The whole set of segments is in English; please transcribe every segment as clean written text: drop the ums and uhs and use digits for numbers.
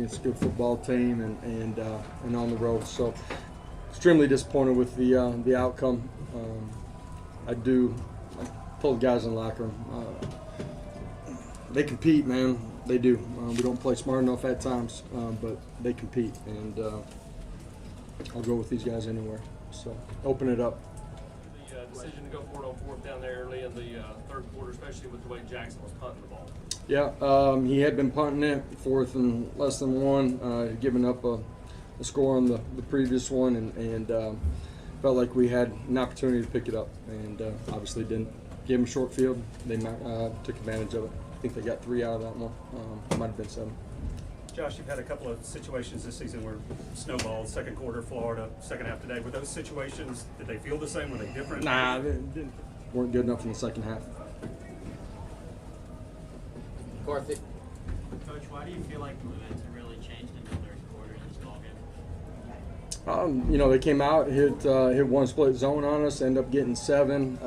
It's a good football team and on the road. So extremely disappointed with the outcome. I told the guys in the locker room, they compete, man. They do. We don't play smart enough at times, but they compete, and I'll go with these guys anywhere. So open it up. The decision to go for it on fourth down there early in the third quarter, especially with the way Jackson was punting the ball. Yeah, he had been punting it, fourth and less than one, giving up a score on the previous one, and felt like we had an opportunity to pick it up, and obviously didn't. Gave them a short field. They took advantage of it. I think they got 3 out of that one. Might have been 7. Josh, you've had a couple of situations this season where snowballed, second quarter, Florida, second half today. Were those situations, did they feel the same? Were they different? Nah, they weren't good enough in the second half. Coach, why do you feel like the momentum really changed in the third quarter in this ball game? They came out, hit one split zone on us, end up getting 7.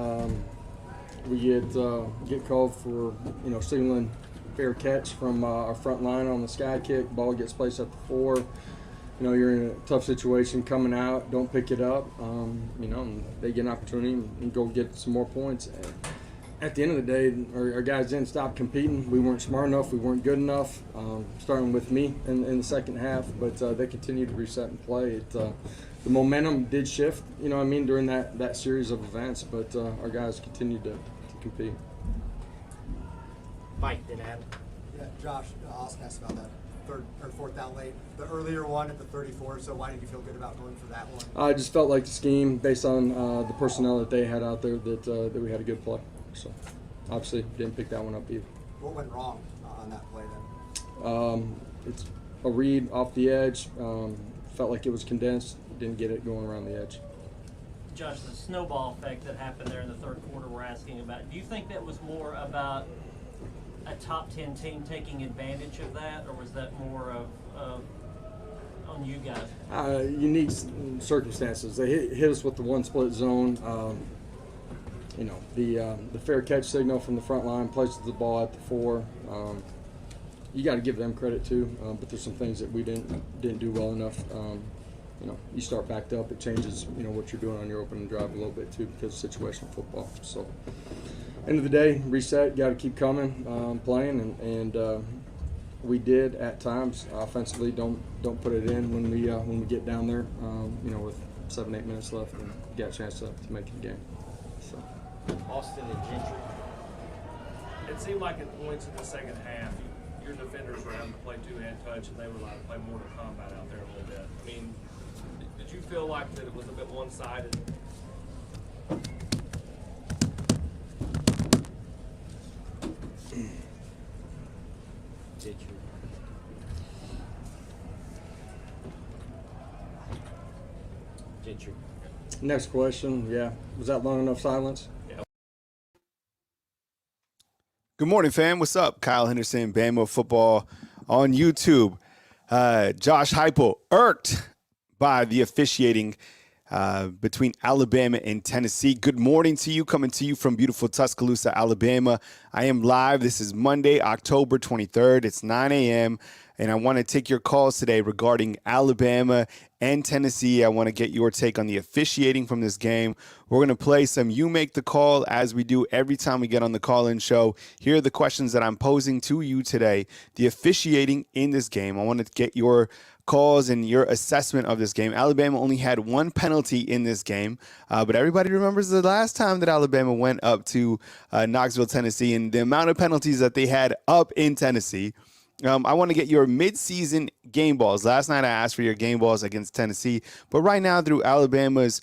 We get called for signaling fair catch from our front line on the sky kick. Ball gets placed at the 4. You're in a tough situation coming out, don't pick it up. And they get an opportunity and go get some more points. At the end of the day, our guys didn't stop competing. We weren't smart enough. We weren't good enough, starting with me in the second half. But they continued to reset and play. The momentum did shift, during that series of events. But our guys continued to compete. Mike, did have. Yeah, Josh, Austin asked about that third or fourth down late. The earlier one at the 34, so why did you feel good about going for that one? I just felt like the scheme, based on the personnel that they had out there, that we had a good play. So obviously didn't pick that one up either. What went wrong on that play then? It's a read off the edge. Felt like it was condensed. Didn't get it going around the edge. Josh, the snowball effect that happened there in the third quarter we're asking about, do you think that was more about a top 10 team taking advantage of that, or was that more of on you guys? Unique circumstances. They hit us with the one split zone. The fair catch signal from the front line places the ball at the 4. You got to give them credit too, but there's some things that we didn't do well enough. You start backed up, it changes what you're doing on your opening drive a little bit too, because of situational football. So end of the day, reset, got to keep coming, playing, and we did at times offensively. Don't put it in when we get down there, with 7-8 minutes left and got a chance to make it a game. So. Austin and Gentry. It seemed like at points in the second half, your defenders were having to play two-hand touch, and they were allowed to play Mortal Kombat out there a little bit. I mean, did you feel like that it was a bit one-sided? Gentry. Gentry. Next question. Yeah, was that long enough silence? Good morning, fam. What's up? Kyle Henderson, Bama football on YouTube. Josh HEUPEL irked by the officiating between Alabama and Tennessee. Good morning to you, coming to you from beautiful Tuscaloosa, Alabama. I am live. This is Monday, October 23rd. It's 9 a.m., and I want to take your calls today regarding Alabama and Tennessee. I want to get your take on the officiating from this game. We're going to play some You Make the Call, as we do every time we get on the call-in show. Here are the questions that I'm posing to you today. The officiating in this game. I want to get your calls and your assessment of this game. Alabama only had 1 penalty in this game, but everybody remembers the last time that Alabama went up to Knoxville, Tennessee, and the amount of penalties that they had up in Tennessee. I want to get your midseason game balls. Last night I asked for your game balls against Tennessee, but right now through Alabama's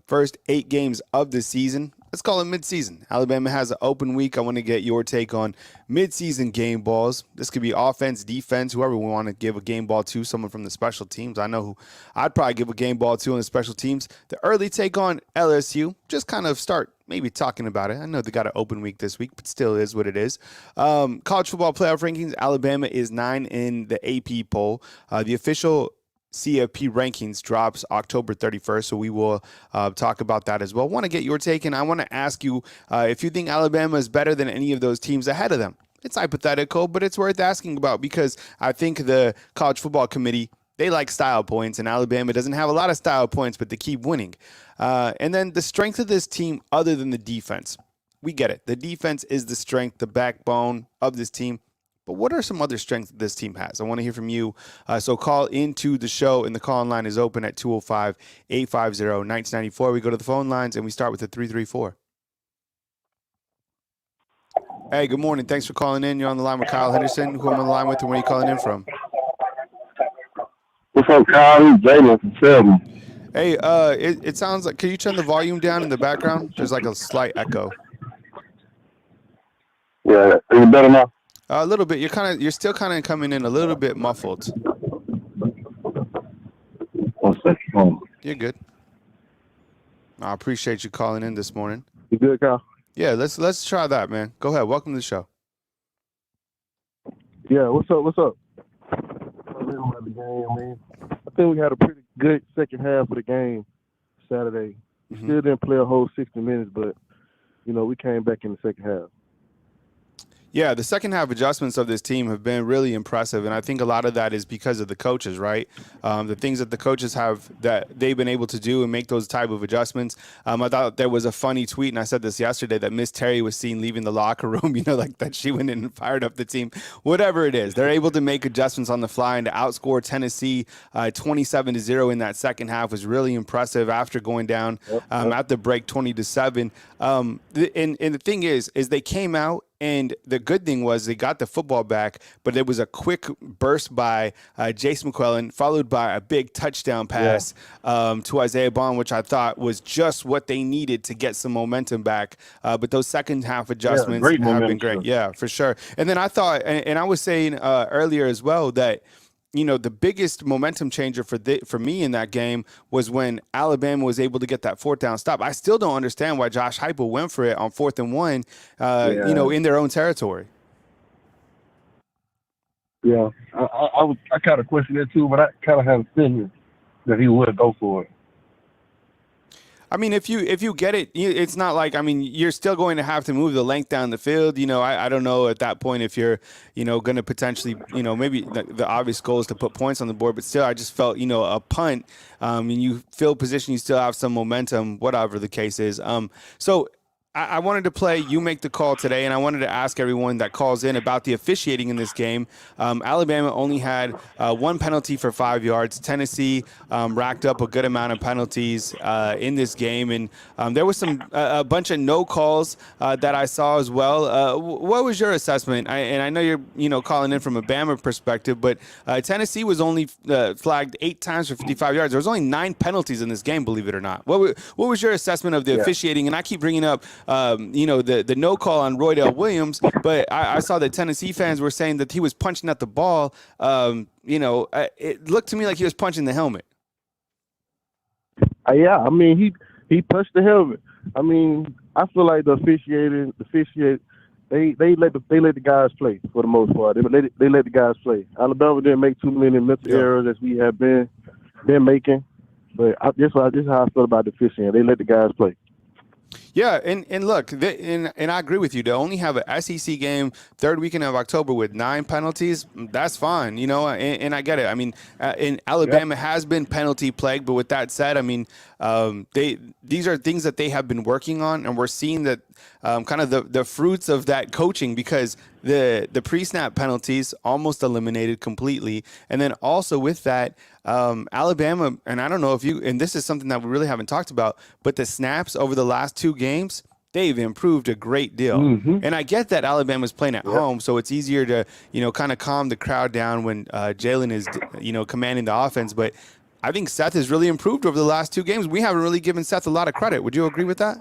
first 8 games of the season, let's call it midseason. Alabama has an open week. I want to get your take on midseason game balls. This could be offense, defense, whoever we want to give a game ball to, someone from the special teams. I know who I'd probably give a game ball to on the special teams. The early take on LSU, just kind of start maybe talking about it. I know they got an open week this week, but still is what it is. College football playoff rankings, Alabama is 9 in the AP poll. The official CFP rankings drops October 31st, so we will talk about that as well. I want to get your take, and I want to ask you if you think Alabama is better than any of those teams ahead of them. It's hypothetical, but it's worth asking about because I think the College Football Committee, they like style points, and Alabama doesn't have a lot of style points, but they keep winning. And then the strength of this team, other than the defense, we get it. The defense is the strength, the backbone of this team. But what are some other strengths that this team has? I want to hear from you. So call into the show, and the call-in line is open at 205-850-1994. We go to the phone lines, and we start with the 334. Hey, good morning. Thanks for calling in. You're on the line with Kyle Henderson. Who I'm on the line with, and where are you calling in from? What's up, Kyle? It's Jalen from Selma. Hey, it sounds like, can you turn the volume down in the background? There's like a slight echo. Yeah, is it better now? A little bit. You're still kind of coming in a little bit muffled. 1 second. You're good. I appreciate you calling in this morning. You good, Kyle? Yeah, let's try that, man. Go ahead. Welcome to the show. Yeah, what's up? The game, man. I think we had a pretty good second half of the game Saturday. We still didn't play a whole 60 minutes, but, we came back in the second half. Yeah, the second half adjustments of this team have been really impressive, and I think a lot of that is because of the coaches, right? The things that the coaches have that they've been able to do and make those type of adjustments. I thought there was a funny tweet, and I said this yesterday, that Miss Terry was seen leaving the locker room, like that she went in and fired up the team. Whatever it is, they're able to make adjustments on the fly, and to outscore Tennessee 27-0 in that second half was really impressive after going down at the break 20-7. And the thing is they came out, and the good thing was they got the football back, but there was a quick burst by Jace McClellan, followed by a big touchdown pass to Isaiah Bond, which I thought was just what they needed to get some momentum back. But those second half adjustments have been great. Yeah, for sure. And then I thought, and I was saying earlier as well that, the biggest momentum changer for me in that game was when Alabama was able to get that fourth down stop. I still don't understand why Josh Heupel went for it on 4th and 1, in their own territory. Yeah, I kind of questioned it too, but I kind of have a feeling that he would go for it. I mean, if you get it, it's not like, you're still going to have to move the length down the field. I don't know at that point if you're, going to potentially, maybe the obvious goal is to put points on the board, but still I just felt, a punt, and you field position, you still have some momentum, whatever the case is. So I wanted to play You Make the Call today, and I wanted to ask everyone that calls in about the officiating in this game. Alabama only had 1 penalty for 5 yards. Tennessee racked up a good amount of penalties in this game, and there was a bunch of no calls that I saw as well. What was your assessment? And I know you're calling in from a Bama perspective, but Tennessee was only flagged 8 times for 55 yards. There was only 9 penalties in this game, believe it or not. What was your assessment of the officiating? And I keep bringing up the no call on Roydell Williams, but I saw that Tennessee fans were saying that he was punching at the ball. It looked to me like he was punching the helmet. Yeah, he punched the helmet. I feel like the officiate, they let the guys play for the most part. They let the guys play. Alabama didn't make too many mental errors as we have been making, but this is how I feel about the officiating. They let the guys play. Yeah, and look, and I agree with you. To only have an SEC game 3rd weekend of October with 9 penalties, that's fine, and I get it. And Alabama has been penalty plagued, but with that said, these are things that they have been working on, and we're seeing that kind of the fruits of that coaching, because the pre-snap penalties almost eliminated completely. And then also with that, Alabama, and I don't know if and this is something that we really haven't talked about, but the snaps over the last 2 games, they've improved a great deal. And I get that Alabama's playing at home, so it's easier to, kind of calm the crowd down when Jalen is, commanding the offense. But I think Seth has really improved over the last 2 games. We haven't really given Seth a lot of credit. Would you agree with that?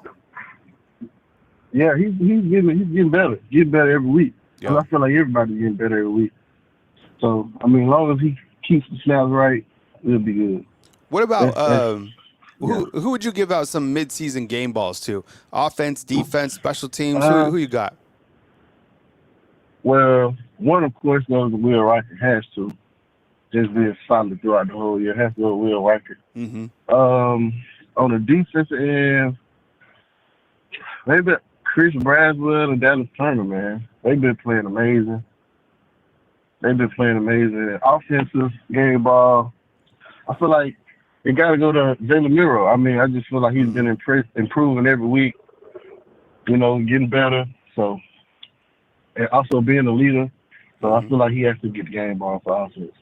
Yeah, he's getting better. Getting better every week. Yeah. I feel like everybody's getting better every week. So, as long as he keeps the snaps right, it'll be good. What about who would you give out some mid-season game balls to? Offense, defense, special teams? Who you got? Well, one, of course, goes to Will Riker. Has to. Just being solid throughout the whole year. Has to go to Will Riker. On the defensive end, maybe Chris Braswell and Dallas Turner, man. They've been playing amazing. Offensive game ball. I feel like it got to go to Jalen Miro. I mean, I just feel like he's been improving every week. You know, getting better. So, and also being a leader. So I feel like he has to get the game ball for offense.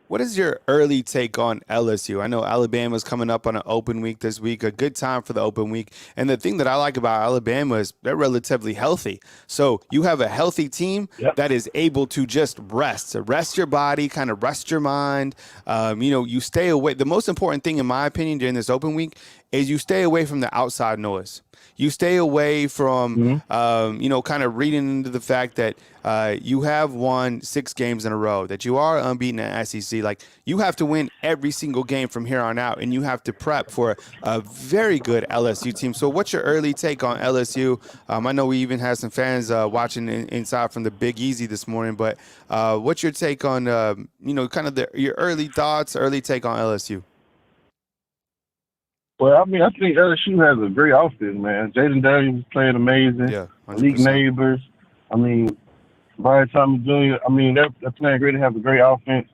What is your early take on LSU? I know Alabama's coming up on an open week this week, a good time for the open week. And the thing that I like about Alabama is they're relatively healthy. So you have a healthy team that is able to just rest your body, kind of rest your mind. You stay away. The most important thing, in my opinion, during this open week is you stay away from the outside noise. You stay away from, kind of reading into the fact that you have won 6 games in a row, that you are unbeaten at SEC. Like, you have to win every single game from here on out, and you have to prep for a very good LSU team. So what's your early take on LSU? I know we even had some fans watching inside from the Big Easy this morning, but what's your take on, your early thoughts, early take on LSU? Well, I mean, I think LSU has a great offense, man. Jaden Daniels is playing amazing. Yeah, 100%. Malik Neighbors. I mean, Brian Thomas Jr. I mean, they're playing great. They have a great offense.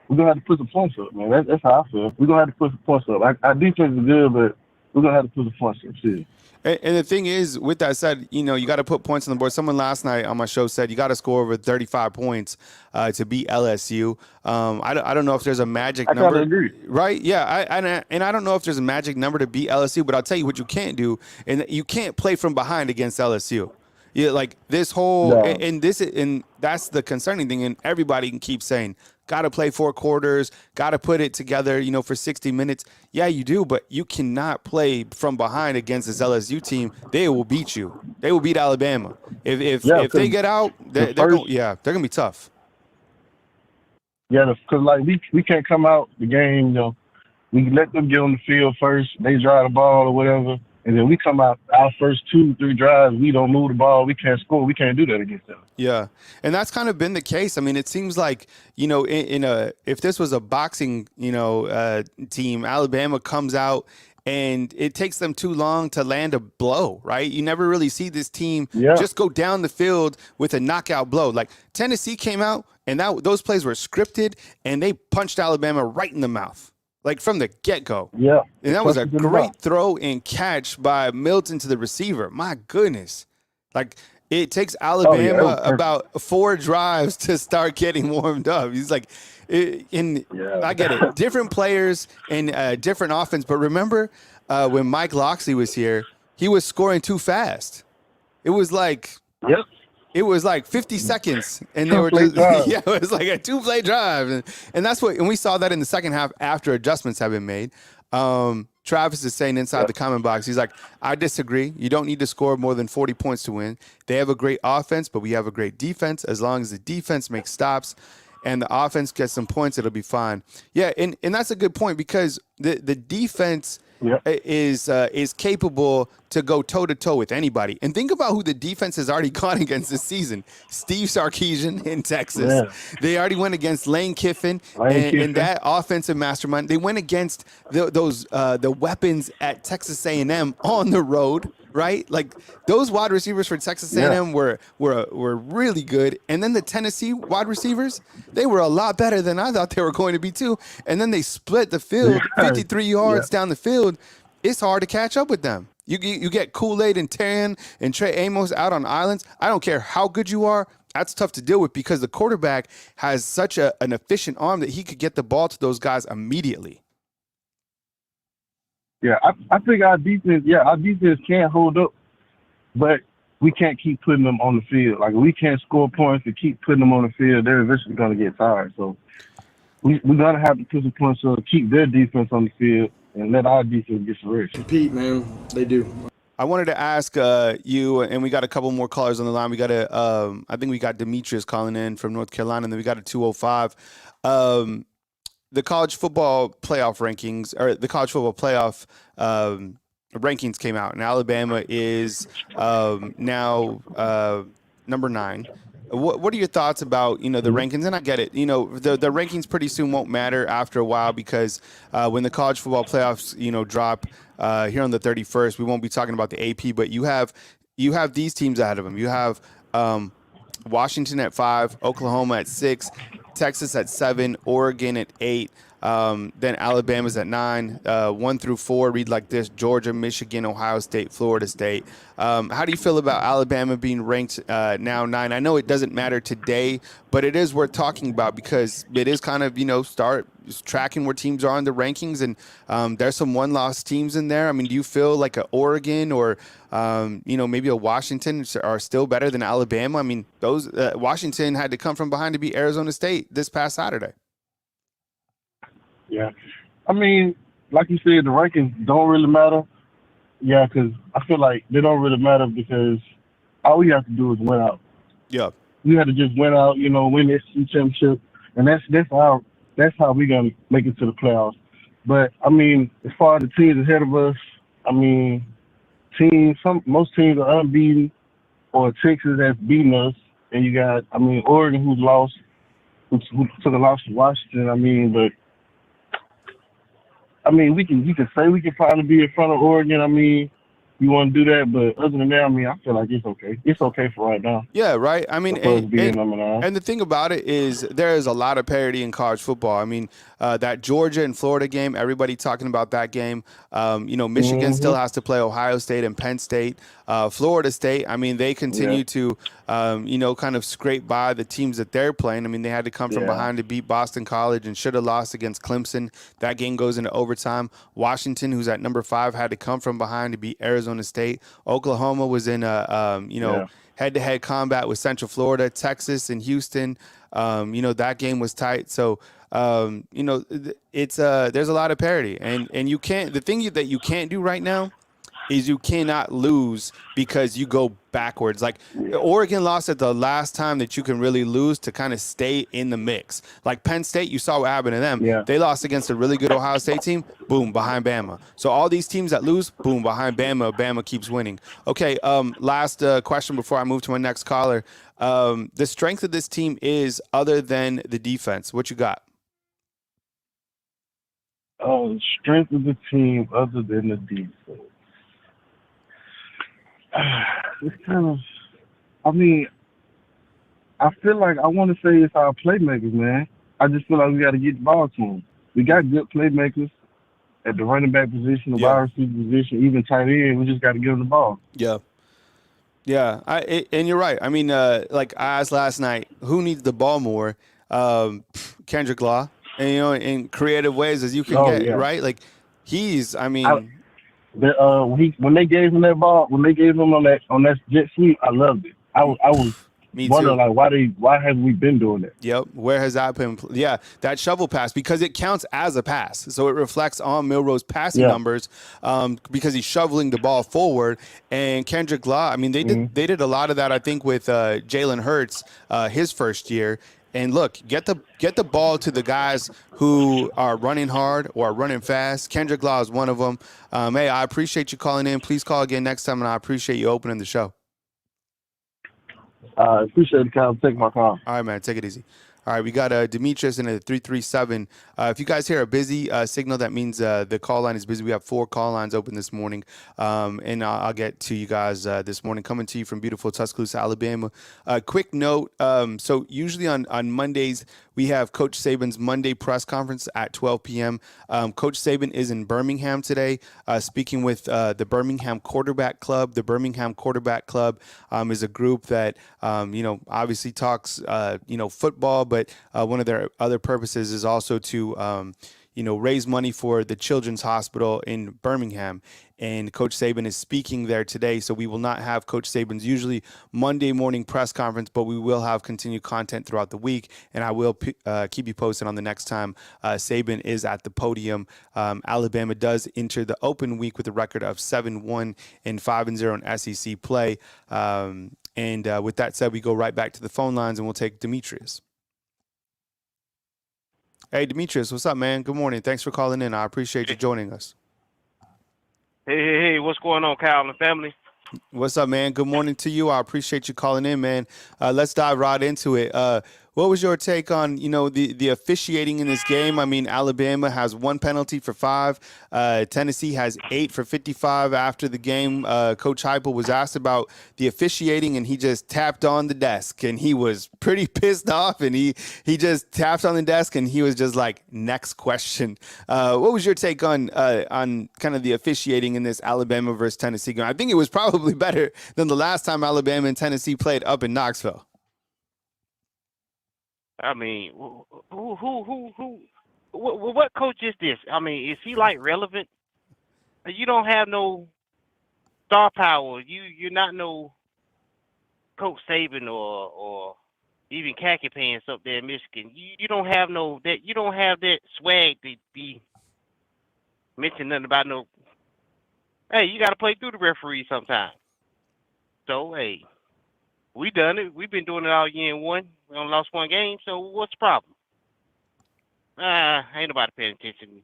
We're going to have to put some points up, man. That's how I feel. We're going to have to put some points up. Our defense is good, but we're going to have to put some points up, too. And the thing is, with that said, you got to put points on the board. Someone last night on my show said you got to score over 35 points to beat LSU. I don't know if there's a magic number. I kind of agree. Right? Yeah. I don't know if there's a magic number to beat LSU, but I'll tell you what you can't do, and you can't play from behind against LSU. Yeah, like this whole and that's the concerning thing, and everybody can keep saying, got to play 4 quarters, got to put it together, for 60 minutes. Yeah, you do, but you cannot play from behind against this LSU team. They will beat you. They will beat Alabama. If they get out, they're going to be tough. Yeah, because like we can't come out the game. We let them get on the field first. They drive the ball or whatever. And then we come out our first 2-3 drives, we don't move the ball, we can't score, we can't do that against them. Yeah, and that's kind of been the case. I mean, it seems like if this was a boxing team, Alabama comes out and it takes them too long to land a blow, right? You never really see this team just go down the field with a knockout blow. Like Tennessee came out and those plays were scripted and they punched Alabama right in the mouth. Like from the get-go. Yeah. And that was a great throw and catch by Milton to the receiver. My goodness. Like, it takes Alabama about 4 drives to start getting warmed up. He's like, I get it. Different players and different offense. But remember when Mike Locksley was here, he was scoring too fast. It was like... It was like 50 seconds, and they were just, it was like a 2-play drive, and that's what, and we saw that in the second half after adjustments have been made. Travis is saying inside the comment box, he's like, I disagree. You don't need to score more than 40 points to win. They have a great offense, but we have a great defense. As long as the defense makes stops and the offense gets some points, it'll be fine. Yeah, and that's a good point because the defense is capable to go toe-to-toe with anybody. And think about who the defense has already gone against this season. Steve Sarkisian in Texas. Yeah. They already went against Lane Kiffin and that offensive mastermind. They went against the weapons at Texas A&M on the road, right? Like those wide receivers for Texas A&M were really good. And then the Tennessee wide receivers, they were a lot better than I thought they were going to be too. And then they split the field 53 yards down the field. It's hard to catch up with them. You get Kool-Aid and Taryn and Trey Amos out on islands. I don't care how good you are. That's tough to deal with because the quarterback has such an efficient arm that he could get the ball to those guys immediately. Yeah, I think our defense can't hold up, but we can't keep putting them on the field. Like, we can't score points and keep putting them on the field. They're eventually going to get tired. So we're going to have to put some points to keep their defense on the field and let our defense get some rest. Compete, man. They do. I wanted to ask you, and we got a couple more callers on the line. We got I think we got Demetrius calling in from North Carolina, and then we got a 205. The college football playoff rankings, or the college football playoff rankings came out, and Alabama is now number 9. What are your thoughts about, the rankings? And I get it. The rankings pretty soon won't matter after a while because when the college football playoffs, drop here on the 31st, we won't be talking about the AP, but you have these teams ahead of them. You have Washington at 5, Oklahoma at 6, Texas at 7, Oregon at 8. Then Alabama's at 9. 1 through 4 read like this: Georgia, Michigan, Ohio State, Florida State. How do you feel about Alabama being ranked now 9? I know it doesn't matter today, but it is worth talking about because it is kind of, start tracking where teams are in the rankings, and there's some one-loss teams in there. I mean, do you feel like a Oregon or maybe a Washington are still better than Alabama? I mean, those Washington had to come from behind to beat Arizona State this past Saturday. Yeah. I mean, like you said, the rankings don't really matter. Yeah, because I feel like they don't really matter because all we have to do is win out. Yeah. We had to just win out, win this championship, and that's how we're gonna make it to the playoffs. But I mean, as far as the teams ahead of us, I mean, most teams are unbeaten, or Texas has beaten us, and you got, Oregon who took a loss to Washington. But we can say we can probably be in front of Oregon. You want to do that, but other than that, I feel like it's okay. It's okay for right now. Yeah, right. I mean, and and the thing about it is there is a lot of parity in college football. I mean, that Georgia and Florida game, everybody talking about that game. Michigan still has to play Ohio State and Penn State. Florida State, they continue to, kind of scrape by the teams that they're playing. They had to come from behind to beat Boston College and should have lost against Clemson. That game goes into overtime. Washington, who's at number 5, had to come from behind to beat Arizona State. Oklahoma was in a, head-to-head combat with Central Florida. Texas and Houston, that game was tight. So, it's there's a lot of parity, and you can't. The thing that you can't do right now is you cannot lose because you go backwards. Like Oregon lost at the last time that you can really lose to kind of stay in the mix. Like Penn State, you saw what happened to them. Yeah. They lost against a really good Ohio State team, boom, behind Bama. So all these teams that lose, boom, behind Bama, Bama keeps winning. Okay, last question before I move to my next caller. The strength of this team is other than the defense. What you got? Strength of the team other than the defense. It's kind of, I feel like I want to say it's our playmakers, man. I just feel like we got to get the ball to them. We got good playmakers at the running back position, the wide receiver position, even tight end. We just got to give them the ball. Yeah. Yeah, and you're right. Like I asked last night, who needs the ball more? Kendrick Law, and in creative ways as you can get, right? Like he's, when they gave him that ball, when they gave him on that jet sweep, I loved it. I was wondering like why haven't we been doing that? Yep. Where has that been? Yeah, that shovel pass, because it counts as a pass, so it reflects on Milroe's passing numbers because he's shoveling the ball forward. And Kendrick Law, they did a lot of that, I think, with Jalen Hurts his first year. And look, get the ball to the guys who are running hard or are running fast. Kendrick Law is one of them. Hey, I appreciate you calling in. Please call again next time, and I appreciate you opening the show. I appreciate it, Kyle. Take my call. All right, man. Take it easy. All right, we got Demetrius in at 337. If you guys hear a busy signal, that means the call line is busy. We have 4 call lines open this morning, and I'll get to you guys this morning. Coming to you from beautiful Tuscaloosa, Alabama. Quick note, so usually on Mondays, we have Coach Saban's Monday press conference at 12 p.m. Coach Saban is in Birmingham today, speaking with the Birmingham Quarterback Club. The Birmingham Quarterback Club is a group that, obviously talks, football, but one of their other purposes is also to, raise money for the Children's Hospital in Birmingham. And Coach Saban is speaking there today, so we will not have Coach Saban's usually Monday morning press conference, but we will have continued content throughout the week, and I will keep you posted on the next time Saban is at the podium. Alabama does enter the open week with a record of 7-1 and 5-0 in SEC play. And with that said, we go right back to the phone lines, and we'll take Demetrius. Hey, Demetrius, what's up, man? Good morning. Thanks for calling in. I appreciate you joining us. Hey, what's going on, Kyle and family? What's up, man? Good morning to you. I appreciate you calling in, man. Let's dive right into it. What was your take on, the officiating in this game? I mean, Alabama has 1 penalty for 5. Tennessee has 8 for 55. After the game, Coach Heupel was asked about the officiating, and he just tapped on the desk, and he was pretty pissed off, and he just tapped on the desk, and he was just like, next question. What was your take on kind of the officiating in this Alabama versus Tennessee game? I think it was probably better than the last time Alabama and Tennessee played up in Knoxville. I mean, what coach is this? I mean, is he like relevant? You don't have no star power. You're not no Coach Saban or even khaki pants up there in Michigan. You don't have you don't have that swag to be mentioning nothing about no. Hey, you got to play through the referee sometime. So hey, we done it. We've been doing it all year and one. We only lost 1 game. So what's the problem? Ain't nobody paying attention.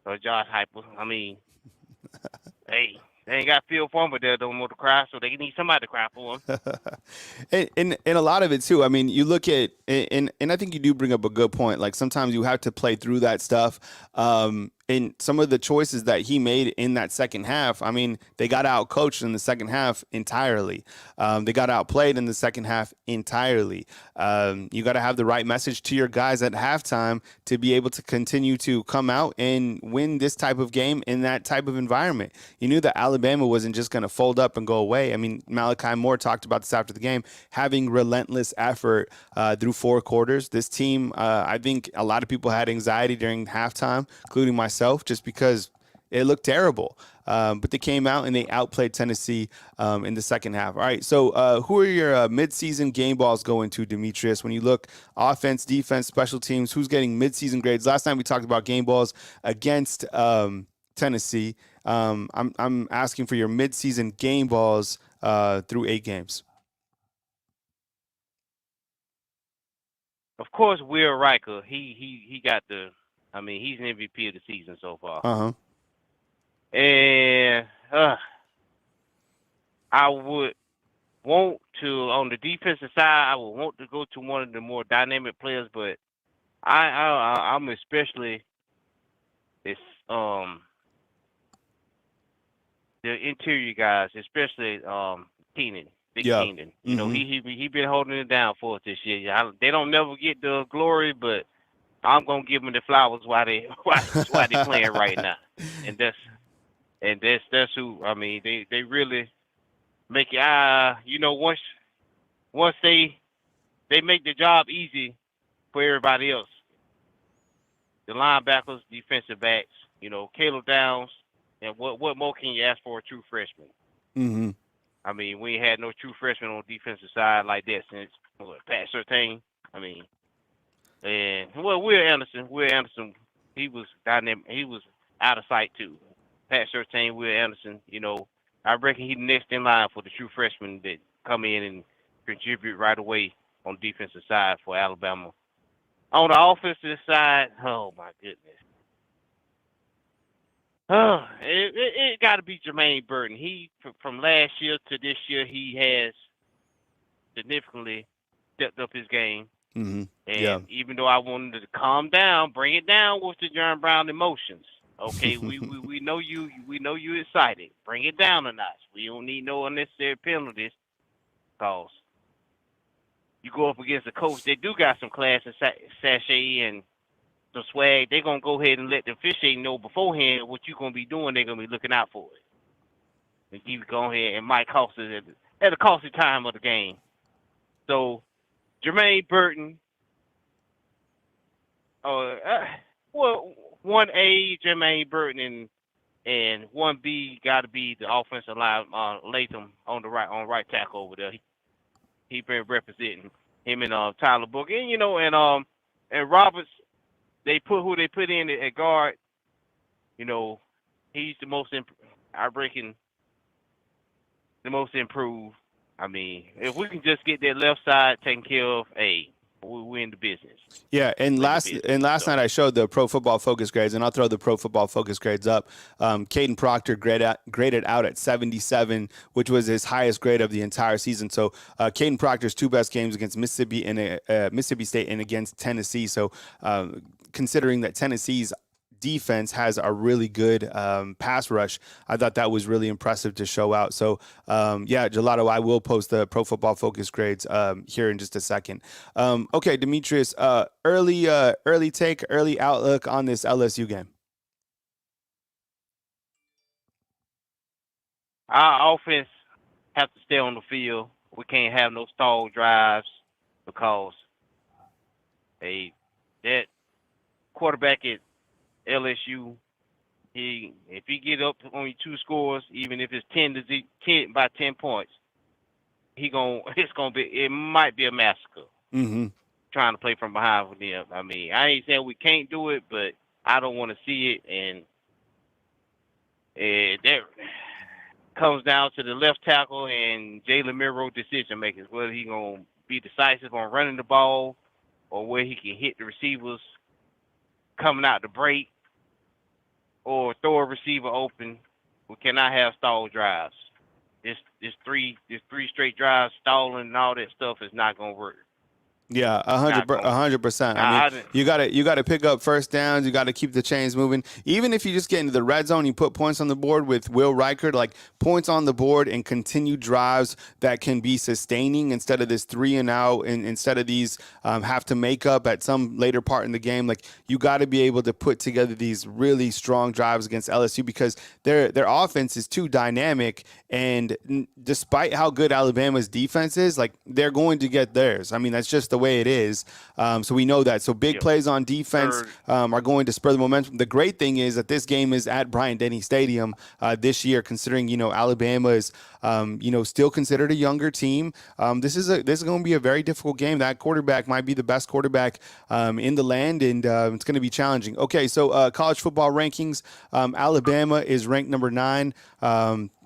Or Josh Heupel. I mean, hey. They ain't got feel for him, but they don't want to cry, so they need somebody to cry for him. and a lot of it too. I mean, you look at and I think you do bring up a good point. Like sometimes you have to play through that stuff. And some of the choices that he made in that second half, I mean, they got out coached in the second half entirely. They got outplayed in the second half entirely. You got to have the right message to your guys at halftime to be able to continue to come out and win this type of game in that type of environment. You knew that Alabama wasn't just going to fold up and go away. I mean, Malachi Moore talked about this after the game, having relentless effort through 4 quarters. This team, I think a lot of people had anxiety during halftime, including myself, just because it looked terrible. But they came out and they outplayed Tennessee in the second half. All right, so who are your midseason game balls going to, Demetrius? When you look offense, defense, special teams, who's getting midseason grades? Last time we talked about game balls against Tennessee. I'm asking for your midseason game balls through 8 games. Of course, Will Riker. He got the. I mean, he's an MVP of the season so far. And I would want to, on the defensive side, I would want to go to one of the more dynamic players, but I'm especially the interior guys, especially Keenan. Keenan. You know, he been holding it down for us this year. They don't never get the glory, but I'm gonna give them the flowers while they playing right now, and that's who. I mean, they really make it. You know, once they make the job easy for everybody else. The linebackers, defensive backs, you know, Caleb Downs, and what more can you ask for a true freshman? Mm-hmm. I mean, we ain't had no true freshman on the defensive side like that since Pat Surtain. I mean. And Will Anderson, he was dynamic. He was out of sight too. Pat Surtain, Will Anderson, you know, I reckon he's next in line for the true freshmen that come in and contribute right away on the defensive side for Alabama. On the offensive side, oh my goodness, it got to be Jermaine Burton. He from last year to this year, he has significantly stepped up his game. Mm-hmm. And even though I wanted to calm down, bring it down with the John Brown emotions. Okay, we know you excited. Bring it down a notch. We don't need no unnecessary penalties, cause you go up against a coach that do got some class and sachet and some swag. They're gonna go ahead and let the officiating know beforehand what you're gonna be doing. They're gonna be looking out for it. And you go ahead and might cost it at a costly time of the game. So. Jermaine Burton, well, 1A Jermaine Burton and 1B got to be the offensive line Latham on right tackle over there. He been representing him and Tyler Book, and you know, and Roberts. They put in at guard. You know, he's the most. I reckon the most improved. I mean, if we can just get that left side taken care of, hey, we're in the business. Yeah, and last night I showed the Pro Football Focus grades, and I'll throw the Pro Football Focus grades up. Caden Proctor graded out at 77, which was his highest grade of the entire season. So Caden Proctor's 2 best games against Mississippi and Mississippi State and against Tennessee. So considering that Tennessee's defense has a really good pass rush, I thought that was really impressive to show out. So yeah, Gelato, I will post the Pro Football Focus grades here in just a second. Okay, Demetrius, early take, early outlook on this LSU game. Our offense have to stay on the field. We can't have no stall drives because that quarterback at LSU, if he get up to only 2 scores, even if it's 10 by 10 points, it might be a massacre. Mm-hmm. Trying to play from behind with them. I mean, I ain't saying we can't do it, but I don't want to see it. And that comes down to the left tackle and Jalen Milroe decision makers, whether he gonna be decisive on running the ball or where he can hit the receivers coming out the break or throw a receiver open. We cannot have stall drives. This 3 straight drives stalling and all that stuff is not gonna work. Yeah, 100%. I mean, you gotta pick up first downs. You gotta keep the chains moving. Even if you just get into the red zone, you put points on the board with Will Reichard, like points on the board and continued drives that can be sustaining instead of this 3 and out, and instead of these have to make up at some later part in the game. Like you got to be able to put together these really strong drives against LSU because their offense is too dynamic. And despite how good Alabama's defense is, like they're going to get theirs. I mean, that's just the way it is. So we know that. So big plays on defense are going to spur the momentum. The great thing is that this game is at Bryant-Denny Stadium this year, considering, Alabama is, still considered a younger team. This is going to be a very difficult game. That quarterback might be the best quarterback in the land, and it's going to be challenging. Okay, so college football rankings. Alabama is ranked number 9.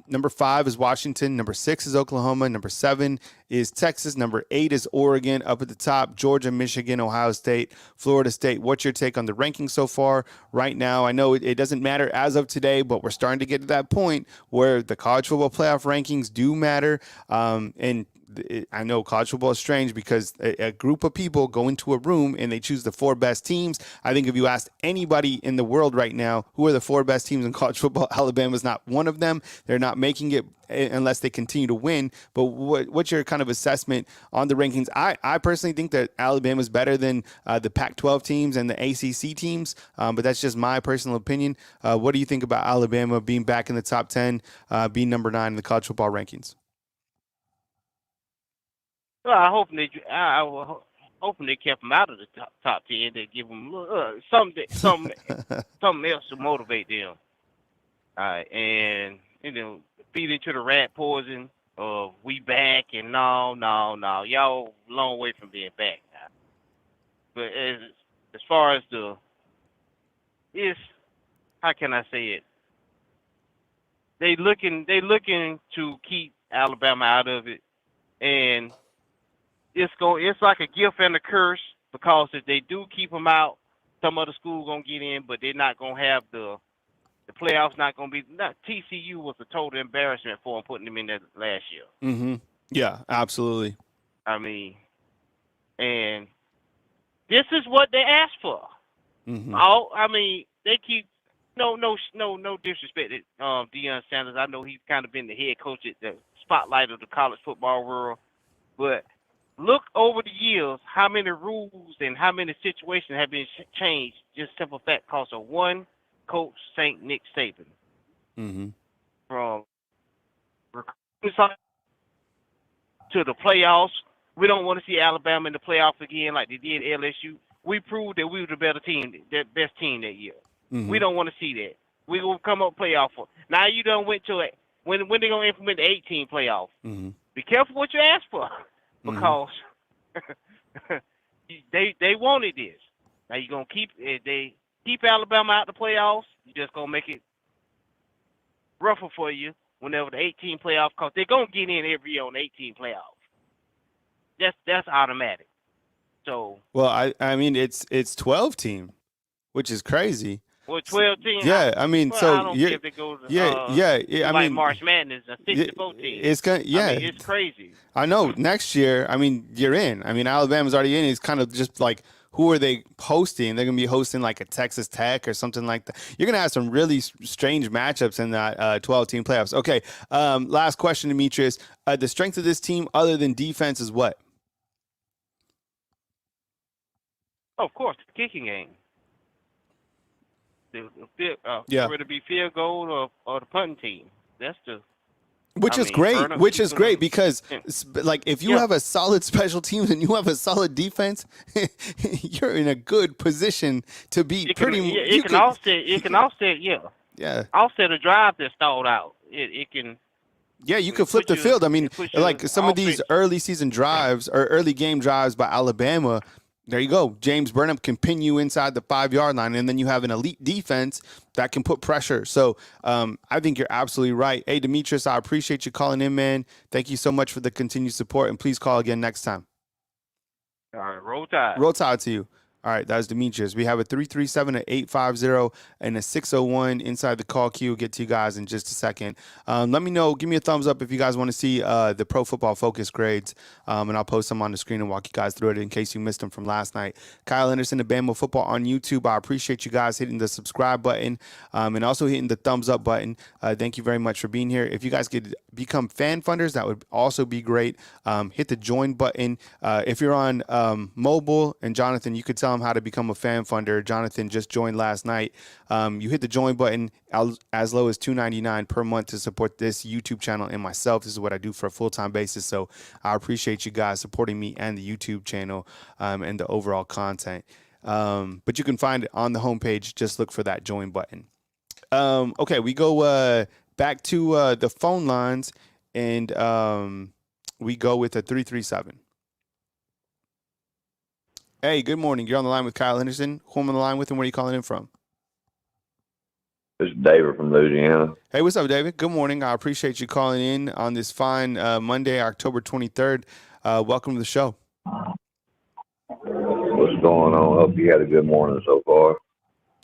Number 5 is Washington. Number 6 is Oklahoma. Number 7 is Texas. Number 8 is Oregon. Up at the top, Georgia, Michigan, Ohio State, Florida State. What's your take on the rankings so far right now? I know it doesn't matter as of today, but we're starting to get to that point where the college football playoff rankings do matter. And I know college football is strange because a group of people go into a room and they choose the 4 best teams. I think if you asked anybody in the world right now who are the 4 best teams in college football, Alabama's not one of them. They're not making it unless they continue to win. But what's your kind of assessment on the rankings? I personally think that Alabama's better than the Pac-12 teams and the ACC teams, but that's just my personal opinion. What do you think about Alabama being back in the top 10, being number 9 in the college football rankings? Well, I hope they kept him out of the top 10. They give him something else to motivate them. And feed into the rat poison of we back and no, y'all long way from being back now. But as far as how can I say it? They looking to keep Alabama out of it, and it's like a gift and a curse, because if they do keep them out, some other school gonna get in, but they're not gonna have the playoffs. Not gonna be. TCU was a total embarrassment for them putting them in there last year. Mm-hmm. Yeah, absolutely. I mean, and this is what they asked for. Mm-hmm. I mean, they keep no disrespect to Deion Sanders. I know he's kind of been the head coach at the spotlight of the college football world, but look over the years how many rules and how many situations have been changed. Just simple fact, because of one coach, Saint Nick Saban. Mm-hmm. From recruiting to the playoffs, we don't want to see Alabama in the playoffs again like they did LSU. We proved that we were the better team, the best team that year. Mm-hmm. We don't want to see that. We will come up playoff for. Now you done went to it. When they gonna implement the 18 playoff? Mm-hmm. Be careful what you ask for, because they wanted this. Now you gonna keep Alabama out the playoffs. You just gonna make it rougher for you whenever the 18 playoff, because they're gonna get in every year on the 18 playoffs. That's automatic. So, Well, I mean it's 12 team, which is crazy. 12 team. Yeah, I mean, I so don't you're, care if they go to, yeah. I like mean, March Madness, a 64 team. it's gonna, I yeah. mean, it's crazy. I know. Next year, I mean, you're in. I mean, Alabama's already in. It's kind of just like, who are they hosting? They're gonna be hosting like a Texas Tech or something like that. You're gonna have some really strange matchups in that 12 team playoffs. Okay. Last question, Demetrius. The strength of this team, other than defense, is what? Oh, of course, the kicking game. Yeah. Whether it be field goal or the punting team. That's the. Which I is mean, great. Burnham Which is keeping great them- because, like, if you Yeah. have a solid special teams and you have a solid defense, you're in a good position to be It can, pretty. yeah, You it can could, offset. It can offset. Yeah. yeah. Offset a drive that's stalled out. It can. Yeah, you It could flip put the you- field. I mean, it puts you like some of these offense. early season drives or early game drives by Alabama, there you go. James Burnham can pin you inside the 5-yard line, and then you have an elite defense that can put pressure. So I think you're absolutely right. Hey, Demetrius, I appreciate you calling in, man. Thank you so much for the continued support, and please call again next time. All right, roll tide. Roll tide to you. All right, that's Demetrius. We have a 337, a 850, and a 601 inside the call queue. Get to you guys in just a second. Let me know. Give me a thumbs up if you guys want to see the Pro Football Focus grades, and I'll post them on the screen and walk you guys through it in case you missed them from last night. Kyle Henderson, the Bama Football on YouTube. I appreciate you guys hitting the subscribe button and also hitting the thumbs up button. Thank you very much for being here. If you guys could become fan funders, that would also be great. Hit the join button. If you're on mobile, and Jonathan, you could tell how to become a fan funder. Jonathan just joined last night. You hit the join button as low as $2.99 per month to support this YouTube channel and myself. This is what I do for a full-time basis, so I appreciate you guys supporting me and the YouTube channel and the overall content. But you can find it on the homepage. Just look for that join button. Okay, we go back to the phone lines, and we go with a 337. Hey, good morning. You're on the line with Kyle Henderson. Who am I on the line with, and where are you calling in from? This is David from Louisiana. Hey, what's up, David? Good morning. I appreciate you calling in on this fine Monday, October 23rd. Welcome to the show. What's going on? Hope you had a good morning so far.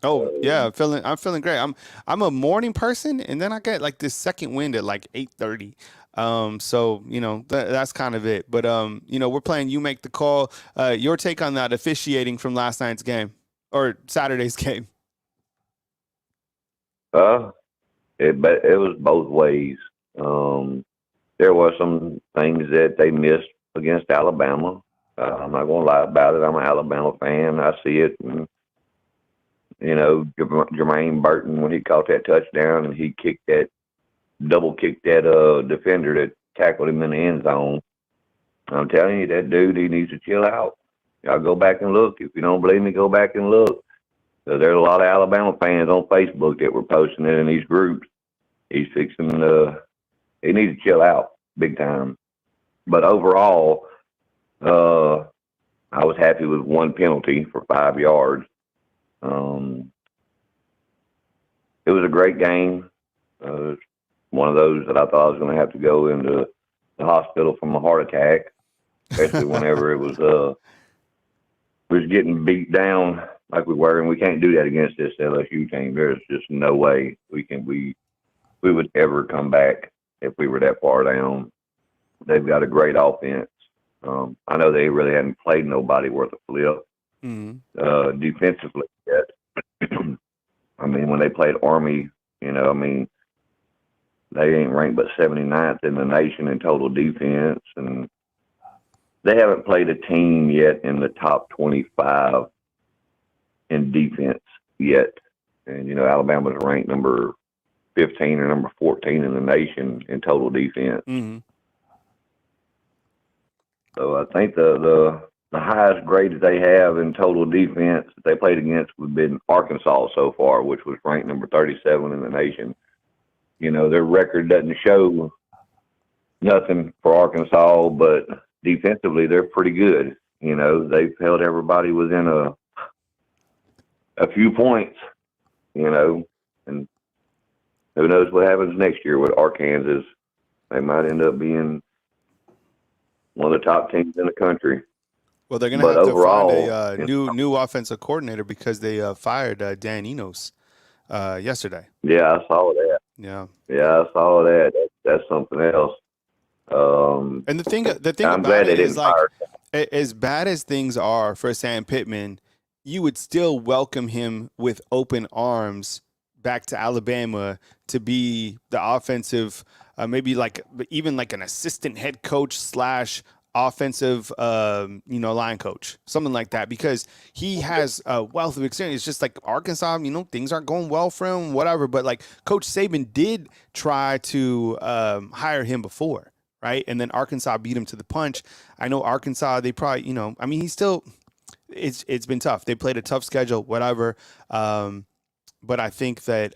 Oh yeah, I'm feeling great. I'm a morning person, and then I get like this second wind at like 8:30. So you know that's kind of it. But you know, we're playing You Make the Call. Your take on that officiating from last night's game or Saturday's game? It was both ways. There were some things that they missed against Alabama. I'm not gonna lie about it. I'm an Alabama fan. I see it. And, you know, Jermaine Burton, when he caught that touchdown and he double kicked that defender that tackled him in the end zone. I'm telling you, that dude, he needs to chill out. Y'all go back and look. If you don't believe me, go back and look. So there's a lot of Alabama fans on Facebook that were posting it in these groups. He's fixing he needs to chill out big time. But overall, I was happy with one penalty for 5 yards. It was a great game. One of those that I thought I was going to have to go into the hospital from a heart attack, especially whenever it was getting beat down like we were, and we can't do that against this LSU team. There's just no way we would ever come back if we were that far down. They've got a great offense. I know they really hadn't played nobody worth a flip defensively yet. I mean, when they played Army, you know, I mean, they ain't ranked but 79th in the nation in total defense, and they haven't played a team yet in the top 25 in defense yet. And, you know, Alabama's ranked number 15 or number 14 in the nation in total defense. Mm-hmm. So I think the highest grade they have in total defense that they played against would have been Arkansas so far, which was ranked number 37 in the nation. You know, their record doesn't show nothing for Arkansas, but defensively they're pretty good. You know, they've held everybody within a few points, you know, and who knows what happens next year with Arkansas. They might end up being one of the top teams in the country. Well, they're going to But have to find overall, a new offensive coordinator because they fired Dan Enos yesterday. yeah, I saw that. Yeah. Yeah, I saw that. That's something else. And the thing I'm about glad they it is didn't like, fire. as bad as things are for Sam Pittman, you would still welcome him with open arms back to Alabama to be the offensive, maybe like even like an assistant head coach / offensive, line coach, something like that, because he has a wealth of experience. It's just like Arkansas, things aren't going well for him, whatever. But like Coach Saban did try to hire him before. Right. And then Arkansas beat him to the punch. I know Arkansas, they probably, he's still, it's been tough. They played a tough schedule, whatever. But I think that,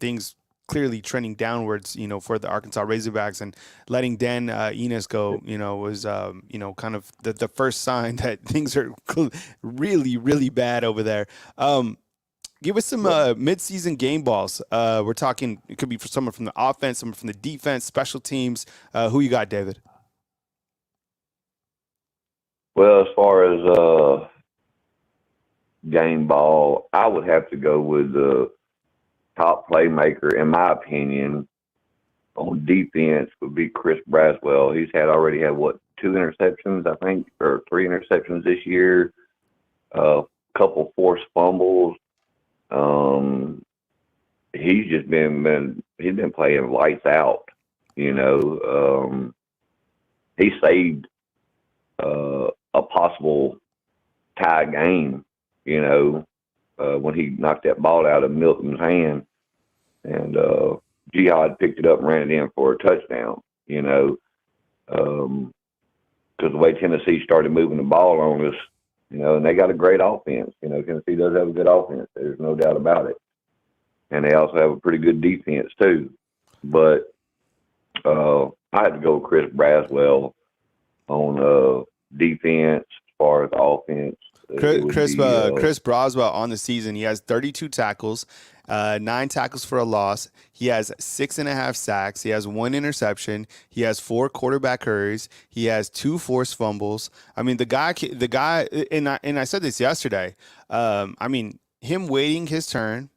things clearly trending downwards, for the Arkansas Razorbacks, and letting Dan Enos go, was, kind of the first sign that things are really, really bad over there. Give us some midseason game balls. We're talking, it could be for someone from the offense, someone from the defense, special teams. Who you got, David? Well, as far as game ball, I would have to go with the top playmaker, in my opinion, on defense would be Chris Braswell. He's already had 2 interceptions, I think, or 3 interceptions this year. Couple forced fumbles. He's just been playing lights out. He saved a possible tie game. When he knocked that ball out of Milton's hand, and Jihad picked it up and ran it in for a touchdown. Because the way Tennessee started moving the ball on us, and they got a great offense. Tennessee does have a good offense. There's no doubt about it. And they also have a pretty good defense, too. But I had to go with Chris Braswell on defense as far as offense. Chris Braswell on the season, he has 32 tackles, 9 tackles for a loss. He has 6.5 sacks. He has 1 interception. He has 4 quarterback hurries. He has 2 forced fumbles. I mean, the guy, and I said this yesterday. Him waiting his turn,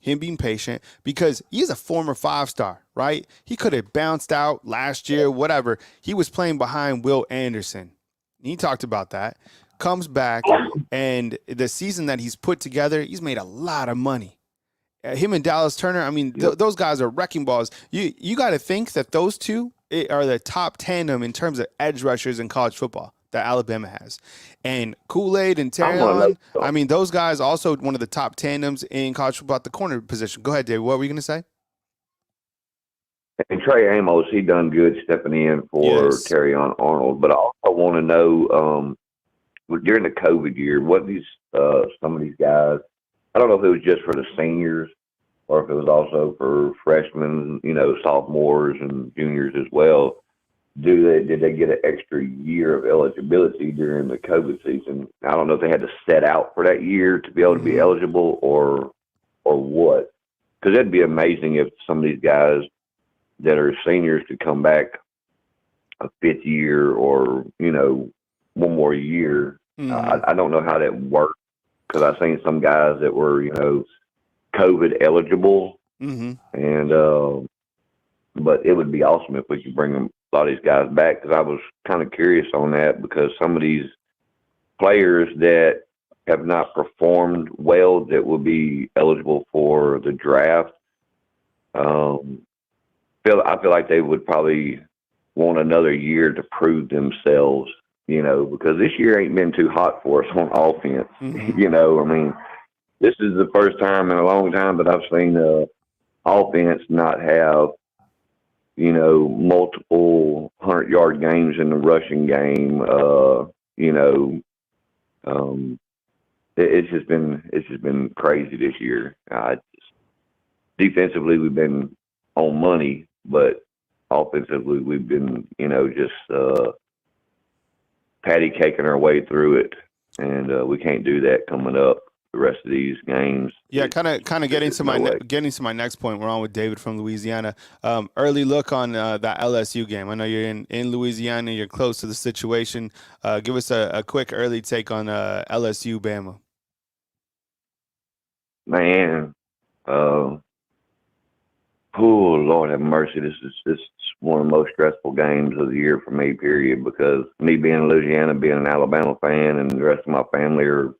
him being patient, because he's a former 5-star, right? He could have bounced out last year, whatever. He was playing behind Will Anderson. He talked about that. Comes back, and the season that he's put together, he's made a lot of money. Him and Dallas Turner, those guys are wrecking balls. You got to think that those two are the top tandem in terms of edge rushers in college football that Alabama has. And Kool-Aid and Terrion, those guys also one of the top tandems in college football at the corner position. Go ahead, Dave. What were you going to say? And Trey Amos, he done good stepping in for Terrion Arnold. But I also want to know, during the COVID year, what these some of these guys, I don't know if it was just for the seniors or if it was also for freshmen, sophomores and juniors as well. Did they get an extra year of eligibility during the COVID season? I don't know if they had to set out for that year to be able to be eligible or what. Because it'd be amazing if some of these guys that are seniors could come back a 5th year or, 1 more year. I don't know how that worked, because I've seen some guys that were, COVID eligible. And, but it would be awesome if we could bring a lot of these guys back, because I was kind of curious on that, because some of these players that have not performed well that will be eligible for the draft, I feel like they would probably want another year to prove themselves, because this year ain't been too hot for us on offense. This is the first time in a long time that I've seen offense not have, multiple 100-yard games in the rushing game. It's just been crazy this year. Defensively, we've been on money, but offensively, we've been, just patty caking our way through it, and we can't do that coming up. the rest of these games. Yeah, kind of getting to my next point. We're on with David from Louisiana. Early look on that LSU game. I know you're in Louisiana. You're close to the situation. Give us a quick early take on LSU Bama. Man, oh Lord have mercy. This is one of the most stressful games of the year for me, period, because me being in Louisiana, being an Alabama fan, and the rest of my family are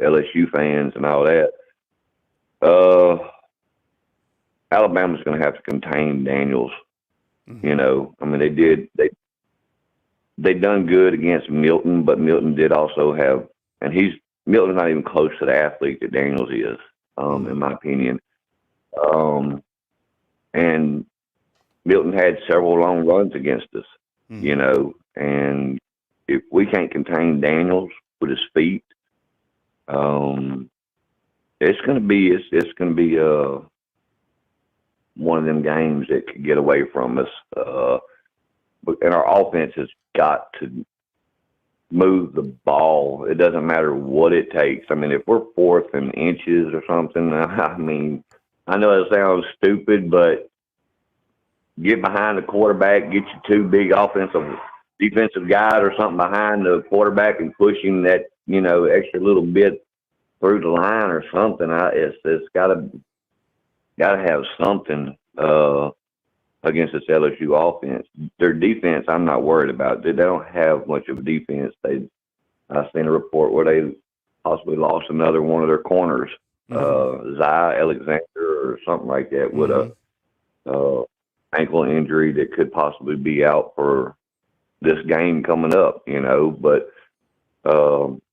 LSU fans and all that. Alabama's going to have to contain Daniels. You know, I mean, they done good against Milton, but Milton did also have, and Milton's not even close to the athlete that Daniels is, in my opinion. And Milton had several long runs against us, you know, and if we can't contain Daniels with his feet, it's going to be one of them games that could get away from us. And our offense has got to move the ball. It doesn't matter what it takes. I mean, if we're fourth in inches or something, I mean, I know it sounds stupid, but get behind the quarterback, get your two big defensive guys or something behind the quarterback and push him that, you know, extra little bit through the line or something. It's gotta have something against this LSU offense. Their defense, I'm not worried about. They don't have much of a defense. I've seen a report where they possibly lost another one of their corners, Zai Alexander or something like that, with a ankle injury that could possibly be out for this game coming up, you know. But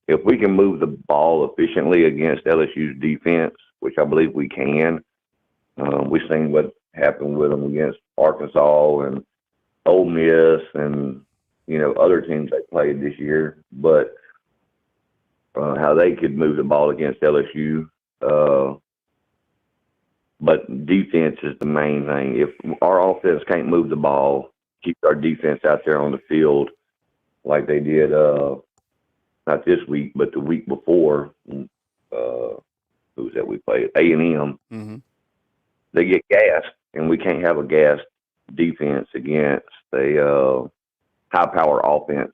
if we can move the ball efficiently against LSU's defense, which I believe we can, we've seen what happened with them against Arkansas and Ole Miss and, you know, other teams they played this year. But how they could move the ball against LSU. But defense is the main thing. If our offense can't move the ball, keep our defense out there on the field like they did, not this week, but the week before, who was that we played? A&M. They get gassed, and we can't have a gassed defense against a high-power offense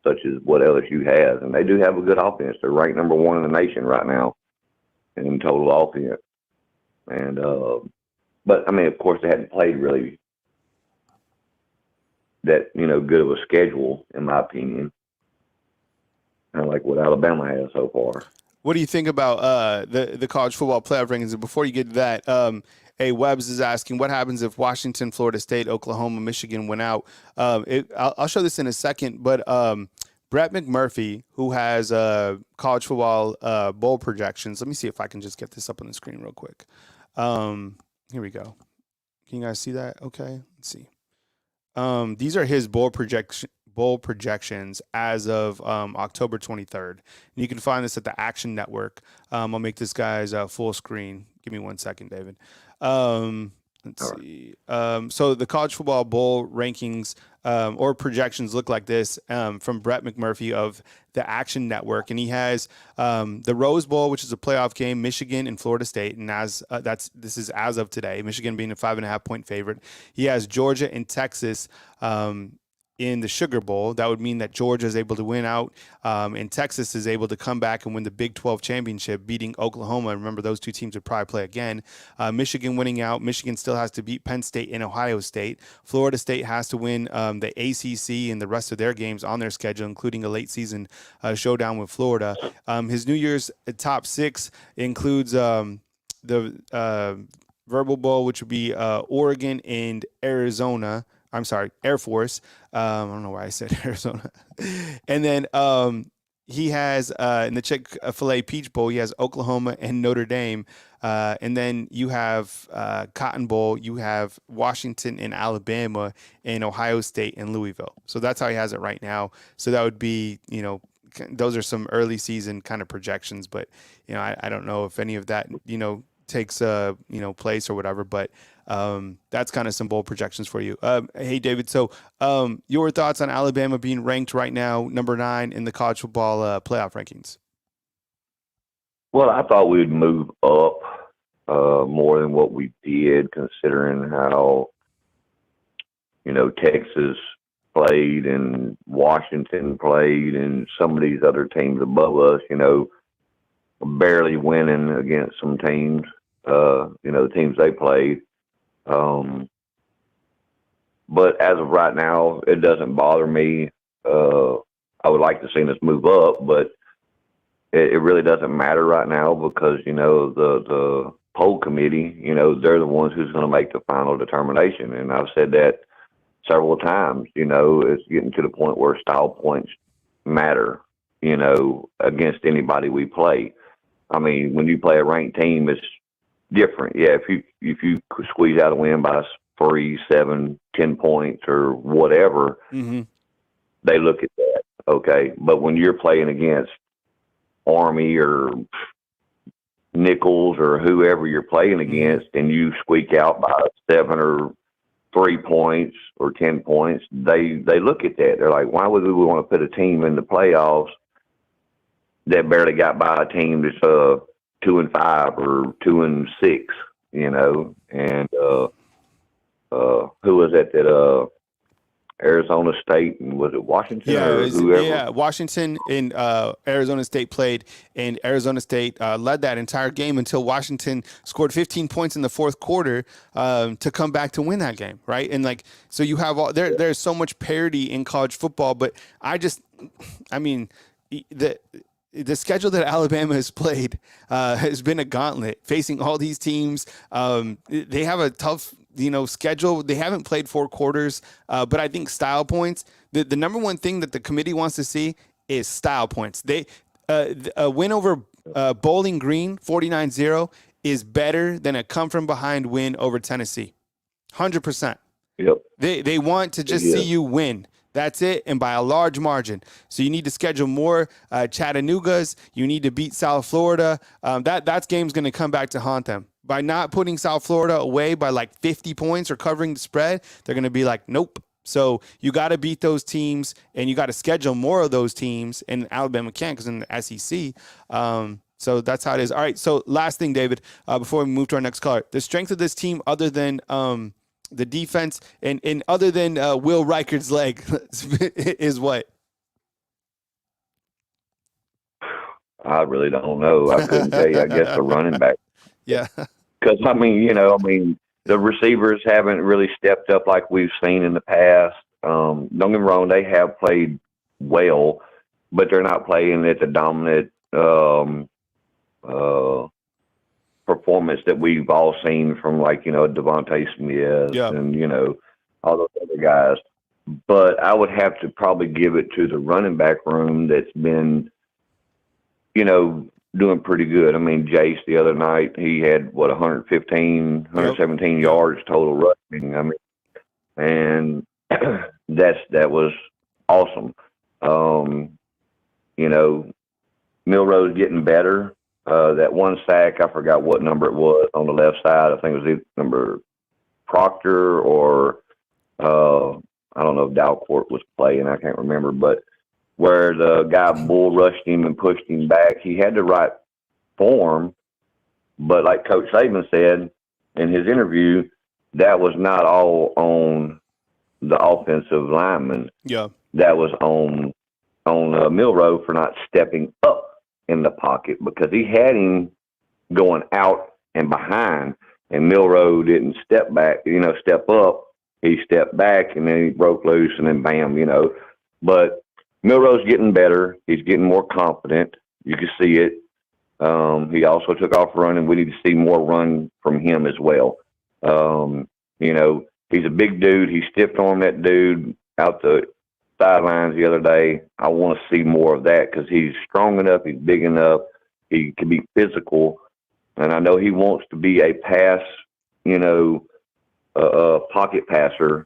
such as what LSU has. And they do have a good offense. They're ranked number one in the nation right now in total offense. And but I mean, of course, they hadn't played really that, you know, good of a schedule, in my opinion, kind of like what Alabama has so far. What do you think about the college football playoff rankings? And before you get to that, Webbs is asking, what happens if Washington, Florida State, Oklahoma, Michigan went out? I'll show this in a second, but Brett McMurphy, who has college football bowl projections. Let me see if I can just get this up on the screen real quick. Here we go. Can you guys see that? Okay, let's see. These are his bowl projections as of October 23rd. And you can find this at the Action Network. I'll make this guy's full screen. Give me 1 second, David. Let's see. So the college football bowl rankings or projections look like this from Brett McMurphy of the Action Network, and he has the Rose Bowl, which is a playoff game, Michigan and Florida State, and this is as of today, Michigan being a 5.5 point favorite. He has Georgia and Texas in the Sugar Bowl. That would mean that Georgia is able to win out, and Texas is able to come back and win the Big 12 championship, beating Oklahoma. Remember, those two teams would probably play again. Michigan winning out. Michigan still has to beat Penn State and Ohio State. Florida State has to win the ACC and the rest of their games on their schedule, including a late season showdown with Florida. His New Year's top six includes the Verbal Bowl, which would be Oregon and Arizona. I'm sorry, Air Force. I don't know why I said Arizona. And then he has in the Chick-fil-A Peach Bowl, he has Oklahoma and Notre Dame. And then you have Cotton Bowl, you have Washington and Alabama, and Ohio State and Louisville. So that's how he has it right now. So that would be, you know, those are some early season kind of projections, but, you know, I don't know if any of that, you know, takes place or whatever, but that's kind of some bold projections for you. Hey, David, so your thoughts on Alabama being ranked right now number 9 in the college football playoff rankings? Well, I thought we'd move up more than what we did, considering how, Texas played and Washington played and some of these other teams above us, barely winning against some teams, the teams they played. But as of right now, it doesn't bother me. I would like to see us move up, but it really doesn't matter right now because, the poll committee, they're the ones who's going to make the final determination. And I've said that several times, it's getting to the point where style points matter, against anybody we play. I mean, when you play a ranked team, it's different. Yeah, if you squeeze out a win by 3, 7, 10 points or whatever, they look at that, okay? But when you're playing against Army or Nichols or whoever you're playing against and you squeak out by 7 or 3 points or 10 points, they look at that. They're like, why would we want to put a team in the playoffs that barely got by a team that's 2-5 or 2-6, And who was that Arizona State, and was it Washington or whoever? Yeah, Washington and Arizona State played, and Arizona State led that entire game until Washington scored 15 points in the fourth quarter to come back to win that game, right? And so you have there's so much parity in college football, but the schedule that Alabama has played has been a gauntlet, facing all these teams. They have a tough, schedule. They haven't played 4 quarters, but I think style points, the number one thing that the committee wants to see is style points. A win over Bowling Green, 49-0, is better than a come-from-behind win over Tennessee, 100%. Yep. They want to just see you win. That's it, and by a large margin. So you need to schedule more Chattanoogas. You need to beat South Florida. That game's going to come back to haunt them. By not putting South Florida away by 50 points or covering the spread, they're going to be like, nope. So you got to beat those teams, and you got to schedule more of those teams, and Alabama can't because in the SEC. So that's how it is. All right, so last thing, David, before we move to our next caller. The strength of this team, other than the defense and other than Will Reichard's leg, is what? I really don't know. I couldn't tell you. I guess the running back. Yeah. Because, the receivers haven't really stepped up like we've seen in the past. Don't get me wrong, they have played well, but they're not playing at the dominant performance that we've all seen from Devontae Smith and, all those other guys. But I would have to probably give it to the running back room that's been, doing pretty good. Jace the other night, he had 117 yards total rushing. And that was awesome. Milrose getting better. That one sack, I forgot what number it was on the left side. I think it was either number Proctor or I don't know if Dalcourt was playing. I can't remember, but where the guy bull rushed him and pushed him back, he had the right form. But like Coach Saban said in his interview, that was not all on the offensive lineman. Yeah, that was on Milroe for not stepping up in the pocket because he had him going out and behind, and Milroe didn't step up. He stepped back and then he broke loose and then bam, But Milroe's getting better. He's getting more confident. You can see it. He also took off running. We need to see more run from him as well. He's a big dude. He stiff-armed that dude out the sidelines the other day. I want to see more of that because he's strong enough. He's big enough. He can be physical. And I know he wants to be a pocket passer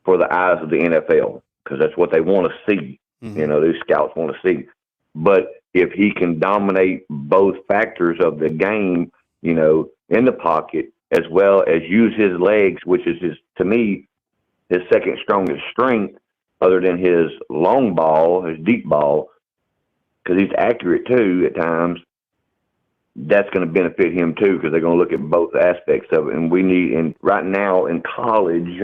for the eyes of the NFL because that's what they want to see. Mm-hmm. These scouts want to see. But if he can dominate both factors of the game, in the pocket, as well as use his legs, which is to me, his second strongest strength, other than his long ball, his deep ball, because he's accurate too at times. that's going to benefit him too, because they're going to look at both aspects of it. And we need, and right now in college,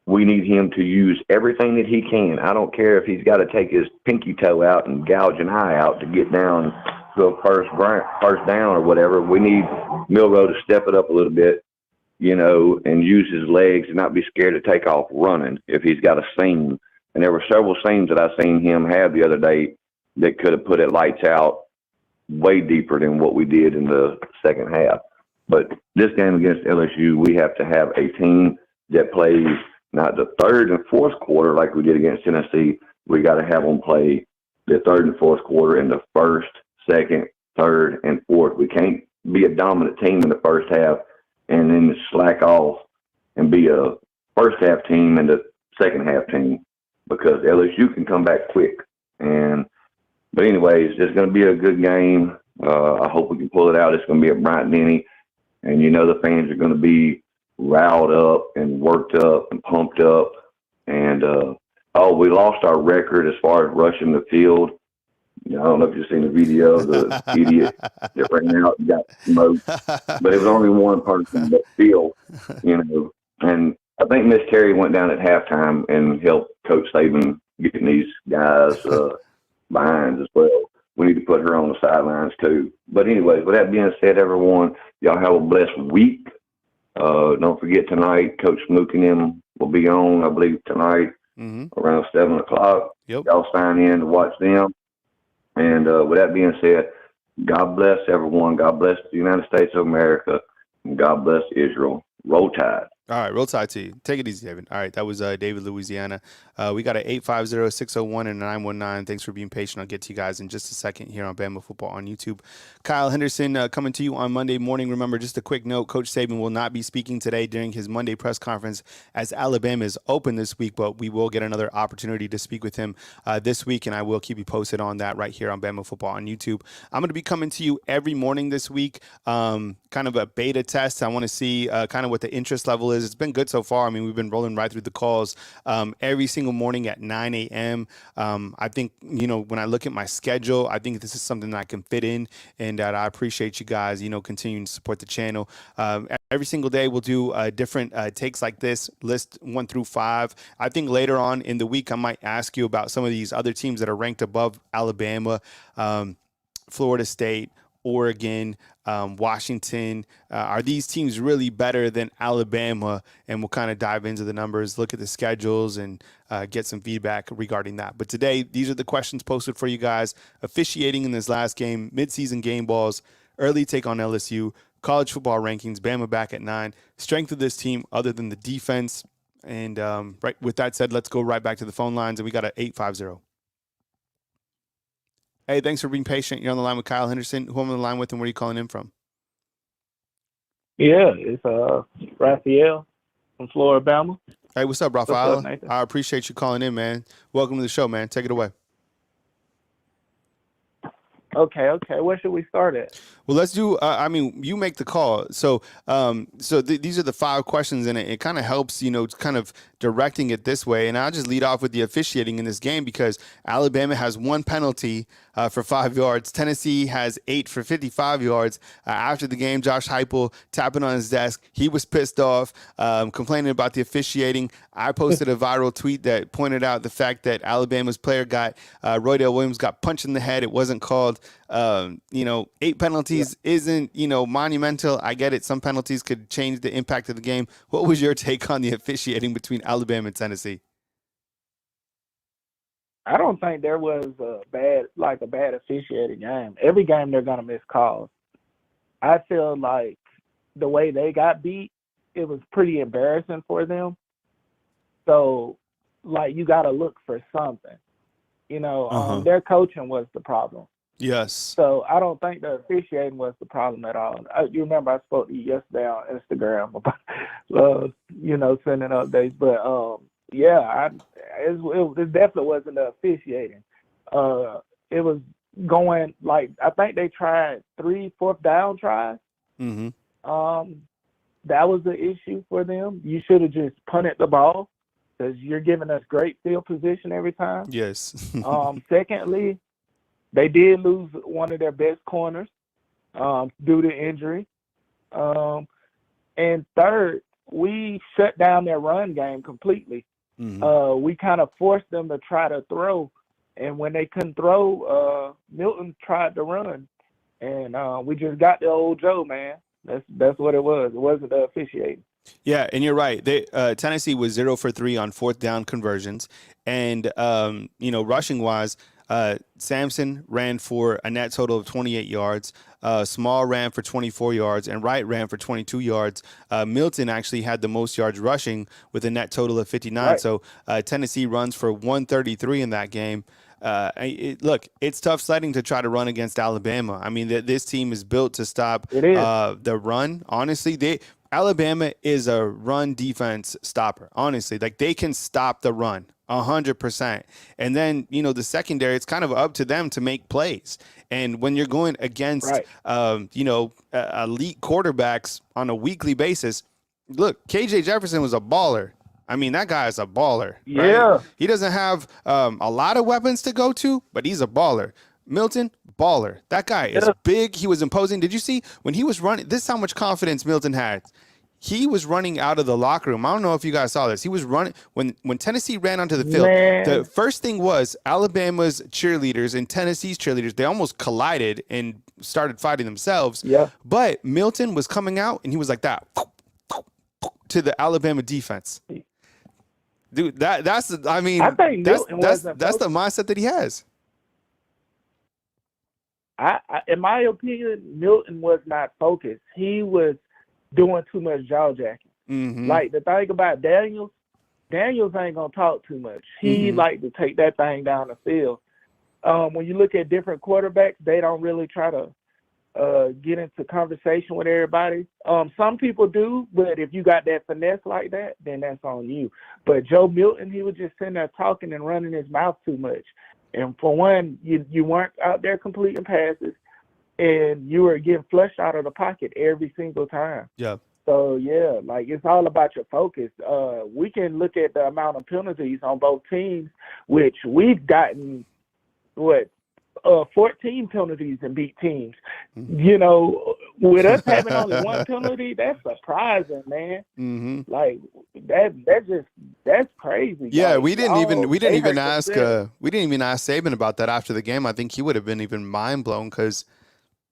we need him to use everything that he can. I don't care if he's got to take his pinky toe out and gouge an eye out to get down to a first down or whatever. We need Milroe to step it up a little bit, and use his legs and not be scared to take off running if he's got a seam. And there were several seams that I seen him have the other day that could have put it lights out way deeper than what we did in the second half. But this game against LSU, we have to have a team that plays not the third and fourth quarter like we did against Tennessee. We got to have them play the third and fourth quarter in the first, second, third, and fourth. We can't be a dominant team in the first half and then slack off and be a first half team and the second half team, because LSU can come back quick. But anyways, it's going to be a good game. I hope we can pull it out. It's going to be at Bryant-Denny, and the fans are going to be riled up and worked up and pumped up. And we lost our record as far as rushing the field. I don't know if you've seen the video of the idiot that ran out and got smoked, but it was only one person that field, And I think Miss Terry went down at halftime and helped Coach Saban getting these guys behind as well. We need to put her on the sidelines too. But anyways, with that being said, everyone, y'all have a blessed week. Don't forget tonight, Coach Smook and them will be on, I believe, tonight around 7 o'clock. Yep. Y'all sign in to watch them. And with that being said, God bless everyone. God bless the United States of America. And God bless Israel. Roll Tide. All right, roll tide to you. Take it easy, David. All right, that was David, Louisiana. We got an 850-601 and a 919. Thanks for being patient. I'll get to you guys in just a second here on Bama Football on YouTube. Kyle Henderson coming to you on Monday morning. Remember, just a quick note, Coach Saban will not be speaking today during his Monday press conference as Alabama is open this week, but we will get another opportunity to speak with him this week, and I will keep you posted on that right here on Bama Football on YouTube. I'm going to be coming to you every morning this week, kind of a beta test. I want to see kind of what the interest level is. It's been good so far. I mean, we've been rolling right through the calls every single morning at 9 a.m. I think, when I look at my schedule, I think this is something that I can fit in, and that I appreciate you guys, continuing to support the channel. Every single day we'll do different takes like this, list 1 through 5. I think later on in the week I might ask you about some of these other teams that are ranked above Alabama, Florida State, Oregon, Washington. Are these teams really better than Alabama? And we'll kind of dive into the numbers, look at the schedules, and get some feedback regarding that. But today, these are the questions posted for you guys. Officiating in this last game, midseason game balls, early take on LSU, college football rankings, Bama back at 9, strength of this team other than the defense. And right with that said, let's go right back to the phone lines, and we got an 850. Hey, thanks for being patient. You're on the line with Kyle Henderson. Who am I on the line with, and where are you calling in from? Yeah, it's Raphael from Florida, Bama. Hey, what's up, Rafael? What's up, Nathan? I appreciate you calling in, man. Welcome to the show, man. Take it away. Okay. Where should we start at? Well, let's do. You make the call. So, these are the 5 questions, and it kind of helps, kind of directing it this way. And I'll just lead off with the officiating in this game, because Alabama has 1 penalty for 5 yards. Tennessee has 8 for 55 yards. After the game, Josh Heupel tapping on his desk. He was pissed off, complaining about the officiating. I posted a viral tweet that pointed out the fact that Alabama's player Roydell Williams got punched in the head. It wasn't called. 8 penalties isn't, monumental. I get it. Some penalties could change the impact of the game. What was your take on the officiating between Alabama and Tennessee? I don't think there was a bad officiating game. Every game they're gonna miss calls. I feel like the way they got beat, it was pretty embarrassing for them. So, you got to look for something. Their coaching was the problem. Yes. So I don't think the officiating was the problem at all. You remember I spoke to you yesterday on Instagram about, sending updates. But it definitely wasn't the officiating. It was going I think they tried 3 4th down tries. Mm-hmm. That was the issue for them. You should have just punted the ball, because you're giving us great field position every time. Yes. Secondly, they did lose one of their best corners. due to injury. And third, we shut down their run game completely. We kind of forced them to try to throw, and when they couldn't throw, Milton tried to run, and we just got the old Joe, man. That's what it was. It wasn't the officiating. Yeah, and you're right. Tennessee was 0 for 3 on fourth down conversions, and rushing wise, Sampson ran for a net total of 28 yards. Small ran for 24 yards, and Wright ran for 22 yards. Milton actually had the most yards rushing with a net total of 59. Right. So Tennessee runs for 133 in that game. Look, it's tough sledding to try to run against Alabama. I mean, this team is built to stop the run. Honestly, Alabama is a run defense stopper. Honestly, like they can stop the run 100%. And then, the secondary, it's kind of up to them to make plays. And when you're going against, elite quarterbacks on a weekly basis, look, KJ Jefferson was a baller. I mean, that guy is a baller. Yeah. Right? He doesn't have a lot of weapons to go to, but he's a baller. Milton, baller. That guy is big. He was imposing. Did you see when he was running? This is how much confidence Milton had. He was running out of the locker room. I don't know if you guys saw this. He was running when Tennessee ran onto the field. Man. The first thing was Alabama's cheerleaders and Tennessee's cheerleaders. They almost collided and started fighting themselves. Yeah. But Milton was coming out and he was like that to the Alabama defense. Dude, that's the mindset that he has. In my opinion, Milton was not focused. He was doing too much jaw jacking. Like the thing about Daniels ain't gonna talk too much. He like to take that thing down the field. When you look at different quarterbacks, they don't really try to get into conversation with everybody. Some people do, but if you got that finesse like that, then that's on you. But Joe Milton, he was just sitting there talking and running his mouth too much. And for one, you weren't out there completing passes, and you were getting flushed out of the pocket every single time. Yeah. So, yeah, like it's all about your focus. We can look at the amount of penalties on both teams, which we've gotten, 14 penalties and beat teams. With us having only one penalty, that's surprising, man. Like that's crazy. Yeah, like, we didn't even ask Saban about that after the game. I think he would have been even mind blown because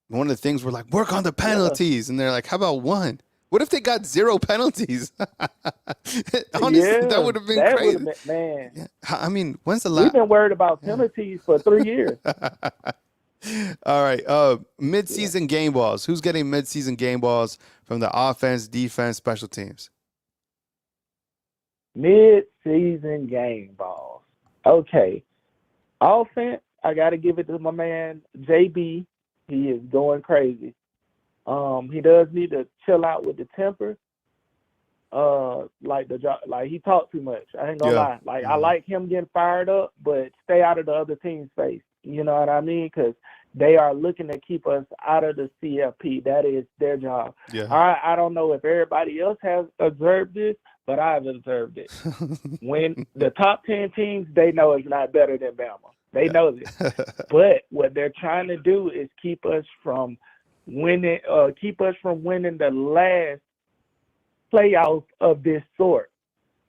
one of the things we're like, work on the penalties, and they're like, how about one? What if they got 0 penalties? Honestly, that would have been crazy. Man. Yeah. I mean, when's the last? We've been worried about penalties for 3 years. All right. Midseason game balls. Who's getting midseason game balls from the offense, defense, special teams? Mid-season game balls. Okay. Offense, I got to give it to my man, JB. He is going crazy. He does need to chill out with the temper. Like he talked too much. I ain't gonna lie. Like I like him getting fired up, but stay out of the other team's face. You know what I mean? Because they are looking to keep us out of the CFP. That is their job. Yeah. I don't know if everybody else has observed this, but I've observed it. When the top 10 teams, they know it's not better than Bama. They know this. But what they're trying to do is keep us from winning the last playoff of this sort.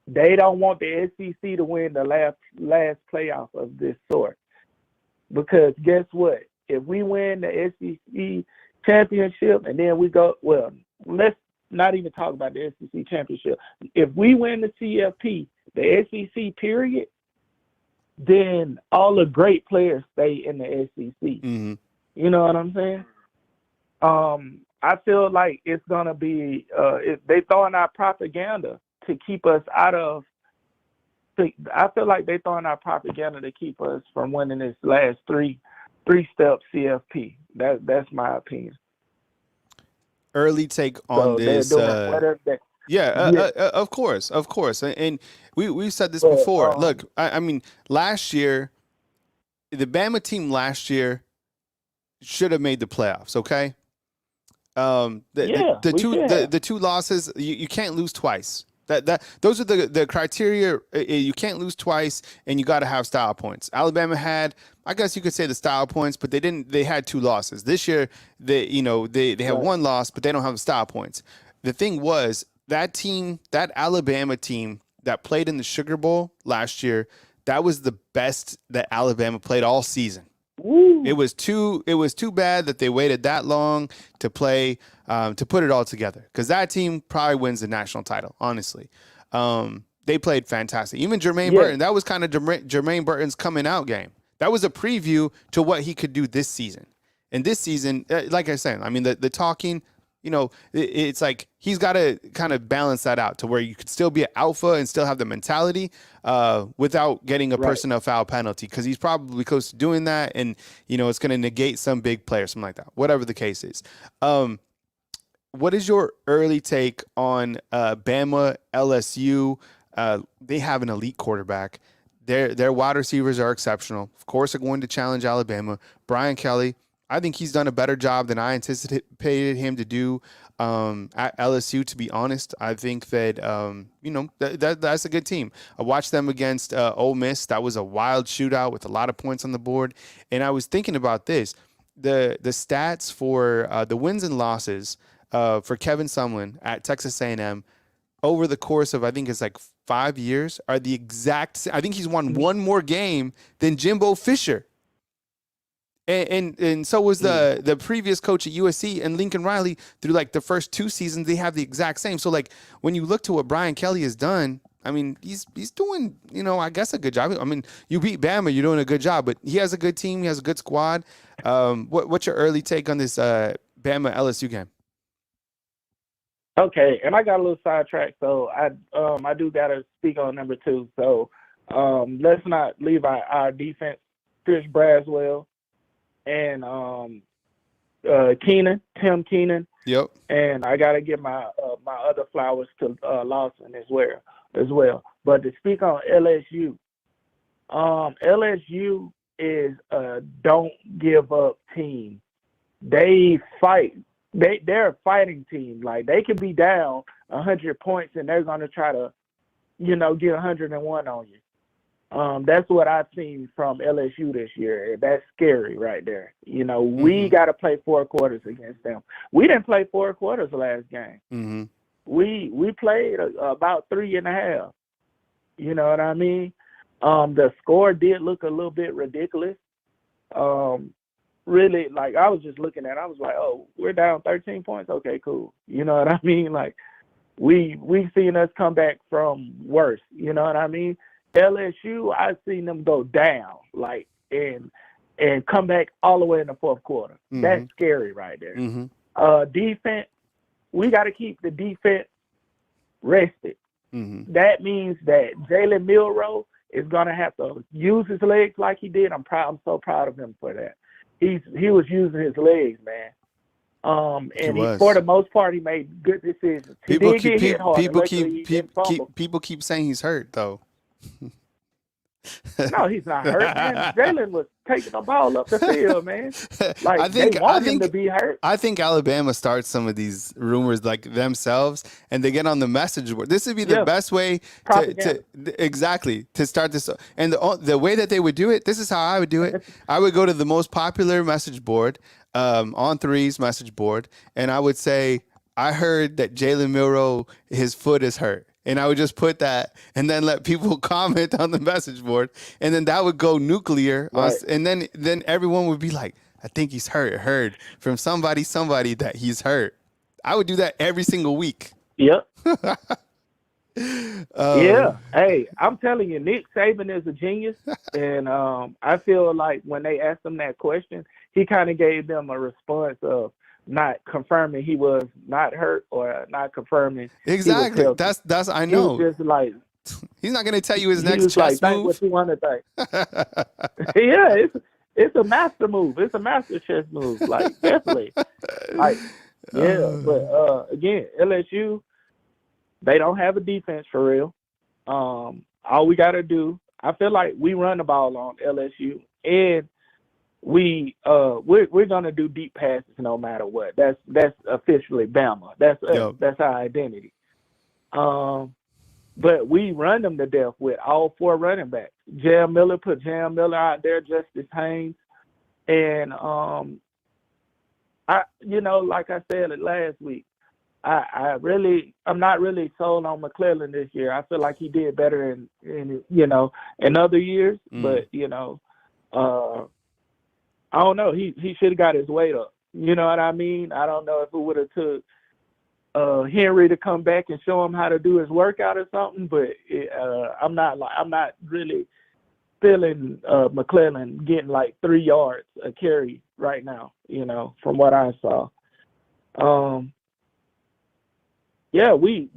They don't want the SEC to win the last playoff of this sort. Because guess what? If we win the SEC championship and then we go, well, let's not even talk about the SEC championship. If we win the CFP, the SEC period, then all the great players stay in the SEC. You know what I'm saying? I feel like it's gonna be they throwing out propaganda to keep us out of. I feel like they throwing out propaganda to keep us from winning this last three-step CFP. That's my opinion. Early take on this. Of course, and we said this before. Look, I mean, last year, the Bama team last year should have made the playoffs. Okay. The two losses, you can't lose twice. Those are the criteria. You can't lose twice, and you got to have style points. Alabama had, I guess you could say, the style points, but they didn't. They had 2 losses this year. They have Right. 1 loss, but they don't have the style points. The thing was that team, that Alabama team that played in the Sugar Bowl last year, that was the best that Alabama played all season. Woo. It was too bad that they waited that long to play, to put it all together, because that team probably wins the national title. Honestly, they played fantastic. Even Jermaine Burton, that was kind of Jermaine Burton's coming out game. That was a preview to what he could do this season. And this season, like I said, I mean the talking. It's like he's got to kind of balance that out to where you could still be an alpha and still have the mentality without getting a personnel foul penalty, because he's probably close to doing that, and it's going to negate some big player, something like that, whatever the case is. What is your early take on Bama, LSU? They have an elite quarterback. Their wide receivers are exceptional. Of course, they're going to challenge Alabama. Brian Kelly, I think he's done a better job than I anticipated him to do at LSU, to be honest. I think that, that's a good team. I watched them against Ole Miss. That was a wild shootout with a lot of points on the board. And I was thinking about this. The stats for the wins and losses for Kevin Sumlin at Texas A&M over the course of, I think it's like 5 years, are the exact. I think he's won 1 more game than Jimbo Fisher. And so was the previous coach at USC, and Lincoln Riley, through like the first 2 seasons, they have the exact same. So like when you look to what Brian Kelly has done, I mean, he's doing, I guess a good job. I mean, you beat Bama, you're doing a good job, but he has a good team, he has a good squad. What's your early take on this Bama LSU game? Okay, and I got a little sidetracked, so I do gotta speak on number 2. So let's not leave our defense. Chris Braswell and Tim Keenan. Yep. And I gotta give my other flowers to Lawson as well. But to speak on LSU, LSU is a don't give up team. They fight. They're a fighting team. Like, they could be down 100 points and they're gonna try to, get 101 on you. That's what I've seen from LSU this year. That's scary right there. We got to play 4 quarters against them. We didn't play 4 quarters last game. Mm-hmm. We played about 3.5. You know what I mean? The score did look a little bit ridiculous. Really, like, I was just looking at it, I was like, oh, we're down 13 points? Okay, cool. You know what I mean? Like, we've seen us come back from worse. You know what I mean? LSU, I've seen them go down, like, and come back all the way in the 4th quarter. Mm-hmm. That's scary right there. Mm-hmm. Defense, we got to keep the defense rested. Mm-hmm. That means that Jalen Milroe is going to have to use his legs like he did. I'm so proud of him for that. He was using his legs, man. And for the most part, he made good decisions. People keep saying he's hurt, though. No, he's not hurt, man. Jalen was taking the ball up the field, man. Like, they want him to be hurt. I think Alabama starts some of these rumors like themselves, and they get on the message board. This would be the best way to start this. And the way that they would do it, this is how I would do it. I would go to the most popular message board, on threes message board, and I would say, I heard that Jalen Milroe, his foot is hurt. And I would just put that and then let people comment on the message board. And then that would go nuclear. Right. And then everyone would be like, I think he's hurt. I heard from somebody that he's hurt. I would do that every single week. Yep. Yeah. Hey, I'm telling you, Nick Saban is a genius. And I feel like when they asked him that question, he kind of gave them a response of not confirming he was not hurt or not confirming. Exactly. That's I know. He was just like, he's not going to tell you his next chess like, move. What you want to think? Yeah, it's a master move. It's a master chess move. Like, definitely. Like, yeah. But again, LSU, they don't have a defense for real. All we got to do, I feel like we run the ball on LSU, and we're gonna do deep passes no matter what. That's officially Bama. That's our identity. but we run them to death with all 4 running backs. Jam Miller put Jam Miller out there, Justice Haynes, and like I said it last week, I'm not really sold on McClellan this year. I feel like he did better in other years, but I don't know. He should have got his weight up. You know what I mean? I don't know if it would have took Henry to come back and show him how to do his workout or something, but I'm not really feeling McClellan getting like 3 yards a carry right now, from what I saw. We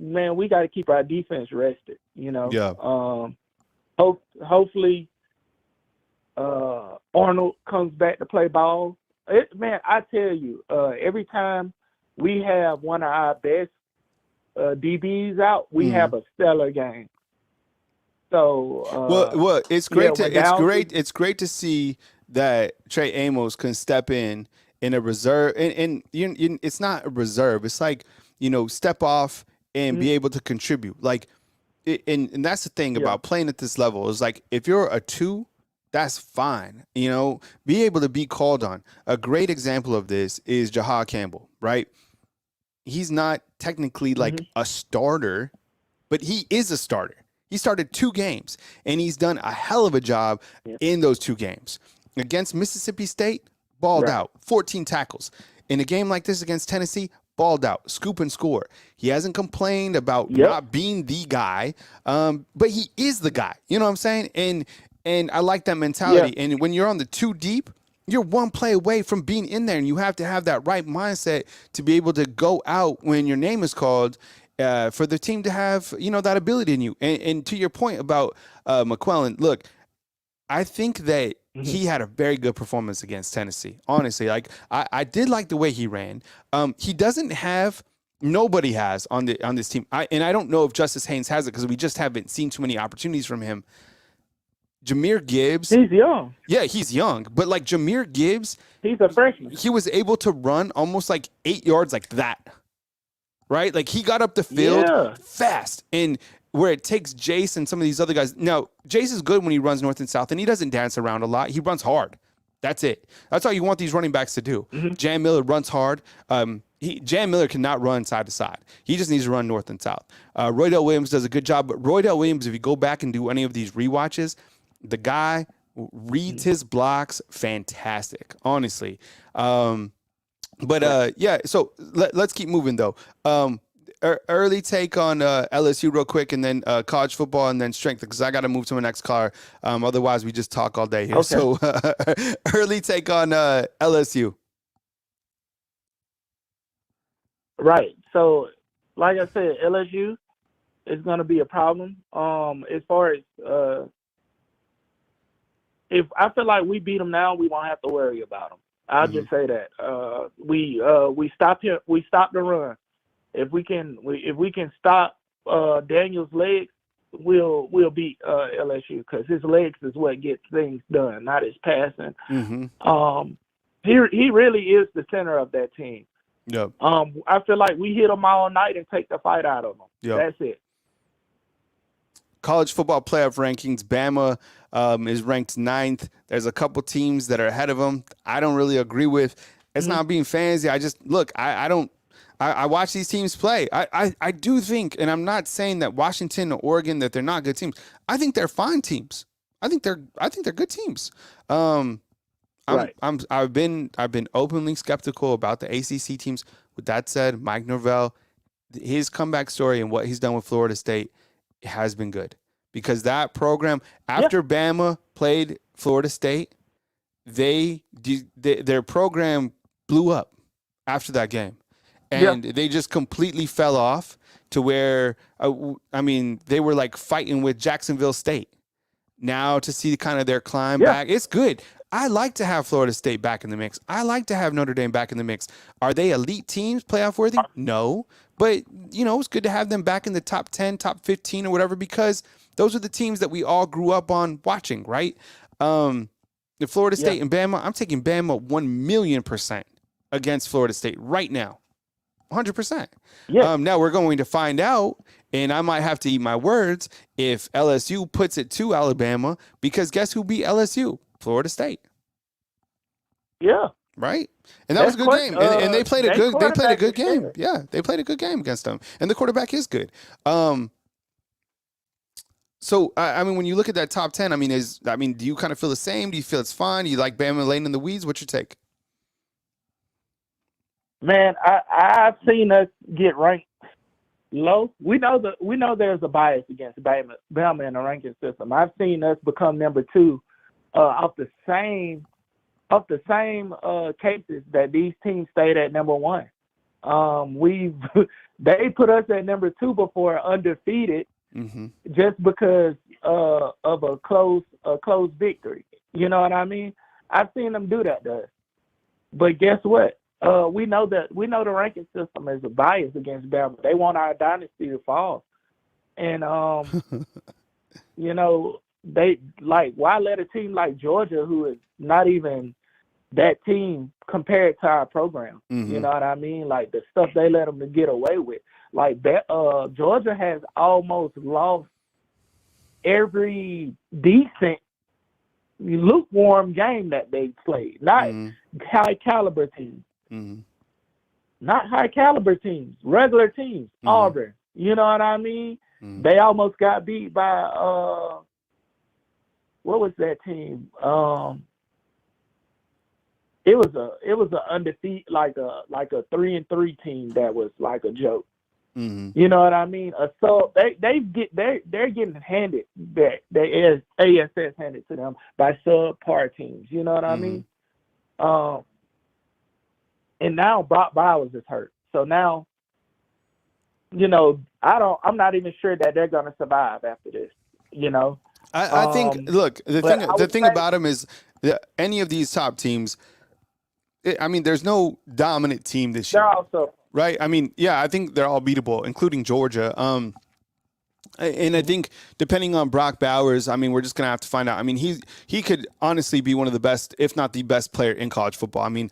got to keep our defense rested, Yeah. Hopefully Arnold comes back to play ball. I tell you, every time we have one of our best DBs out, we have a stellar game. So well, it's great it's great to see that Trey Amos can step in a reserve, and it's not a reserve. It's like step off and be able to contribute. Like, and that's the thing about playing at this level is like if you're a 2. That's fine. Be able to be called on. A great example of this is Jahad Campbell, right? He's not technically like a starter, but he is a starter. He started 2 games, and he's done a hell of a job in those 2 games. Against Mississippi State, balled out, 14 tackles. In a game like this against Tennessee, balled out, scoop and score. He hasn't complained about not being the guy, but he is the guy. You know what I'm saying? And I like that mentality. Yeah. And when you're on the 2 deep, you're 1 play away from being in there, and you have to have that right mindset to be able to go out when your name is called for the team to have, that ability in you. And to your point about McClellan, look, I think that he had a very good performance against Tennessee. Honestly, like I did like the way he ran. He doesn't have. Nobody has on this team. I don't know if Justice Haynes has it because we just haven't seen too many opportunities from him. Jahmyr Gibbs. He's young. Yeah, he's young. But like Jahmyr Gibbs. He's a freshman. He was able to run almost like 8 yards like that. Right? Like he got up the field fast. And where it takes Jace and some of these other guys. Now, Jace is good when he runs north and south, and he doesn't dance around a lot. He runs hard. That's it. That's all you want these running backs to do. Jam Miller runs hard. Jam Miller cannot run side to side. He just needs to run north and south. Roydell Williams does a good job. But Roydell Williams, if you go back and do any of these rewatches, the guy reads his blocks fantastic, honestly. So let's keep moving, though. Early take on LSU real quick, and then college football, and then strength, because I got to move to my next car. Otherwise, we just talk all day here. Okay. So early take on LSU. Right. So, like I said, LSU is going to be a problem. As far as if I feel like we beat them now, we won't have to worry about them. I'll just say that we stop the run. If we can stop Daniel's legs, we'll beat LSU because his legs is what gets things done, not his passing. He really is the center of that team. Yep. I feel like we hit them all night and take the fight out of them. Yep. That's it. College football playoff rankings, Bama is ranked 9th. There's a couple teams that are ahead of them. I don't really agree with. It's not being fancy. I just look. I watch these teams play. I do think, and I'm not saying that Washington or Oregon that they're not good teams. I think they're fine teams. I think they're good teams. Right. I've been openly skeptical about the ACC teams. With that said, Mike Norvell, his comeback story and what he's done with Florida State has been good, because that program after Bama played Florida State, their program blew up after that game, and they just completely fell off to where they were like fighting with Jacksonville State. Now to see kind of their climb back, it's good. I like to have Florida State back in the mix. I like to have Notre Dame back in the mix. Are they elite teams, playoff worthy? No. But, it's good to have them back in the top 10, top 15 or whatever, because those are the teams that we all grew up on watching, right? The Florida State and Bama, I'm taking Bama 1,000,000% against Florida State right now. 100%. Yeah. Now we're going to find out, and I might have to eat my words if LSU puts it to Alabama, because guess who beat LSU? Florida State. Yeah. Right? And that was a good game. And they played a good game. Yeah, they played a good game against them. And the quarterback is good. So I mean, when you look at that top 10, do you kind of feel the same? Do you feel it's fine? Do you like Bama laying in the weeds? What's your take? Man, I've seen us get ranked low. We know there's a bias against Bama in the ranking system. I've seen us become number 2 off the same cases that these teams stayed at number 1. They put us at number 2 before undefeated, just because of a close victory. You know what I mean? I've seen them do that to us. But guess what? We know the ranking system is a bias against Bama. They want our dynasty to fall, and they why let a team like Georgia, who is not even that team compared to our program, you know what I mean? Like the stuff they let them to get away with. Like Georgia has almost lost every decent, lukewarm game that they played. Not high caliber teams. Not high caliber teams, regular teams. Auburn, you know what I mean? They almost got beat by what was that team? It was a undefeated, like a 3-3 team that was like a joke. You know what I mean? So they're getting handed their ASS handed to them by subpar teams. You know what I mean? And now Brock Bowers is hurt. So now, I'm not even sure that they're gonna survive after this. I think. Look, the thing about them is that any of these top teams. There's no dominant team this year. They're also right. I think they're all beatable, including Georgia. And I think depending on Brock Bowers, we're just gonna have to find out. He could honestly be one of the best, if not the best player in college football. When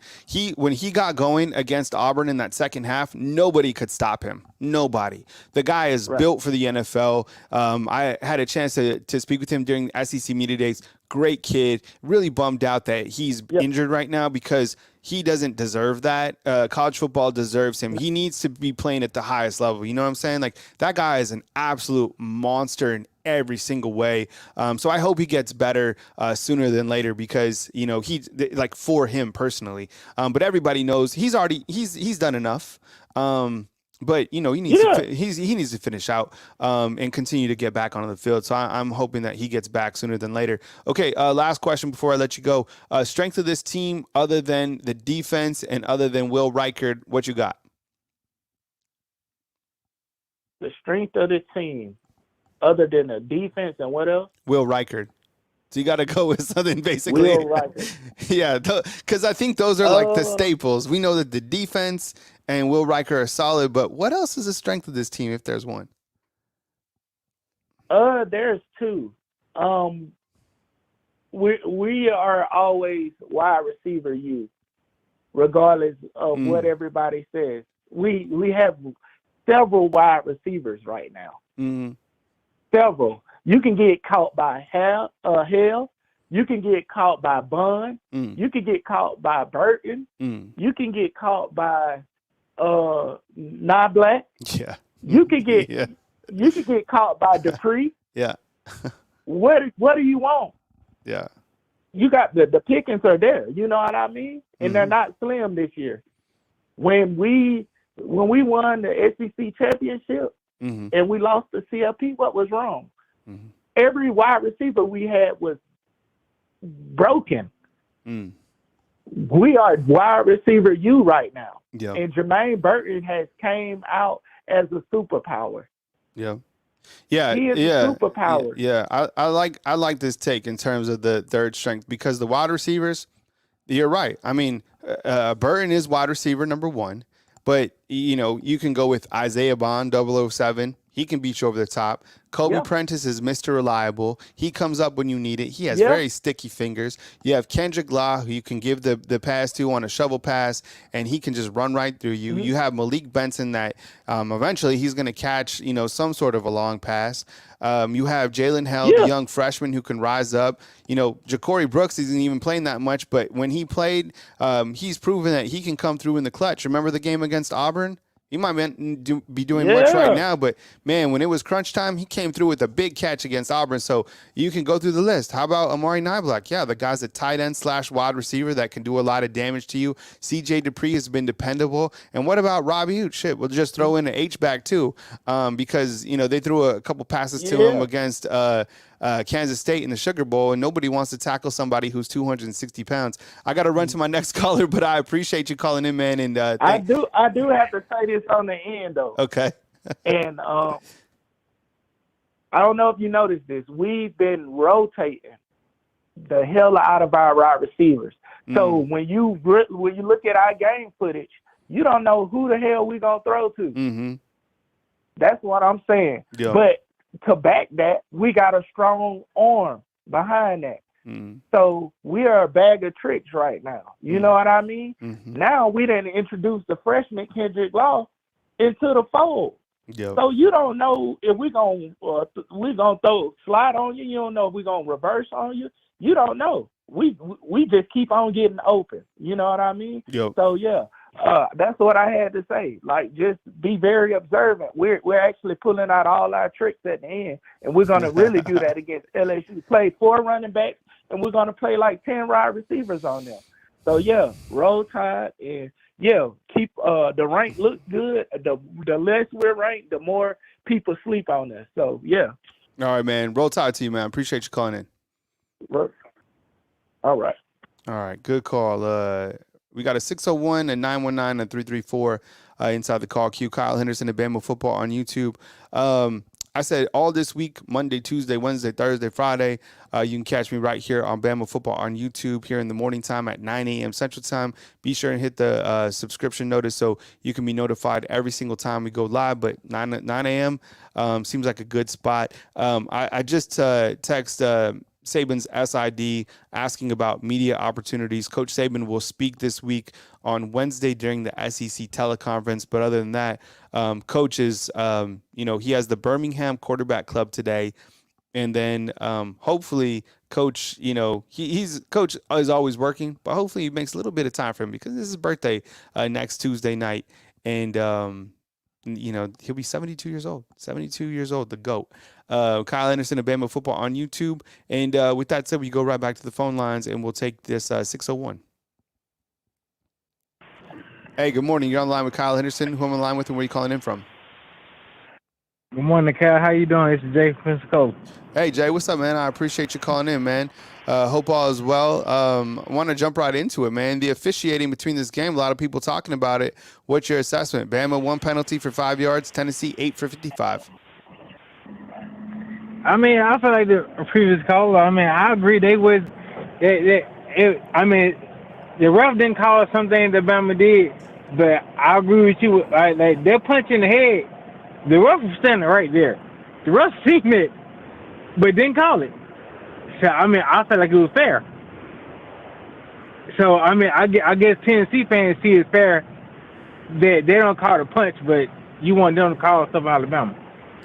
he got going against Auburn in that second half, nobody could stop him. Nobody. The guy is built for the NFL. I had a chance to speak with him during SEC Media Days. Great kid. Really bummed out that he's injured right now because he doesn't deserve that. College football deserves him. He needs to be playing at the highest level. You know what I'm saying? Like, that guy is an absolute monster in every single way. So I hope he gets better sooner than later because, he's like for him personally. But everybody knows he's done enough. But he needs to finish out and continue to get back onto the field. So I'm hoping that he gets back sooner than later. Okay, last question before I let you go. Strength of this team, other than the defense and other than Will Reichard, what you got? The strength of this team, other than the defense and what else? Will Reichard. So you got to go with something basically. Will Reichard. Yeah, because I think those are like the staples. We know that the defense and Will Reichard are solid, but what else is the strength of this team if there's one? There's two. We are always wide receiver youth, regardless of what everybody says. We have several wide receivers right now. Several. You can get caught by Hell. You can get caught by Bun. You can get caught by Burton. You can get caught by Not Black. Yeah. You can get you can get caught by Dupree. Yeah. What do you want? Yeah. You got the pickings are there. You know what I mean? And they're not slim this year. When we won the SEC championship and we lost the CLP, what was wrong? Every wide receiver we had was broken. We are wide receiver U right now. Yeah. And Jermaine Burton has came out as a superpower. Yeah. Yeah. He is a superpower. Yeah. I like this take in terms of the third strength because the wide receivers, you're right. Burton is wide receiver number one, but you can go with Isaiah Bond, 007. He can beat you over the top. Kobe Yeah. Prentice is Mr. Reliable. He comes up when you need it. He has Yeah. very sticky fingers. You have Kendrick Law, who you can give the pass to on a shovel pass, and he can just run right through you. Mm-hmm. You have Malik Benson that eventually he's going to catch, some sort of a long pass. You have Jalen Held, Yeah. the young freshman who can rise up. Ja'Cory Brooks isn't even playing that much, but when he played, he's proven that he can come through in the clutch. Remember the game against Auburn? He might be doing much right now, but, man, when it was crunch time, he came through with a big catch against Auburn. So you can go through the list. How about Amari Niblack? Yeah, the guy's a tight end / wide receiver that can do a lot of damage to you. C.J. Dupree has been dependable. And what about Robbie Hute? Shit, we'll just throw in an H-back too because, they threw a couple passes to him against Kansas State in the Sugar Bowl, and nobody wants to tackle somebody who's 260 pounds. I got to run to my next caller, but I appreciate you calling in, man. And I do have to say this on the end, though. Okay. And I don't know if you noticed this. We've been rotating the hell out of our wide receivers. So when you look at our game footage, you don't know who the hell we gonna throw to. Mm-hmm. That's what I'm saying. Yeah. But to back that, we got a strong arm behind that. Mm-hmm. So we are a bag of tricks right now. You know what I mean? Mm-hmm. Now we didn't introduce the freshman Kendrick Law into the fold. Yep. So you don't know if we're gonna throw slide on you. You don't know if we're gonna reverse on you. You don't know. We just keep on getting open. You know what I mean? Yep. So yeah, that's what I had to say. Like, just be very observant. We're actually pulling out all our tricks at the end, and we're gonna really do that against LSU. Play 4 running backs, and we're gonna play like 10 wide receivers on them. So yeah, roll tide and. Yeah, keep the rank look good. The less we're ranked, the more people sleep on us. So, yeah. All right, man. Roll tide to you, man. Appreciate you calling in. All right. All right, good call. We got a 601, a 919, a 334 inside the call queue. Kyle Henderson at Bama Football on YouTube. I said all this week, Monday, Tuesday, Wednesday, Thursday, Friday. You can catch me right here on Bama Football on YouTube here in the morning time at 9 a.m. Central Time. Be sure and hit the subscription notice so you can be notified every single time we go live. But 9 a.m. Seems like a good spot. I just text Saban's SID asking about media opportunities. Coach Saban will speak this week on Wednesday during the SEC teleconference. But other than that, Coach is, he has the Birmingham Quarterback Club today. And then hopefully Coach, Coach is always working, but hopefully he makes a little bit of time for him because this is his birthday next Tuesday night. And, he'll be 72 years old. 72 years old, the GOAT. Kyle Anderson of Bama Football on YouTube. And with that said, we go right back to the phone lines, and we'll take this 601. Hey, good morning. You're on the line with Kyle Henderson. Who am I on the line with, and where are you calling in from? Good morning, Kyle. How you doing? It's Jay from Pensacola. Hey, Jay. What's up, man? I appreciate you calling in, man. Hope all is well. I want to jump right into it, man. The officiating between this game, a lot of people talking about it. What's your assessment? Bama 1 penalty for 5 yards, Tennessee 8 for 55. I mean, I feel like the previous caller. I mean, I agree. The ref didn't call it something that Bama did, but I agree with you. Like they're punching the head. The ref was standing right there. The ref seen it, but didn't call it. So, I mean, I felt like it was fair. So, I mean, I guess Tennessee fans see it fair that they don't call it a punch, but you want them to call stuff Alabama.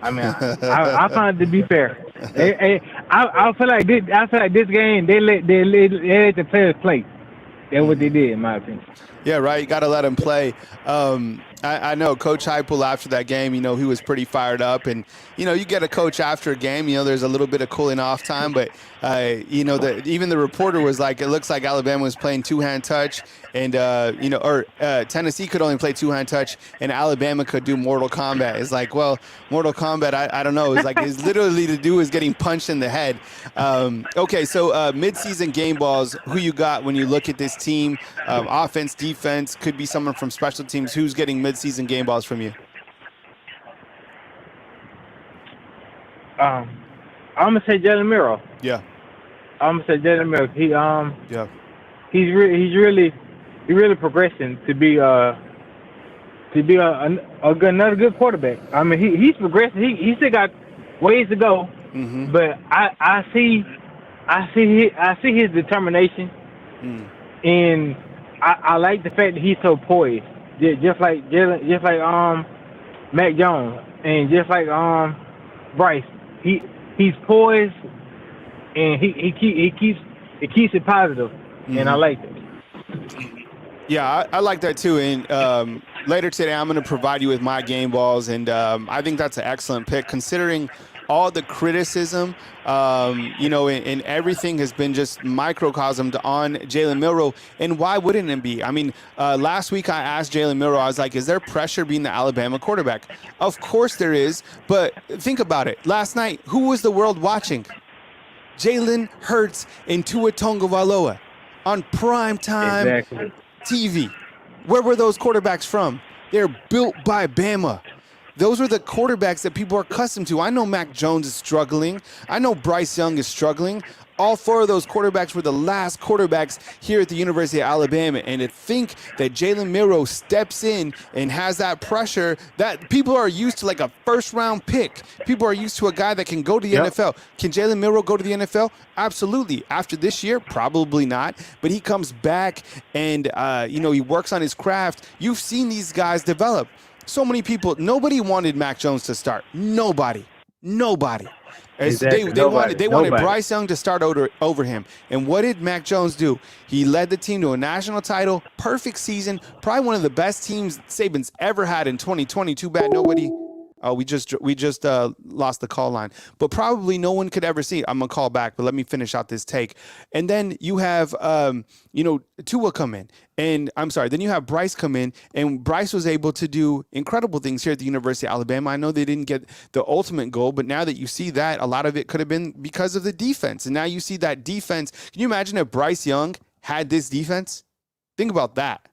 I mean, I find it to be fair. I feel like this game they let the players play. That's what they did, in my opinion. Yeah, right. You got to let them play. I know Coach HEUPEL after that game, he was pretty fired up. And, you get a coach after a game, there's a little bit of cooling off time. But, even the reporter was like, it looks like Alabama was playing two-hand touch. And, Tennessee could only play two-hand touch. And Alabama could do Mortal Kombat. It's like, well, Mortal Kombat, I don't know. It's like it's literally to do is getting punched in the head. Okay, so midseason game balls, who you got when you look at this team? Offense, defense, could be someone from special teams. Who's getting midseason game balls from you? I'm gonna say Jalen Miro. Yeah. I'm gonna say Jalen Miro. He's really progressing to be a to be another good quarterback. I mean, he's progressing. He still got ways to go, but I see his determination, and I like the fact that he's so poised, just like Mac Jones, and just like Bryce. He's poised, and he keeps it positive, and I like it. Yeah, I like that too. And later today, I'm going to provide you with my game balls, and I think that's an excellent pick considering all the criticism, and everything has been just microcosmed on Jalen Milroe. And why wouldn't it be? I mean, last week I asked Jalen Milroe, I was like, is there pressure being the Alabama quarterback? Of course there is, but think about it. Last night, who was the world watching? Jalen Hurts and Tua Tagovailoa on primetime TV. Where were those quarterbacks from? They're built by Bama. Those are the quarterbacks that people are accustomed to. I know Mac Jones is struggling. I know Bryce Young is struggling. All four of those quarterbacks were the last quarterbacks here at the University of Alabama. And to think that Jalen Milroe steps in and has that pressure, that people are used to like a first-round pick. People are used to a guy that can go to the NFL. Can Jalen Milroe go to the NFL? Absolutely. After this year, probably not. But he comes back and, he works on his craft. You've seen these guys develop. So many people, nobody wanted Mac Jones to start. Nobody. Exactly. They wanted Bryce Young to start over him. And what did Mac Jones do? He led the team to a national title, perfect season, probably one of the best teams Saban's ever had in 2020. Too bad nobody. Oh, we just lost the call line, but probably no one could ever see it. I'm gonna call back, but let me finish out this take. And then you have, Tua come in, and then you have Bryce come in, and Bryce was able to do incredible things here at the University of Alabama. I know they didn't get the ultimate goal, but now that you see that, a lot of it could have been because of the defense. And now you see that defense. Can you imagine if Bryce Young had this defense? Think about that.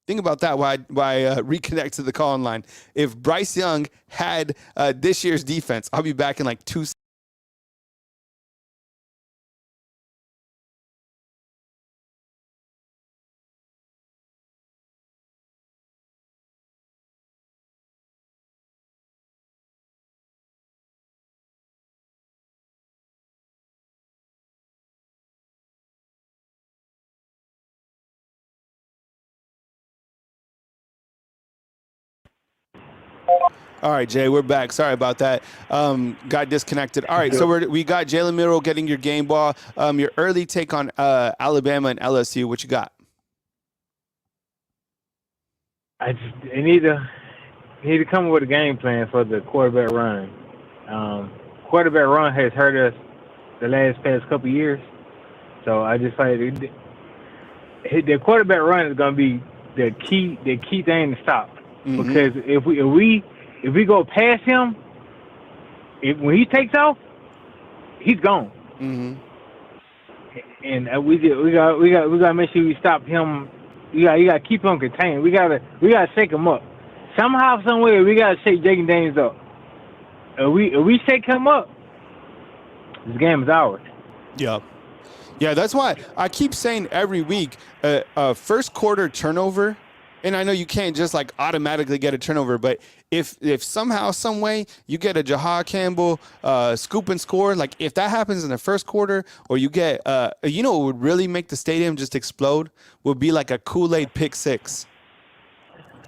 Why reconnect to the call-in line. If Bryce Young had this year's defense, I'll be back in like 2 seconds. All right, Jay, we're back. Sorry about that. Got disconnected. All right, so we got Jalen Milroe getting your game ball. Your early take on Alabama and LSU. What you got? They need to come up with a game plan for the quarterback run. Quarterback run has hurt us the past couple of years. So I just like the quarterback run is going to be the key thing to stop. Because if we go past him, when he takes off, he's gone. And we got to make sure we stop him. You got to keep him contained. We got to shake him up somehow, some way. We got to shake Jaden Daniels up. If we shake him up, this game is ours. Yeah, that's why I keep saying every week, first quarter turnover. And I know you can't just like automatically get a turnover, but if somehow, some way you get a Jahad Campbell scoop and score, like if that happens in the first quarter, or you get, what would really make the stadium just explode would be like a Kool-Aid pick six.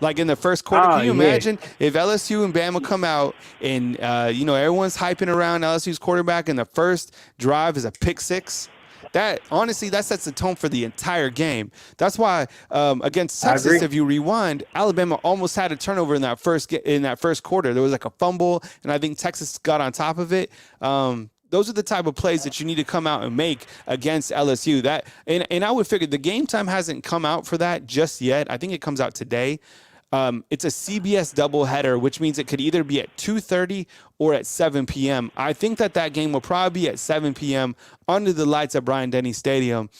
Like in the first quarter, can you imagine if LSU and Bama come out and, everyone's hyping around LSU's quarterback and the first drive is a pick six? That honestly, that sets the tone for the entire game. That's why against Texas, if you rewind, Alabama almost had a turnover in that first quarter. There was like a fumble, and I think Texas got on top of it. Those are the type of plays that you need to come out and make against LSU. And I would figure the game time hasn't come out for that just yet. I think it comes out today. It's a CBS doubleheader, which means it could either be at 2:30 or at 7 p.m. I think that game will probably be at 7 p.m. under the lights at Bryant-Denny Stadium,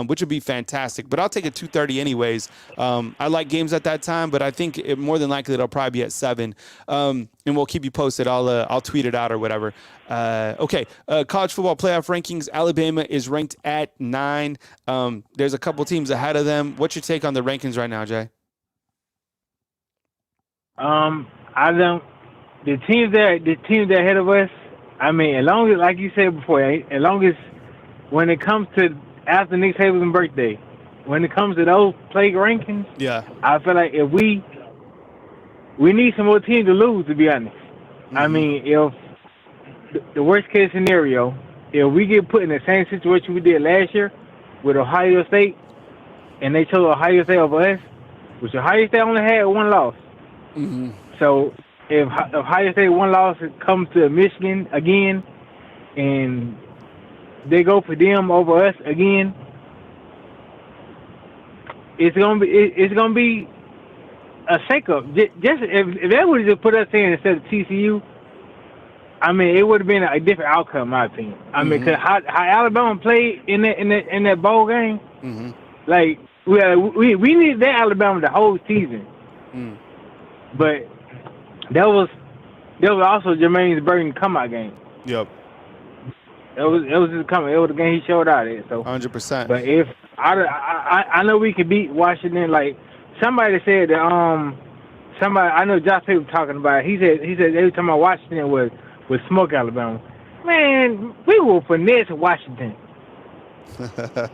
which would be fantastic. But I'll take it 2:30 anyways. I like games at that time, but I think more than likely it'll probably be at 7. And we'll keep you posted. I'll tweet it out or whatever. Okay, college football playoff rankings. Alabama is ranked at 9. There's a couple teams ahead of them. What's your take on the rankings right now, Jay? I don't. The teams that ahead of us. I mean, as long as, like you said before, as long as when it comes to after Nick Saban's birthday, when it comes to those plague rankings, I feel like if we need some more teams to lose, to be honest. I mean, if the worst case scenario, if we get put in the same situation we did last year with Ohio State, and they chose Ohio State over us, which Ohio State only had one loss. So if Ohio State one loss comes to Michigan again, and they go for them over us again, it's gonna be a shakeup. Just if they would have just put us in instead of TCU, I mean, it would have been a different outcome, in my opinion. I mean, cause how Alabama played in that bowl game, like we needed that Alabama the whole season, but that was also Jermaine's Burton comeout game. Yep. It was just coming. It was the game he showed out at. So 100%. But if I know we could beat Washington, like somebody said that somebody I know Josh Tate was talking about it. He said they were talking about Washington with smoke Alabama. Man, we will finesse Washington.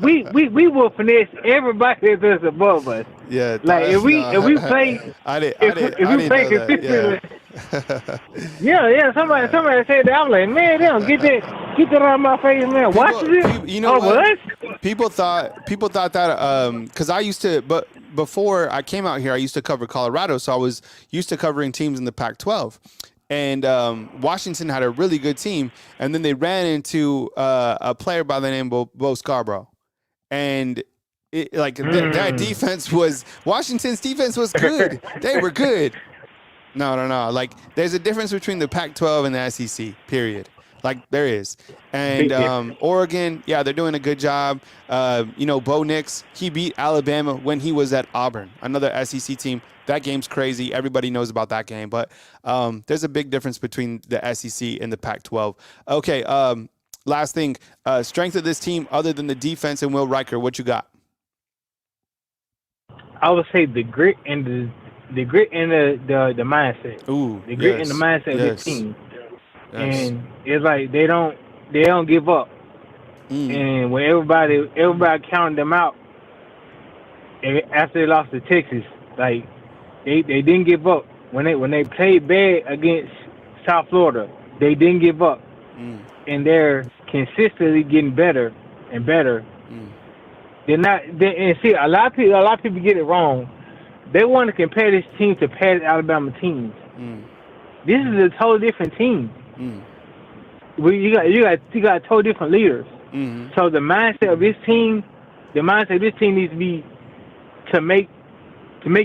we will finesse everybody that's above us. Yeah. Like if we play consistently. Yeah. Somebody said that. I'm like, man, they don't get that out of my face, man. Washington, you know what? People thought that because I used to, but before I came out here, I used to cover Colorado, so I was used to covering teams in the Pac-12. And Washington had a really good team, and then they ran into a player by the name of Bo Scarborough, and that defense was Washington's defense was good. They were good. No. Like there's a difference between the Pac-12 and the SEC. Period. Like there is. And Oregon, yeah, they're doing a good job. Bo Nix, he beat Alabama when he was at Auburn, another SEC team. That game's crazy. Everybody knows about that game. But there's a big difference between the SEC and the Pac-12. Okay, last thing. Strength of this team other than the defense and Will Riker, what you got? I would say the grit and the mindset. Ooh, the grit and the mindset of this team. Yes. And it's like they don't give up. And when everybody counted them out after they lost to Texas, like they didn't give up. When they played bad against South Florida, they didn't give up. And they're consistently getting better and better. And see, a lot of people get it wrong. They want to compare this team to past Alabama teams. This is a totally different team. You got totally different leaders. So the mindset of this team needs to be to make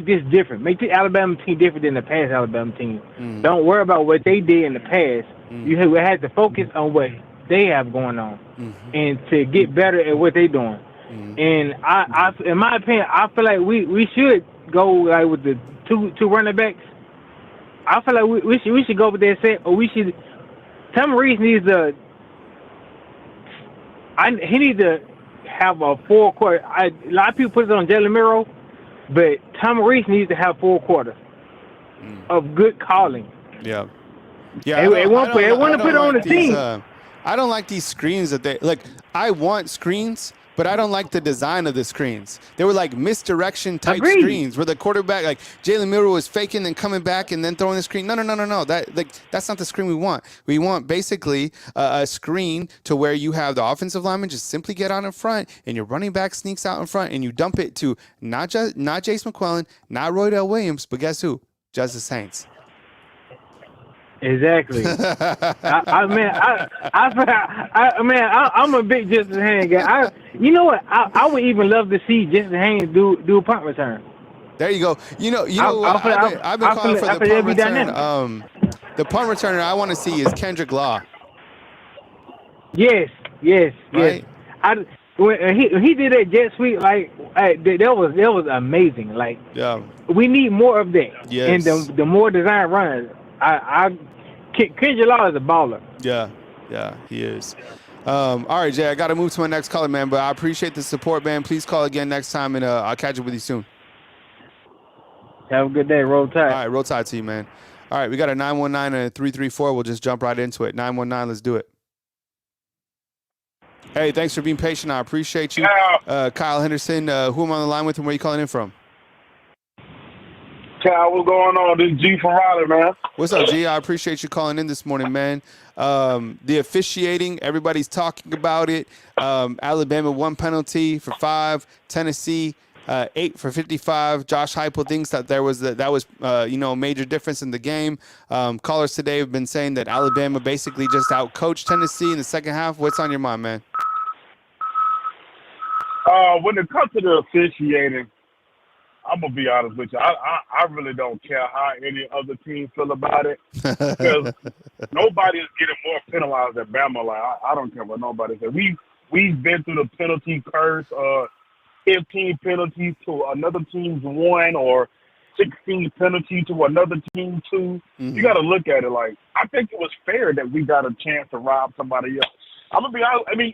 this different. Make the Alabama team different than the past Alabama team. Don't worry about what they did in the past. You have to focus on what they have going on, and to get better at what they're doing. And I, in my opinion, I feel like we should go like with the two running backs. I feel like we should go with that set, or we should. Tom Reese needs to. He needs to have a full quarter. A lot of people put it on Jalen Miro, but Tom Reese needs to have full quarter of good calling. Yeah. They want to put on the team. I don't like these screens that they like. I want screens, but I don't like the design of the screens. They were like misdirection type screens where the quarterback, like Jalen Miller, was faking and coming back and then throwing the screen. No. That's not the screen we want. We want basically a screen to where you have the offensive lineman just simply get out in front and your running back sneaks out in front and you dump it to not Jace McClellan, not Roydell Williams, but guess who? Just the Saints. Exactly. I'm a big Justice Haynes guy. You know what? I would even love to see Justice Haynes do a punt return. There you go. You know what? I've been calling for the punt return. The punt returner I want to see is Kendrick Law. Yes. Right? When he did that jet sweep, like that was amazing. Like, we need more of that. Yes. And the more design runs. Kendrick Law is a baller. Yeah, he is. All right, Jay, I got to move to my next caller, man, but I appreciate the support, man. Please call again next time, and I'll catch up with you soon. Have a good day. Roll Tide. All right, roll tide to you, man. All right, we got a 919 and a 334. We'll just jump right into it. 919, let's do it. Hey, thanks for being patient. I appreciate you. Kyle Henderson, who am I on the line with and where are you calling in from? Kyle, what's going on? This is G from Raleigh, man. What's up, G? I appreciate you calling in this morning, man. The officiating, everybody's talking about it. Alabama 1 penalty for 5. Tennessee 8 for 55. Josh Heupel thinks that that was a major difference in the game. Callers today have been saying that Alabama basically just outcoached Tennessee in the second half. What's on your mind, man? When it comes to the officiating, I'm gonna be honest with you. I really don't care how any other team feel about it because nobody is getting more penalized than Bama. Like I don't care what nobody says. We've been through the penalty curse. 15 penalties to another team's 1 or 16 penalties to another team 2. Mm-hmm. You got to look at it like I think it was fair that we got a chance to rob somebody else. I'm gonna be honest. I mean,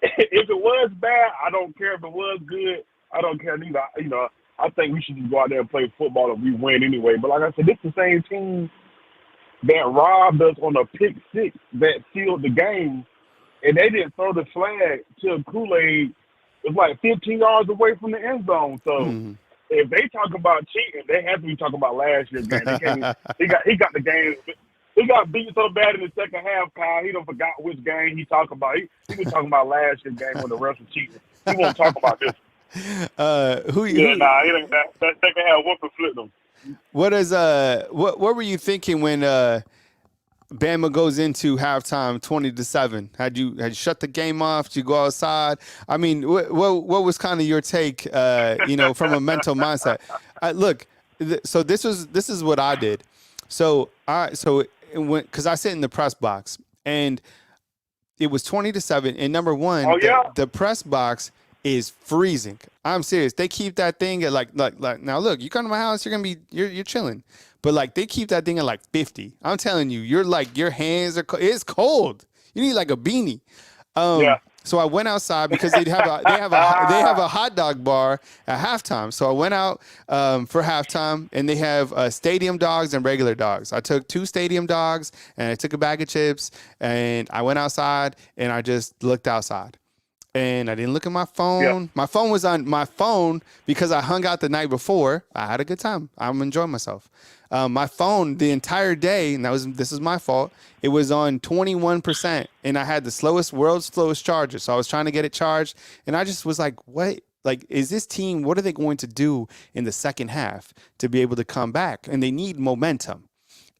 if it was bad, I don't care. If it was good, I don't care neither. You know, I think we should just go out there and play football and we win anyway. But like I said, this is the same team that robbed us on a pick 6 that sealed the game, and they didn't throw the flag till Kool-Aid was like 15 yards away from the end zone. So if they talk about cheating, they have to be talking about last year's game. They can't, he got the game. He got beat so bad in the second half, Kyle. He don't forgot which game he talking about. He was talking about last year's game when the refs were cheating. He won't talk about this. He didn't. That second half whooping flipped him. What were you thinking when Bama goes into halftime 20-7? Had you shut the game off? Did you go outside? I mean, what was kind of your take? From a mental mindset. So this is what I did. Because I sit in the press box and it was 20-7. And number one, the press box is freezing. I'm serious. They keep that thing at like now look, you come to my house, you're chilling. But like they keep that thing at like 50. I'm telling you, you're like your hands are it's cold. You need like a beanie. So I went outside because they have a hot dog bar at halftime. So I went out for halftime and they have stadium dogs and regular dogs. I took 2 stadium dogs and I took a bag of chips and I went outside and I just looked outside. And I didn't look at my phone. Yeah. My phone was on my phone because I hung out the night before. I had a good time. I'm enjoying myself. My phone the entire day, and this is my fault. It was on 21%, and I had the world's slowest charger. So I was trying to get it charged, and I just was like, "What? Like, is this team? What are they going to do in the second half to be able to come back? And they need momentum."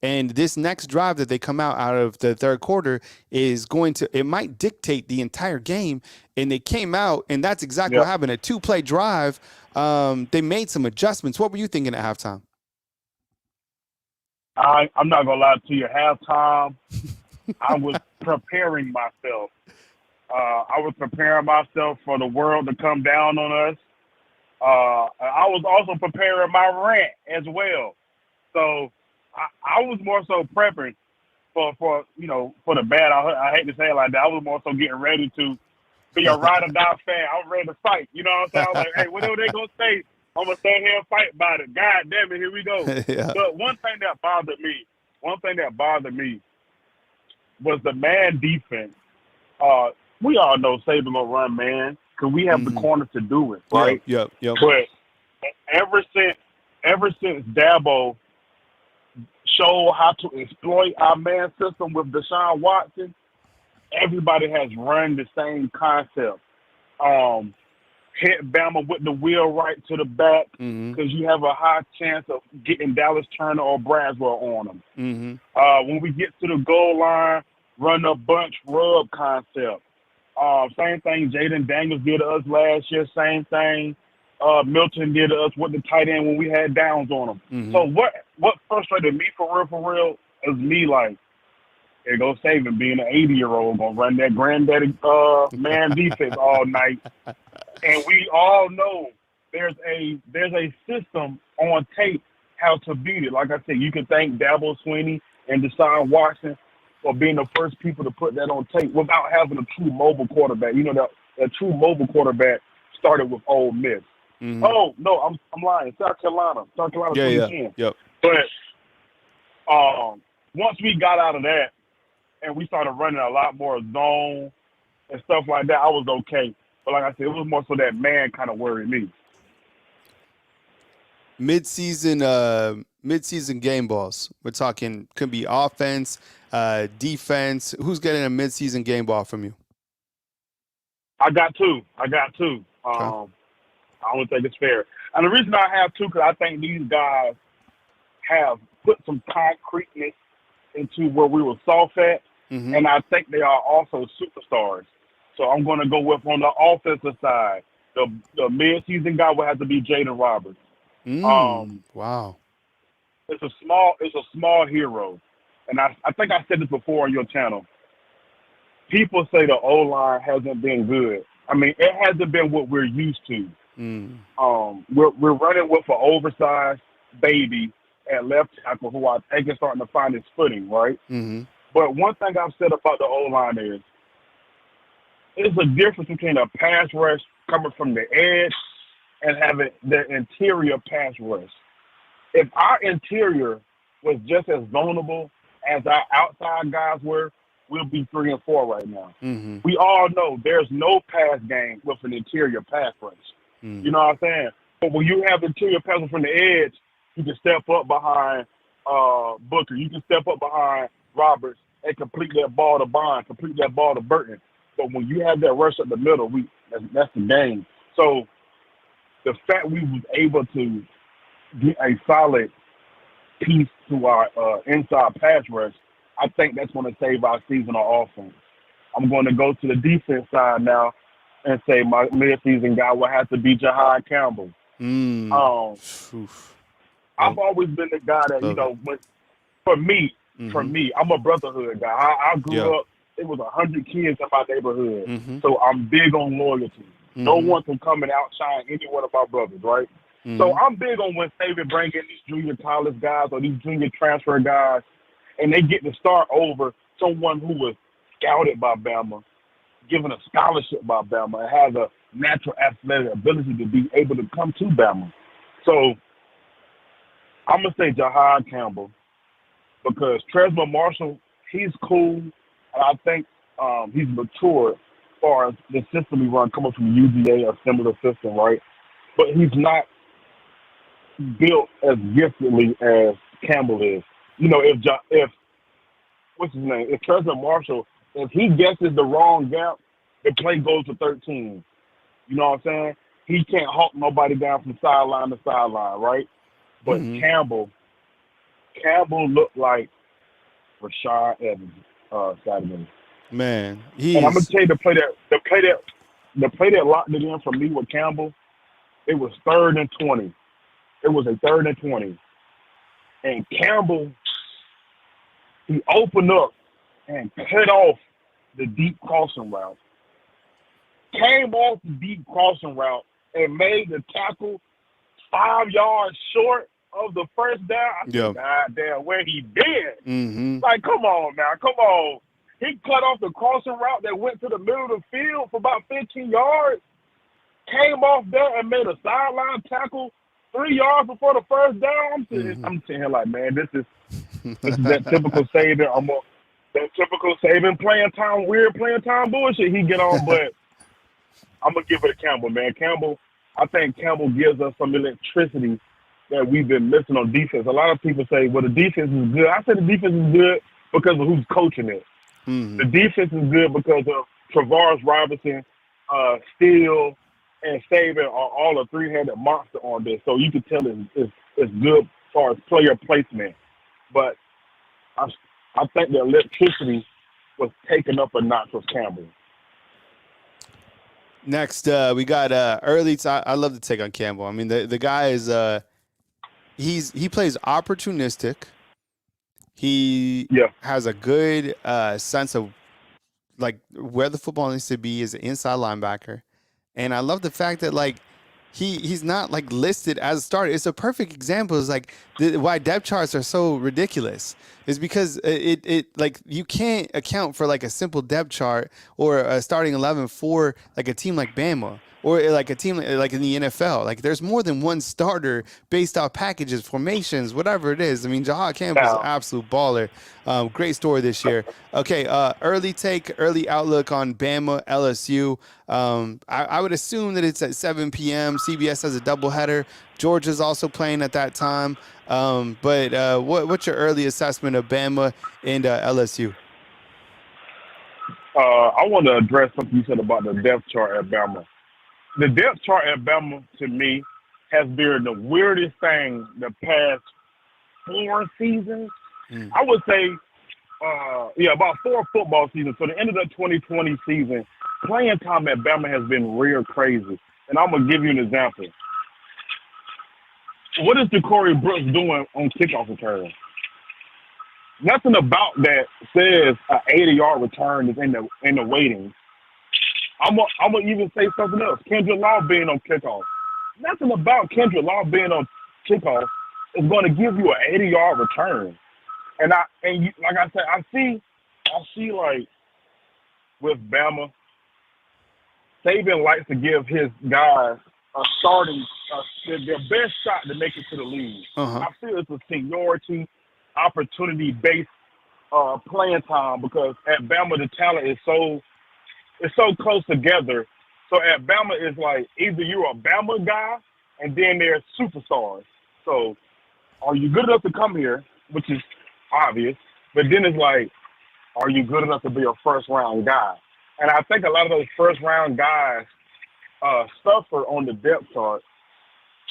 And this next drive that they come out of the third quarter is it might dictate the entire game. And they came out, and that's exactly what happened. A 2-play drive. They made some adjustments. What were you thinking at halftime? I'm not going to lie to you. Halftime, I was preparing myself. I was preparing myself for the world to come down on us. I was also preparing my rant as well. So I was more so prepping for the bad. I hate to say it like that. I was more so getting ready to be a ride or die fan. I was ready to fight. You know what I'm saying? I was like, hey, whatever they gonna say, I'm gonna stay here and fight about it. God damn it, here we go. But one thing that bothered me was the man defense. We all know Saban will run man because we have the corners to do it, right? Yep. But ever since Dabo showed how to exploit our man system with Deshaun Watson, everybody has run the same concept. Hit Bama with the wheel right to the back because you have a high chance of getting Dallas Turner or Braswell on them. When we get to the goal line, run a bunch rub concept. Same thing Jaden Daniels did to us last year. Same thing Milton did to us with the tight end when we had downs on them. So what frustrated me for real is me like, here goes Saban being an 80-year-old gonna run that granddaddy man defense all night. And we all know there's a system on tape how to beat it. Like I said, you can thank Dabo Swinney and Deshaun Watson for being the first people to put that on tape without having a true mobile quarterback. You know, that true mobile quarterback started with Ole Miss. Oh no, I'm lying. South Carolina, Yeah, 2010. yep. But once we got out of that and we started running a lot more zone and stuff like that, I was okay. But like I said, it was more so that man kind of worried me. Midseason game balls. We're talking could be offense, defense. Who's getting a midseason game ball from you? I got two. Okay. I don't think it's fair. And the reason I have two, because I think these guys have put some concreteness into where we were soft at, and I think they are also superstars. So I'm going to go with, on the offensive side, the mid-season guy will have to be Jaden Roberts. Wow. It's a small hero. And I think I said this before on your channel. People say the O-line hasn't been good. I mean, it hasn't been what we're used to. We're running with an oversized baby at left tackle who I think is starting to find his footing, right? But one thing I've said about the O-line is there's a difference between a pass rush coming from the edge and having the interior pass rush. If our interior was just as vulnerable as our outside guys were, we'll be 3-4 right now. We all know there's no pass game with an interior pass rush. You know what I'm saying? But when you have interior pass rush from the edge, you can step up behind Booker. You can step up behind Roberts and complete that ball to Bond, complete that ball to Burton. But when you have that rush up the middle, that's the game. So the fact we was able to get a solid piece to our inside pass rush, I think that's going to save our season on offense. I'm going to go to the defense side now and say my mid-season guy will have to be Jahad Campbell. I've always been the guy that, for me, I'm a brotherhood guy. I grew up, it was 100 kids in my neighborhood. So I'm big on loyalty. No one can come and outshine any one of my brothers, right? So I'm big on when Saban bring in these junior college guys or these junior transfer guys, and they get to start over someone who was scouted by Bama, given a scholarship by Bama, and has a natural athletic ability to be able to come to Bama. So I'm going to say Jahad Campbell because Tresma Marshall, he's cool, and I think he's mature as far as the system we run coming from UGA, a similar system, right? But he's not built as giftedly as Campbell is. If what's his name? If Tresma Marshall, if he guesses the wrong gap, the play goes to 13. You know what I'm saying? He can't hawk nobody down from sideline to sideline, right? But Campbell looked like Rashad Evans Saturday. Man, and I'm gonna tell you the play that locked it in for me with Campbell. It was 3rd and 20. It was a 3rd and 20, and Campbell he opened up and cut off the deep crossing route. Came off the deep crossing route and made the tackle 5 yards short of the first down. I said, God damn, where he been? Like, come on now, come on. He cut off the crossing route that went to the middle of the field for about 15 yards, came off there and made a sideline tackle 3 yards before the first down. I'm sitting here like, man, this is that typical Saban. That typical Saban playing time bullshit he get on, but I'm going to give it to Campbell, man. I think Campbell gives us some electricity that we've been missing on defense. A lot of people say, well, the defense is good. I say the defense is good because of who's coaching it. The defense is good because of Travaris Robinson, Steele, and Saban are all a three-headed monster on this. So you can tell it's good as far as player placement. But I think the electricity was taken up a notch with Campbell. Next, we got early. I love to take on Campbell. I mean, the guy is he plays opportunistic. He has a good sense of like where the football needs to be as an inside linebacker, and I love the fact that like he's not like listed as a starter. It's a perfect example. It's like why depth charts are so ridiculous is because it like you can't account for like a simple depth chart or a starting 11 for like a team like Bama or like a team like in the NFL. Like there's more than one starter based off packages, formations, whatever it is. I mean, Jahad Campbell's an absolute baller. Great story this year. Okay, early outlook on Bama LSU. I would assume that it's at 7 p.m. CBS has a doubleheader. Georgia's also playing at that time. But what's your early assessment of Bama and LSU? I want to address something you said about the depth chart at Bama. The depth chart at Bama, to me, has been the weirdest thing the past 4 seasons. I would say, about 4 football seasons. So the end of the 2020 season, playing time at Bama has been real crazy. And I'm going to give you an example. What is Ja'Cory Brooks doing on kickoff return? Nothing about that says an 80-yard return is in the waiting. I'm gonna even say something else. Kendrick Law being on kickoff. Nothing about Kendrick Law being on kickoff is going to give you an 80-yard return. And like I said, I see like with Bama, Saban likes to give his guys a starting their best shot to make it to the league. I feel it's a seniority, opportunity-based playing time because at Bama the talent is so close together. So at Bama it's like either you're a Bama guy and then there's superstars. So are you good enough to come here, which is obvious, but then it's like, are you good enough to be a first-round guy? And I think a lot of those first-round guys suffer on the depth chart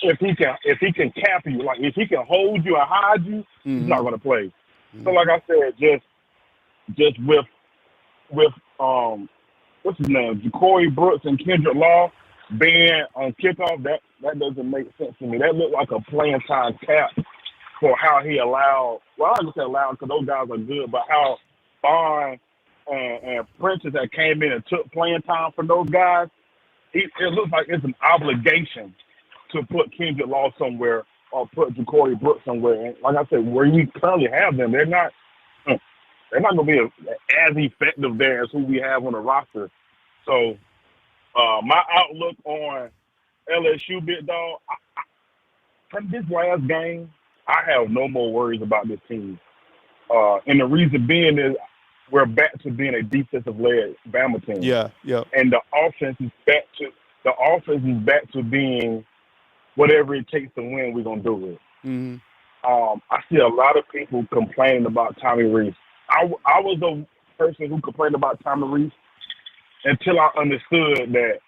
if he can cap you, like if he can hold you and hide you, he's not going to play. So like I said, just with what's his name, Ja'Cory Brooks and Kendrick Law being on kickoff, that doesn't make sense to me. That looked like a playing time cap for how he allowed. Well, I don't say allowed because those guys are good, but how Bond and Prentice that came in and took playing time for those guys. It looks like it's an obligation to put Kendrick Law somewhere or put Ja'Cory Brooks somewhere. And like I said, where you currently have them, they're not going to be as effective there as who we have on the roster. So my outlook on LSU, big dog, from this last game, I have no more worries about this team. And the reason being is we're back to being a defensive-led Bama team. Yeah. And the offense is back to being whatever it takes to win, we're going to do it. I see a lot of people complaining about Tommy Rees. I was a person who complained about Tommy Rees until I understood that,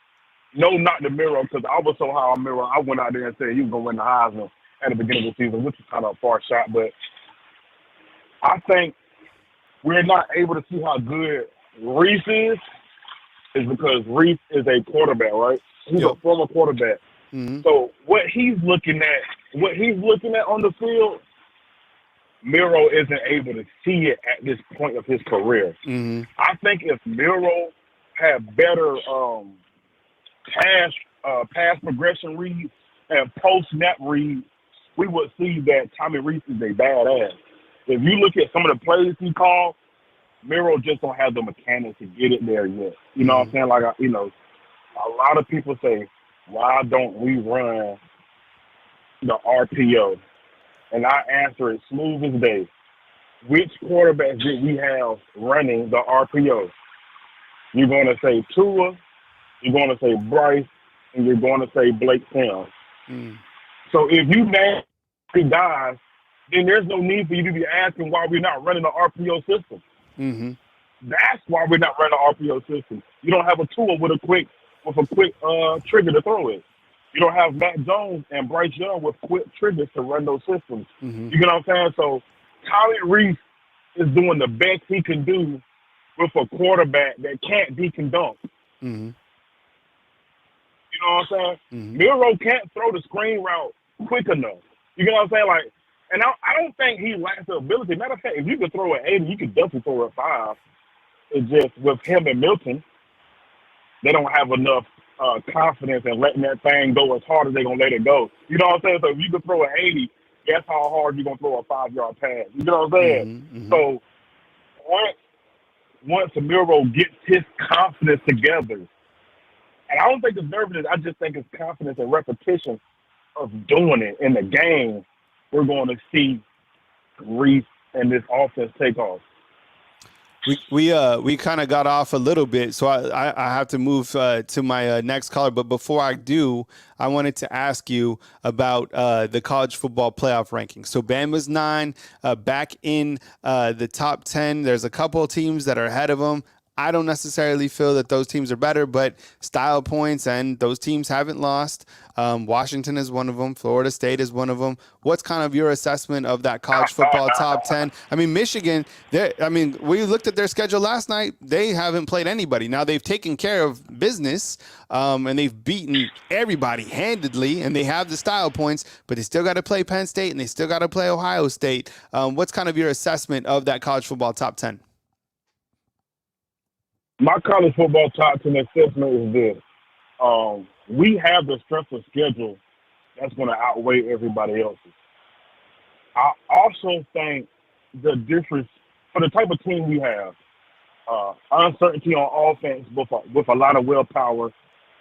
no, not the Miro, because I was so high on Miro, I went out there and said he was going to win the Heisman at the beginning of the season, which is kind of a far shot. But I think we're not able to see how good Rees is because Rees is a quarterback, right? He's a former quarterback. So what he's looking at on the field, Miro isn't able to see it at this point of his career. I think if Miro had better pass progression reads and post-snap reads, we would see that Tommy Rees is a badass. If you look at some of the plays he called, Miro just don't have the mechanics to get it there yet. You know what I'm saying? Like, a lot of people say, why don't we run the RPO? And I answer it smooth as day. Which quarterbacks did we have running the RPO? You're going to say Tua, you're going to say Bryce, and you're going to say Blake Sims. So if you name 3 guys, then there's no need for you to be asking why we're not running the RPO system. That's why we're not running the RPO system. You don't have a Tua with a quick trigger to throw it. You don't have Matt Jones and Bryce Young with quick triggers to run those systems. You get what I'm saying? So Tommy Rees is doing the best he can do with a quarterback that can't dink and dunk. You know what I'm saying? Miro can't throw the screen route quick enough. You get what I'm saying? Like, and I don't think he lacks the ability. Matter of fact, if you could throw at 80, you could definitely throw at 5. It's just with him and Milton, they don't have enough confidence in letting that thing go as hard as they're going to let it go. You know what I'm saying? So if you could throw an 80, guess how hard you're going to throw a 5-yard pass. You know what I'm saying? So once Miro gets his confidence together, And I don't think it's nervousness. I just think it's confidence and repetition of doing it in the game. We're going to see Reese and this offense take off. We kind of got off a little bit, so I have to move to my next caller. But before I do, I wanted to ask you about the college football playoff rankings. So Bama's 9, back in the top 10. There's a couple of teams that are ahead of them. I don't necessarily feel that those teams are better, but style points, and those teams haven't lost. Washington is one of them. Florida State is one of them. What's kind of your assessment of that college football top 10? I mean, Michigan, we looked at their schedule last night. They haven't played anybody. Now, they've taken care of business, and they've beaten everybody handedly, and they have the style points, but they still got to play Penn State, and they still got to play Ohio State. What's kind of your assessment of that college football top 10? My college football top 10 assessment is this. We have the strength of schedule that's going to outweigh everybody else's. I also think the difference for the type of team we have, uncertainty on offense with a lot of willpower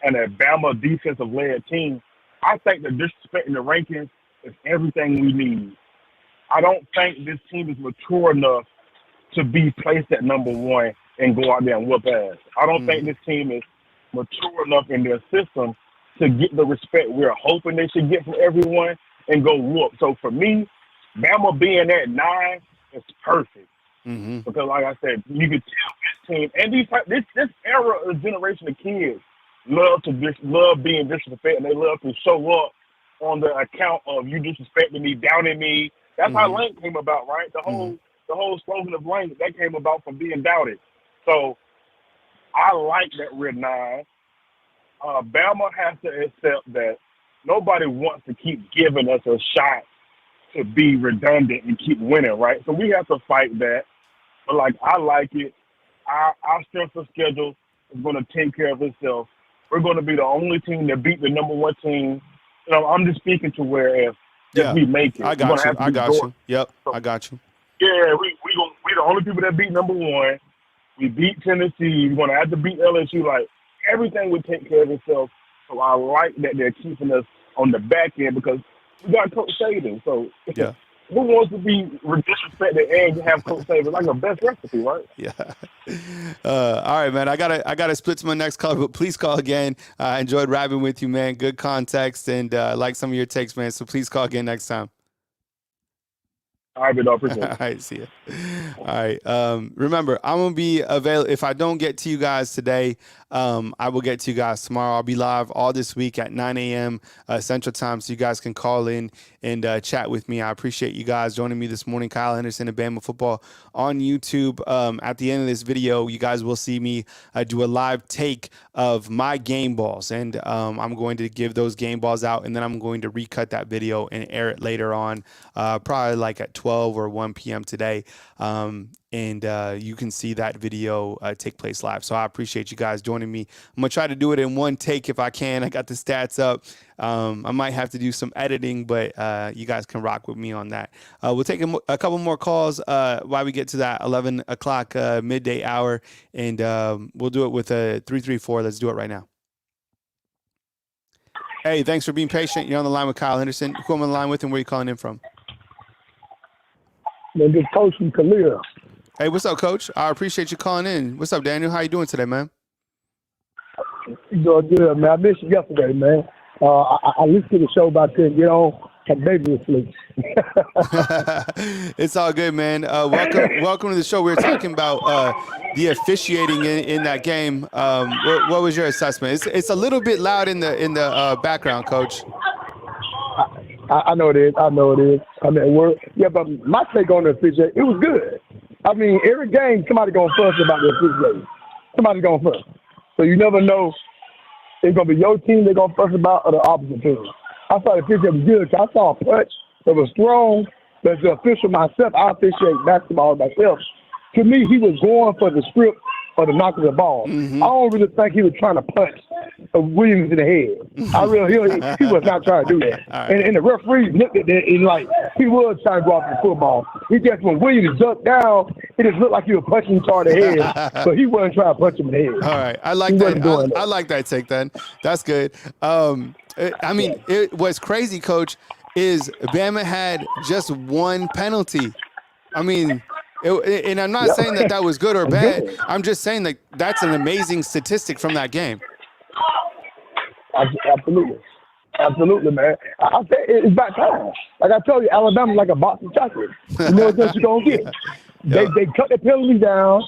and a Bama defensive-led team, I think the disrespect in the rankings is everything we need. I don't think this team is mature enough to be placed at number 1 and go out there and whoop ass. I don't think this team is mature enough in their system to get the respect we're hoping they should get from everyone and go whoop. So for me, Bama being at 9 is perfect. Because like I said, you can tell this team and this era of generation of kids love being disrespected, and they love to show up on the account of you disrespecting me, downing me. That's how Lane came about, right? The whole slogan of Lane, that came about from being doubted. So I like that we're 9. Bama has to accept that nobody wants to keep giving us a shot to be redundant and keep winning, right? So we have to fight that. But, I like it. Our strength of schedule is going to take care of itself. We're going to be the only team that beat the number 1 team. I'm just speaking to where if we make it. I got you. Yep, I got you. Yeah, we the only people that beat number 1. We beat Tennessee. We're going to have to beat LSU. Everything would take care of itself. So I like that they're keeping us on the back end because we got Coach Saban. So who wants to be disrespected and have Coach Saban? Like the best recipe, right? Yeah. All right, man. I gotta split to my next call, but please call again. I enjoyed rapping with you, man. Good context and like some of your takes, man. So please call again next time. All right, good. Appreciate it. All right, see you. All right. Remember, I'm going to be available. If I don't get to you guys today, I will get to you guys tomorrow. I'll be live all this week at 9 a.m. Central Time, so you guys can call in and chat with me. I appreciate you guys joining me this morning. Kyle Henderson and Bama Football on YouTube. At the end of this video, you guys will see me do a live take of my game balls, and I'm going to give those game balls out, and then I'm going to recut that video and air it later on, probably like at 12 or 1 p.m. today. And you can see that video take place live. So I appreciate you guys joining me. I'm going to try to do it in one take if I can. I got the stats up. I might have to do some editing, but you guys can rock with me on that. We'll take a couple more calls while we get to that 11 o'clock midday hour, and we'll do it with a 334. Let's do it right now. Hey, thanks for being patient. You're on the line with Kyle Henderson. Who am I on the line with, and where are you calling in from? Man, this coach from Khalil. Hey, what's up, Coach? I appreciate you calling in. What's up, Daniel? How you doing today, man? Doing good, man. I missed you yesterday, man. I listened to the show about 10. Get on. Had baby asleep. It's all good, man. Welcome to the show. We were talking about the officiating in that game. What was your assessment? It's a little bit loud in the background, Coach. I know it is. I mean, but my take on the officiating, it was good. I mean, every game, somebody going to fuss about the officiating. Somebody's going to fuss. So you never know if it's going to be your team they're going to fuss about or the opposite team. I thought the officiating was good. I saw a punch that was strong. As the official myself, I officiate basketball myself. To me, he was going for the script or the knock of the ball. I don't really think he was trying to punch. Williams in the head. I really, he was not trying to do that. All right. And the referee looked at that and like, he was trying to go off the football. He just, when Williams ducked down, it just looked like he was punching him toward the head, but he wasn't trying to punch him in the head. All right, I like He that. wasn't doing that. I like that take. Then that's good. What's crazy, Coach, is Bama had just one penalty. I mean, and I'm not saying that was good or bad. I'm just saying that that's an amazing statistic from that game. Absolutely, man. I say it's about time. Like I told you, Alabama's like a box of chocolate. You know what you're gonna get. They cut the penalty down.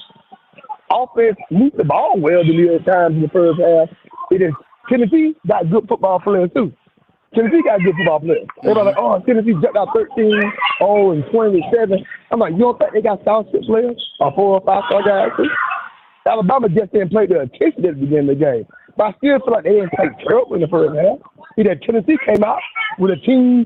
Offense moved the ball well the times in the first half. Tennessee got good football players too. Tennessee got good football players. Everybody like, oh, Tennessee jumped out 13, and 27. I'm like, you don't think they got scholarship players or 4 or 5 star guys too? Alabama just didn't play their attention at the beginning of the game. But I still feel like they didn't play terrible in the first half. Tennessee came out with a team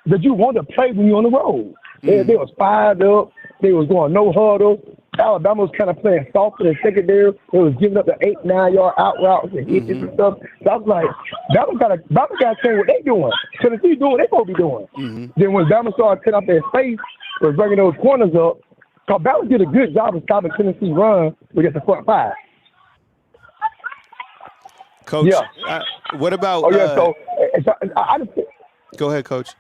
that you want to play when you're on the road. They was fired up. They was going no huddle. Alabama was kind of playing soft in the secondary. They was giving up the 8-9 yard out routes and hitches and stuff. So I was like, Bama got to change what they doing. Tennessee doing what they supposed to be doing. Then when Bama started cutting up their space, was bringing those corners up. Because Bama did a good job of stopping Tennessee run with the front 5. Coach, what about? I just, go ahead, Coach.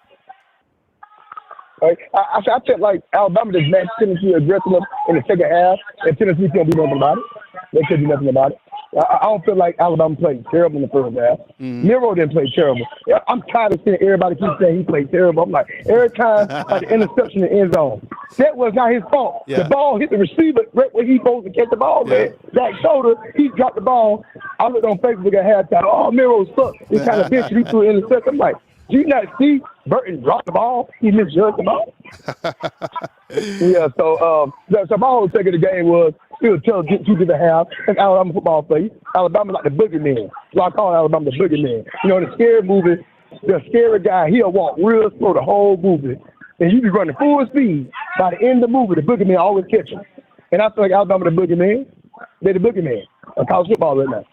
I felt like Alabama just matched Tennessee aggressive in the second half, and Tennessee can't do nothing about it. They couldn't do nothing about it. I don't feel like Alabama played terrible in the first half. Miro didn't play terrible. I'm tired of seeing everybody keep saying he played terrible. I'm like, every time the interception in the end zone, that was not his fault. The ball hit the receiver right where he's supposed to catch the ball, man. That shoulder, he dropped the ball. I looked on Facebook at halftime. Oh, Miro sucked. He kind of bitched. He threw an interception. I'm like, do you not see Burton drop the ball? He misjudged the ball. So my whole take of the game was it was tough to get 2 to the half. And Alabama football play. Alabama like the boogeyman. So I call Alabama the boogeyman. You know, in the scary movie, the scary guy, he'll walk real slow the whole movie. And you be running full speed. By the end of the movie, the boogeyman always catch him. And I feel like Alabama the boogeyman. They're the boogeyman of college football right now.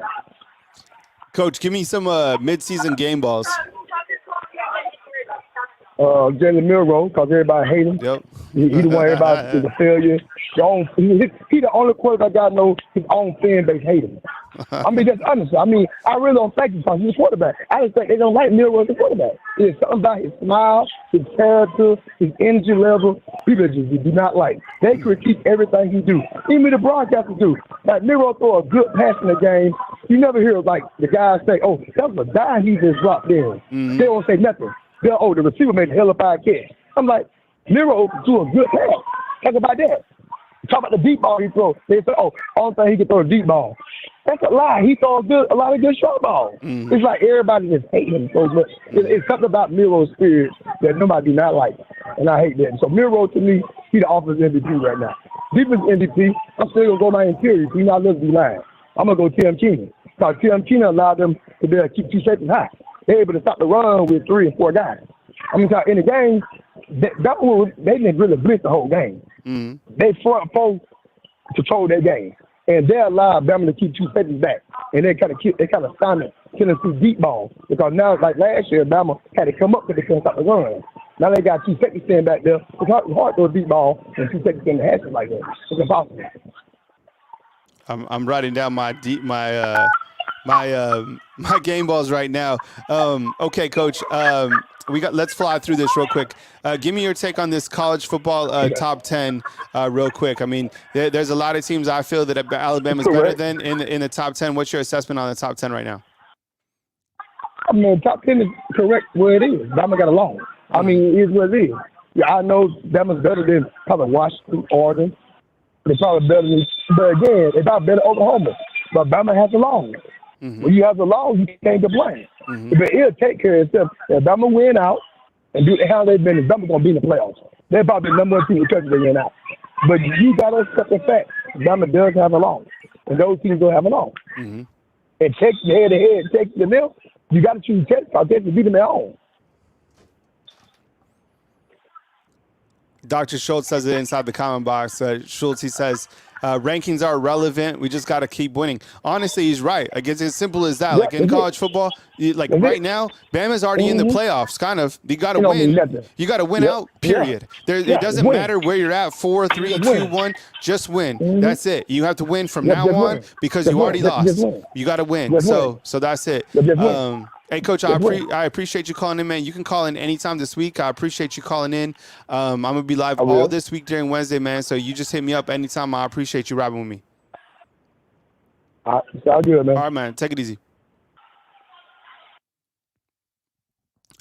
Coach, give me some midseason game balls. Jalen Milroe, because everybody hate him. Yep. He the one everybody is a failure. He the only quarterback I know his own fan base hate him. I mean, that's honest. I mean, I really don't think he's a quarterback. I just think they don't like Milroe as a quarterback. There's something about his smile, his character, his energy level. People just do not like. They critique everything he do. Even the broadcasters do. Like, Milroe throw a good pass in the game. You never hear, like, the guys say, oh, that was a dime he just dropped in. They don't say nothing. The receiver made a hell of a catch. I'm like, Miro threw a good pass. Talk about that. Talk about the deep ball he throws. They say, oh, only thing he can throw a deep ball. That's a lie. He throws a lot of good short balls. It's like everybody just hates him so much. It's something about Miro's spirit that nobody do not like. And I hate that. So Miro, to me, he the offensive MVP right now. Defense MVP, I'm still going to go my interior. He's not looking line. I'm going to go Tim Keenan. Because Tim Keenan allowed them to be able to keep 2 safeties high. They're able to stop the run with 3 and 4 guys. I mean, in the game, they didn't really blitz the whole game. They front 4 control their game. And they allowed Bama to keep 2 safeties back. And they kind of signed Tennessee deep ball. Because now, like last year, Bama had to come up because they couldn't stop the run. Now they got 2 safeties standing back there. It's hard to throw a deep ball and 2 safeties in the hash like that. It's impossible. I'm writing down my game balls right now. Okay, Coach. Let's fly through this real quick. Give me your take on this college football top 10 real quick. I mean, there's a lot of teams I feel that Alabama's better than in the top 10. What's your assessment on the top 10 right now? I mean, top 10 is correct where it is. Bama got along. I mean, it is what it is. Yeah, I know Bama's better than probably Washington, Oregon. They're probably better than, but again, they're not better than Oklahoma. But Bama has a long. When you have the law, you can't complain. But it'll take care of itself. If Bama win out and do how they've been, Bama's going to be in the playoffs. They're probably the number 1 team because they win out. But you got to accept the fact Bama does have a long. And those teams don't have a long. And Texas head-to-head, Texas and them, you got to choose Texas because Texas beat them at home. Dr. Schultz says it inside the comment box. Schultz, he says, Rankings are relevant. We just got to keep winning. Honestly, he's right. Like, it's as simple as that. Like in college football, right now, Bama's already in the playoffs. Kind of. You got to win. You got to win out. Period. It doesn't matter where you're at. 4, 3, 2, 1. Just win. That's it. You have to win from now on because you already lost. You got to win. So that's it. Hey, Coach, I appreciate you calling in, man. You can call in anytime this week. I appreciate you calling in. I'm going to be live all this week during Wednesday, man. So you just hit me up anytime. I appreciate you riding with me. Sounds good, man. All right, man. Take it easy.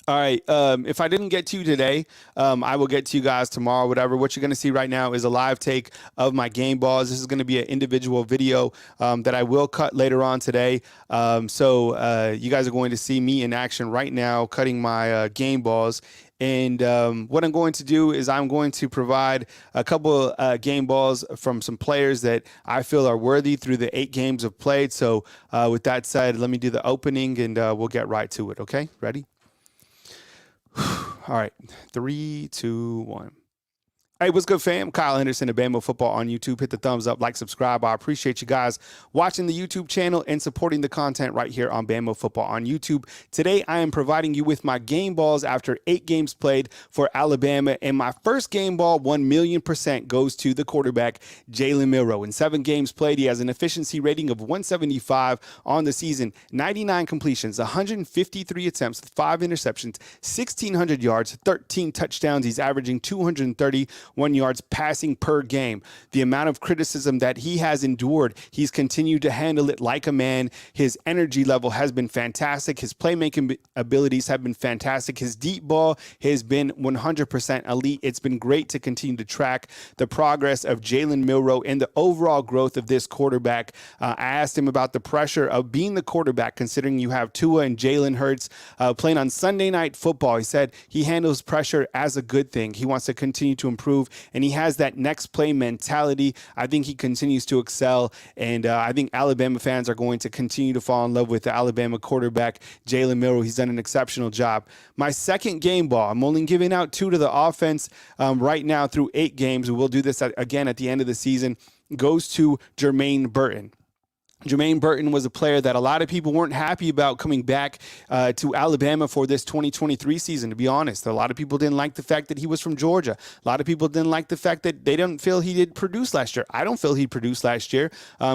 All right. If I didn't get to you today, I will get to you guys tomorrow, whatever. What you're going to see right now is a live take of my game balls. This is going to be an individual video that I will cut later on today. So you guys are going to see me in action right now, cutting my game balls. And what I'm going to do is I'm going to provide a couple game balls from some players that I feel are worthy through the 8 games of played. So with that said, let me do the opening and we'll get right to it. Okay, ready? All right, 3, 2, 1. Hey, what's good, fam? Kyle Henderson of Bama Football on YouTube. Hit the thumbs up, like, subscribe. I appreciate you guys watching the YouTube channel and supporting the content right here on Bama Football on YouTube. Today, I am providing you with my game balls after 8 games played for Alabama. And my first game ball, 1,000,000% goes to the quarterback, Jalen Milroe. In 7 games played, he has an efficiency rating of 175 on the season, 99 completions, 153 attempts, 5 interceptions, 1,600 yards, 13 touchdowns. He's averaging 231 yards passing per game. The amount of criticism that he has endured, he's continued to handle it like a man. His energy level has been fantastic. His playmaking abilities have been fantastic. His deep ball has been 100% elite. It's been great to continue to track the progress of Jalen Milroe and the overall growth of this quarterback. I asked him about the pressure of being the quarterback, considering you have Tua and Jalen Hurts playing on Sunday Night Football. He said he handles pressure as a good thing. He wants to continue to improve, and he has that next play mentality. I think he continues to excel, and I think Alabama fans are going to continue to fall in love with the Alabama quarterback, Jalen Milroe. He's done an exceptional job. My second game ball, I'm only giving out 2 to the offense right now through 8 games. We'll do this again at the end of the season. Goes to Jermaine Burton. Jermaine Burton was a player that a lot of people weren't happy about coming back to Alabama for this 2023 season, to be honest. A lot of people didn't like the fact that he was from Georgia. A lot of people didn't like the fact that they didn't feel he did produce last year. I don't feel he produced last year.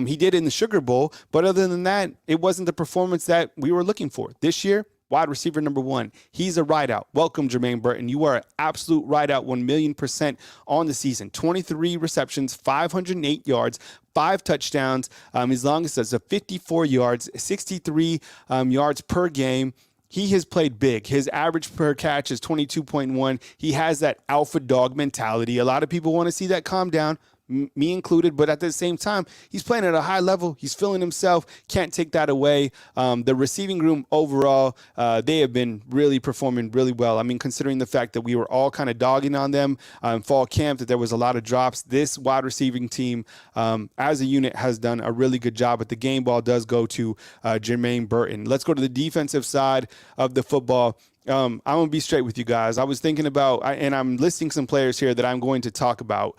He did in the Sugar Bowl, but other than that, it wasn't the performance that we were looking for. This year, wide receiver number 1. He's a rideout. Welcome, Jermaine Burton. You are an absolute rideout, 1,000,000% on the season. 23 receptions, 508 yards, 5 touchdowns. His longest is 54 yards, 63 yards per game. He has played big. His average per catch is 22.1. He has that alpha dog mentality. A lot of people want to see that calm down, me included, but at the same time, he's playing at a high level. He's feeling himself. Can't take that away. The receiving room overall, they have been really performing really well. I mean, considering the fact that we were all kind of dogging on them in fall camp, that there was a lot of drops. This wide receiving team, as a unit, has done a really good job, but the game ball does go to Jermaine Burton. Let's go to the defensive side of the football. I'm going to be straight with you guys. I was thinking about, and I'm listing some players here that I'm going to talk about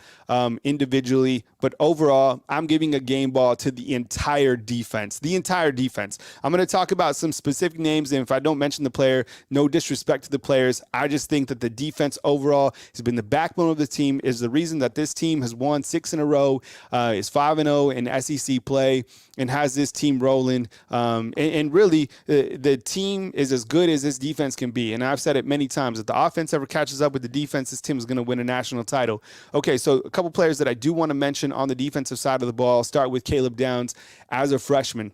individually, but overall, I'm giving a game ball to the entire defense. The entire defense. I'm going to talk about some specific names, and if I don't mention the player, no disrespect to the players. I just think that the defense overall has been the backbone of the team, is the reason that this team has won 6 in a row, is 5-0 in SEC play, and has this team rolling. And really, the team is as good as this defense can be. And I've said it many times, if the offense ever catches up with the defense, this team is going to win a national title. Okay, so a couple players that I do want to mention on the defensive side of the ball. I'll start with Caleb Downs as a freshman.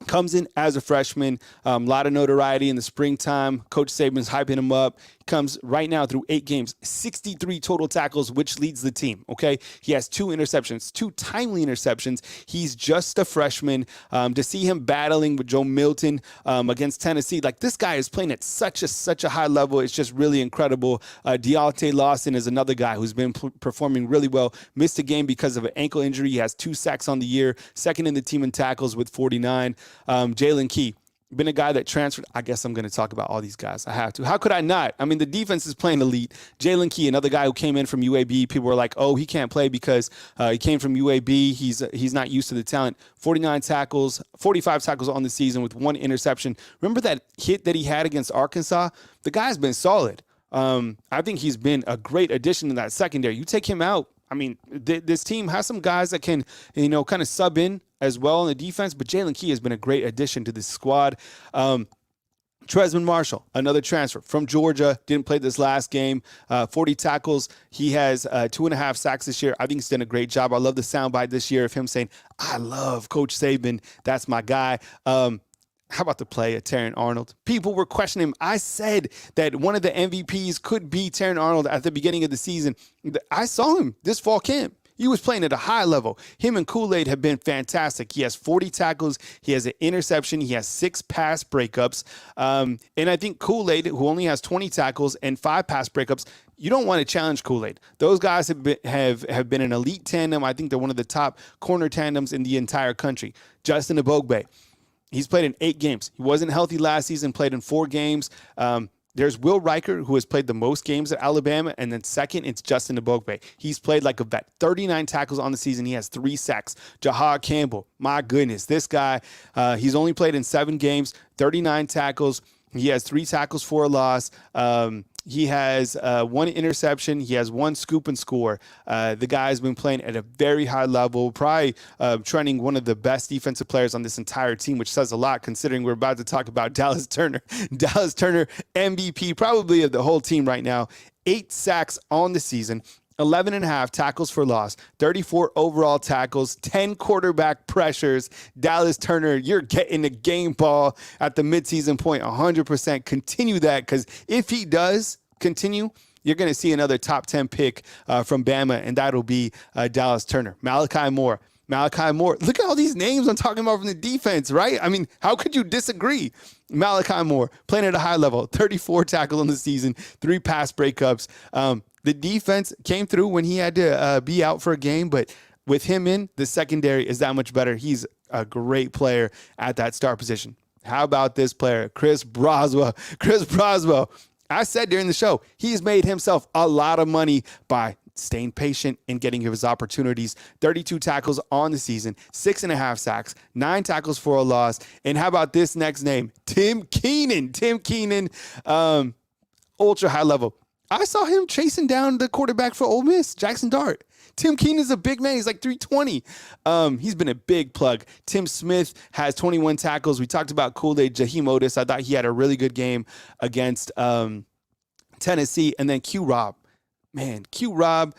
Comes in as a freshman, a lot of notoriety in the springtime. Coach Saban's hyping him up. Comes right now through 8 games, 63 total tackles, which leads the team, okay? He has 2 interceptions, 2 timely interceptions. He's just a freshman. To see him battling with Joe Milton against Tennessee, like this guy is playing at such a high level. It's just really incredible. Deontay Lawson is another guy who's been performing really well. Missed a game because of an ankle injury. He has 2 sacks on the year, second in the team in tackles with 49. Jalen Key. been a guy that transferred. I guess I'm going to talk about all these guys. I have to. How could I not? I mean, the defense is playing elite. Jalen Key, another guy who came in from UAB. People were like, oh, he can't play because he came from UAB. He's not used to the talent. 45 tackles on the season with 1 interception. Remember that hit that he had against Arkansas? The guy's been solid. I think he's been a great addition to that secondary. You take him out, I mean, this team has some guys that can, kind of sub in as well in the defense, but Jalen Key has been a great addition to this squad. Tresman Marshall, another transfer from Georgia, didn't play this last game, 40 tackles. He has 2.5 sacks this year. I think he's done a great job. I love the soundbite this year of him saying, I love Coach Saban. That's my guy. How about the play of Terran Arnold? People were questioning him. I said that one of the MVPs could be Terran Arnold at the beginning of the season. I saw him this fall camp. He was playing at a high level. Him and Kool-Aid have been fantastic. He has 40 tackles. He has an interception. He has 6 pass breakups. And I think Kool-Aid, who only has 20 tackles and 5 pass breakups, you don't want to challenge Kool-Aid. Those guys have been an elite tandem. I think they're one of the top corner tandems in the entire country. Justin Ebogbe. He's played in 8 games. He wasn't healthy last season, played in 4 games. There's Will Riker, who has played the most games at Alabama, and then second, it's Justin Ebogbe. He's played like a vet. 39 tackles on the season. He has 3 sacks. Jahad Campbell, my goodness, this guy, he's only played in 7 games, 39 tackles. He has 3 tackles for a loss. He has 1 interception. He has 1 scoop and score. The guy's been playing at a very high level, probably trending one of the best defensive players on this entire team, which says a lot considering we're about to talk about Dallas Turner. Dallas Turner, MVP probably of the whole team right now. 8 sacks on the season. 11.5 tackles for loss, 34 overall tackles, 10 quarterback pressures. Dallas Turner, you're getting the game ball at the midseason point 100%. Continue that, because if he does continue, you're going to see another top 10 pick from Bama, and that'll be Dallas Turner. Malachi Moore. Look at all these names I'm talking about from the defense, right? I mean, how could you disagree? Malachi Moore, playing at a high level, 34 tackles on the season, 3 pass breakups. The defense came through when he had to be out for a game, but with him in, the secondary is that much better. He's a great player at that star position. How about this player, Chris Broswell? I said during the show, he's made himself a lot of money by staying patient and getting his opportunities. 32 tackles on the season, 6.5 sacks, 9 tackles for a loss. And how about this next name? Tim Keenan, ultra high level. I saw him chasing down the quarterback for Ole Miss, Jackson Dart. Tim Keenan is a big man. He's like 320. He's been a big plug. Tim Smith has 21 tackles. We talked about Kool-Aid, Jaheim Otis. I thought he had a really good game against Tennessee. And then Q-Rob. Man, Q-Rob,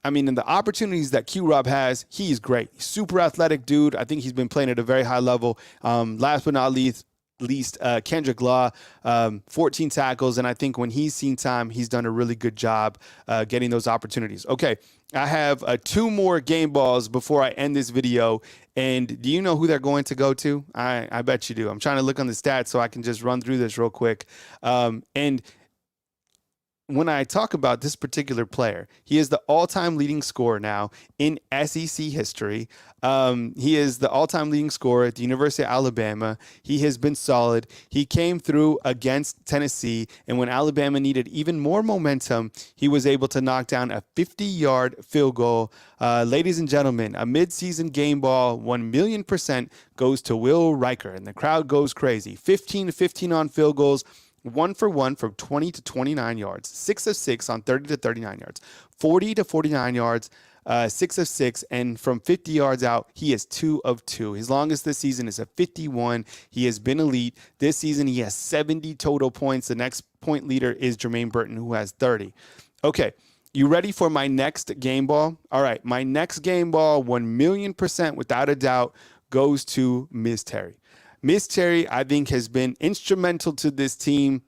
I mean, in the opportunities that Q-Rob has, he's great. Super athletic dude. I think he's been playing at a very high level. Last but not least, Kendrick Law, 14 tackles, and I think when he's seen time, he's done a really good job getting those opportunities. Okay, I have 2 more game balls before I end this video, and do you know who they're going to go to? I bet you do. I'm trying to look on the stats so I can just run through this real quick. And when I talk about this particular player, he is the all-time leading scorer now in SEC history. He is the all-time leading scorer at the University of Alabama. He has been solid. He came through against Tennessee, and when Alabama needed even more momentum, he was able to knock down a 50-yard field goal. Ladies and gentlemen, a midseason game ball, 1,000,000% goes to Will Riker, and the crowd goes crazy. 15-15 on field goals. 1 for 1 from 20 to 29 yards, 6 of 6 on 30 to 39 yards, 40 to 49 yards, 6 of 6, and from 50 yards out, he is 2 of 2. His longest this season is a 51. He has been elite. This season, he has 70 total points. The next point leader is Jermaine Burton, who has 30. Okay, you ready for my next game ball? All right, my next game ball, 1,000,000% without a doubt, goes to Miss Terry. Miss Terry, I think, has been instrumental to this team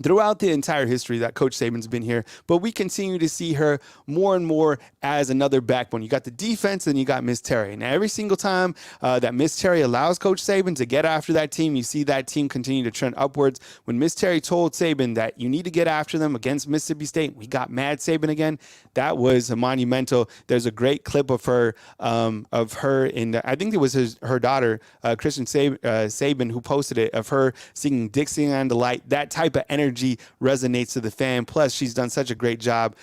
throughout the entire history that Coach Saban's been here, but we continue to see her more and more as another backbone. You got the defense and you got Miss Terry. Now, every single time that Miss Terry allows Coach Saban to get after that team, you see that team continue to trend upwards. When Miss Terry told Saban that you need to get after them against Mississippi State, we got mad Saban again. That was monumental. There's a great clip of her in I think it was her daughter, Kristen Saban, who posted it, of her singing Dixieland Delight. That type of energy resonates to the fan. Plus, she's done such a great job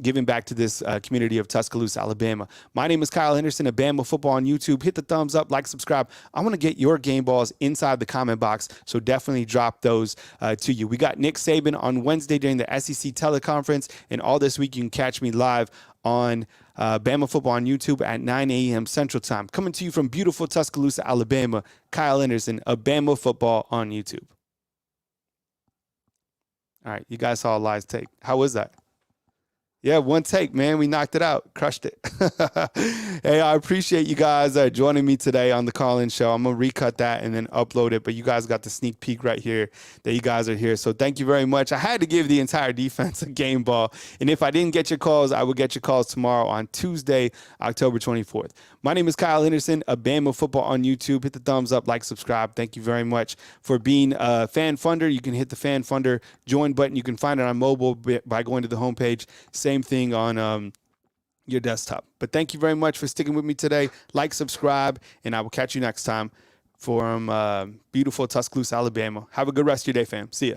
giving back to this community of Tuscaloosa, Alabama. My name is Kyle Henderson of Bama Football on YouTube. Hit the thumbs up, like, subscribe. I want to get your game balls inside the comment box, so definitely drop those to you. We got Nick Saban on Wednesday during the SEC teleconference, and all this week you can catch me live on Bama Football on YouTube at 9 a.m. Central Time. Coming to you from beautiful Tuscaloosa, Alabama, Kyle Henderson of Bama Football on YouTube. All right, you guys saw a live take. How was that? Yeah, one take, man. We knocked it out. Crushed it. Hey, I appreciate you guys joining me today on the call-in show. I'm going to recut that and then upload it, but you guys got the sneak peek right here that you guys are here. So thank you very much. I had to give the entire defense a game ball, and if I didn't get your calls, I will get your calls tomorrow on Tuesday, October 24th. My name is Kyle Henderson of Bama Football on YouTube. Hit the thumbs up, like, subscribe. Thank you very much for being a fan funder. You can hit the fan funder join button. You can find it on mobile by going to the homepage. Same thing on your desktop. But thank you very much for sticking with me today. Like, subscribe, and I will catch you next time from beautiful Tuscaloosa, Alabama. Have a good rest of your day, fam. See ya.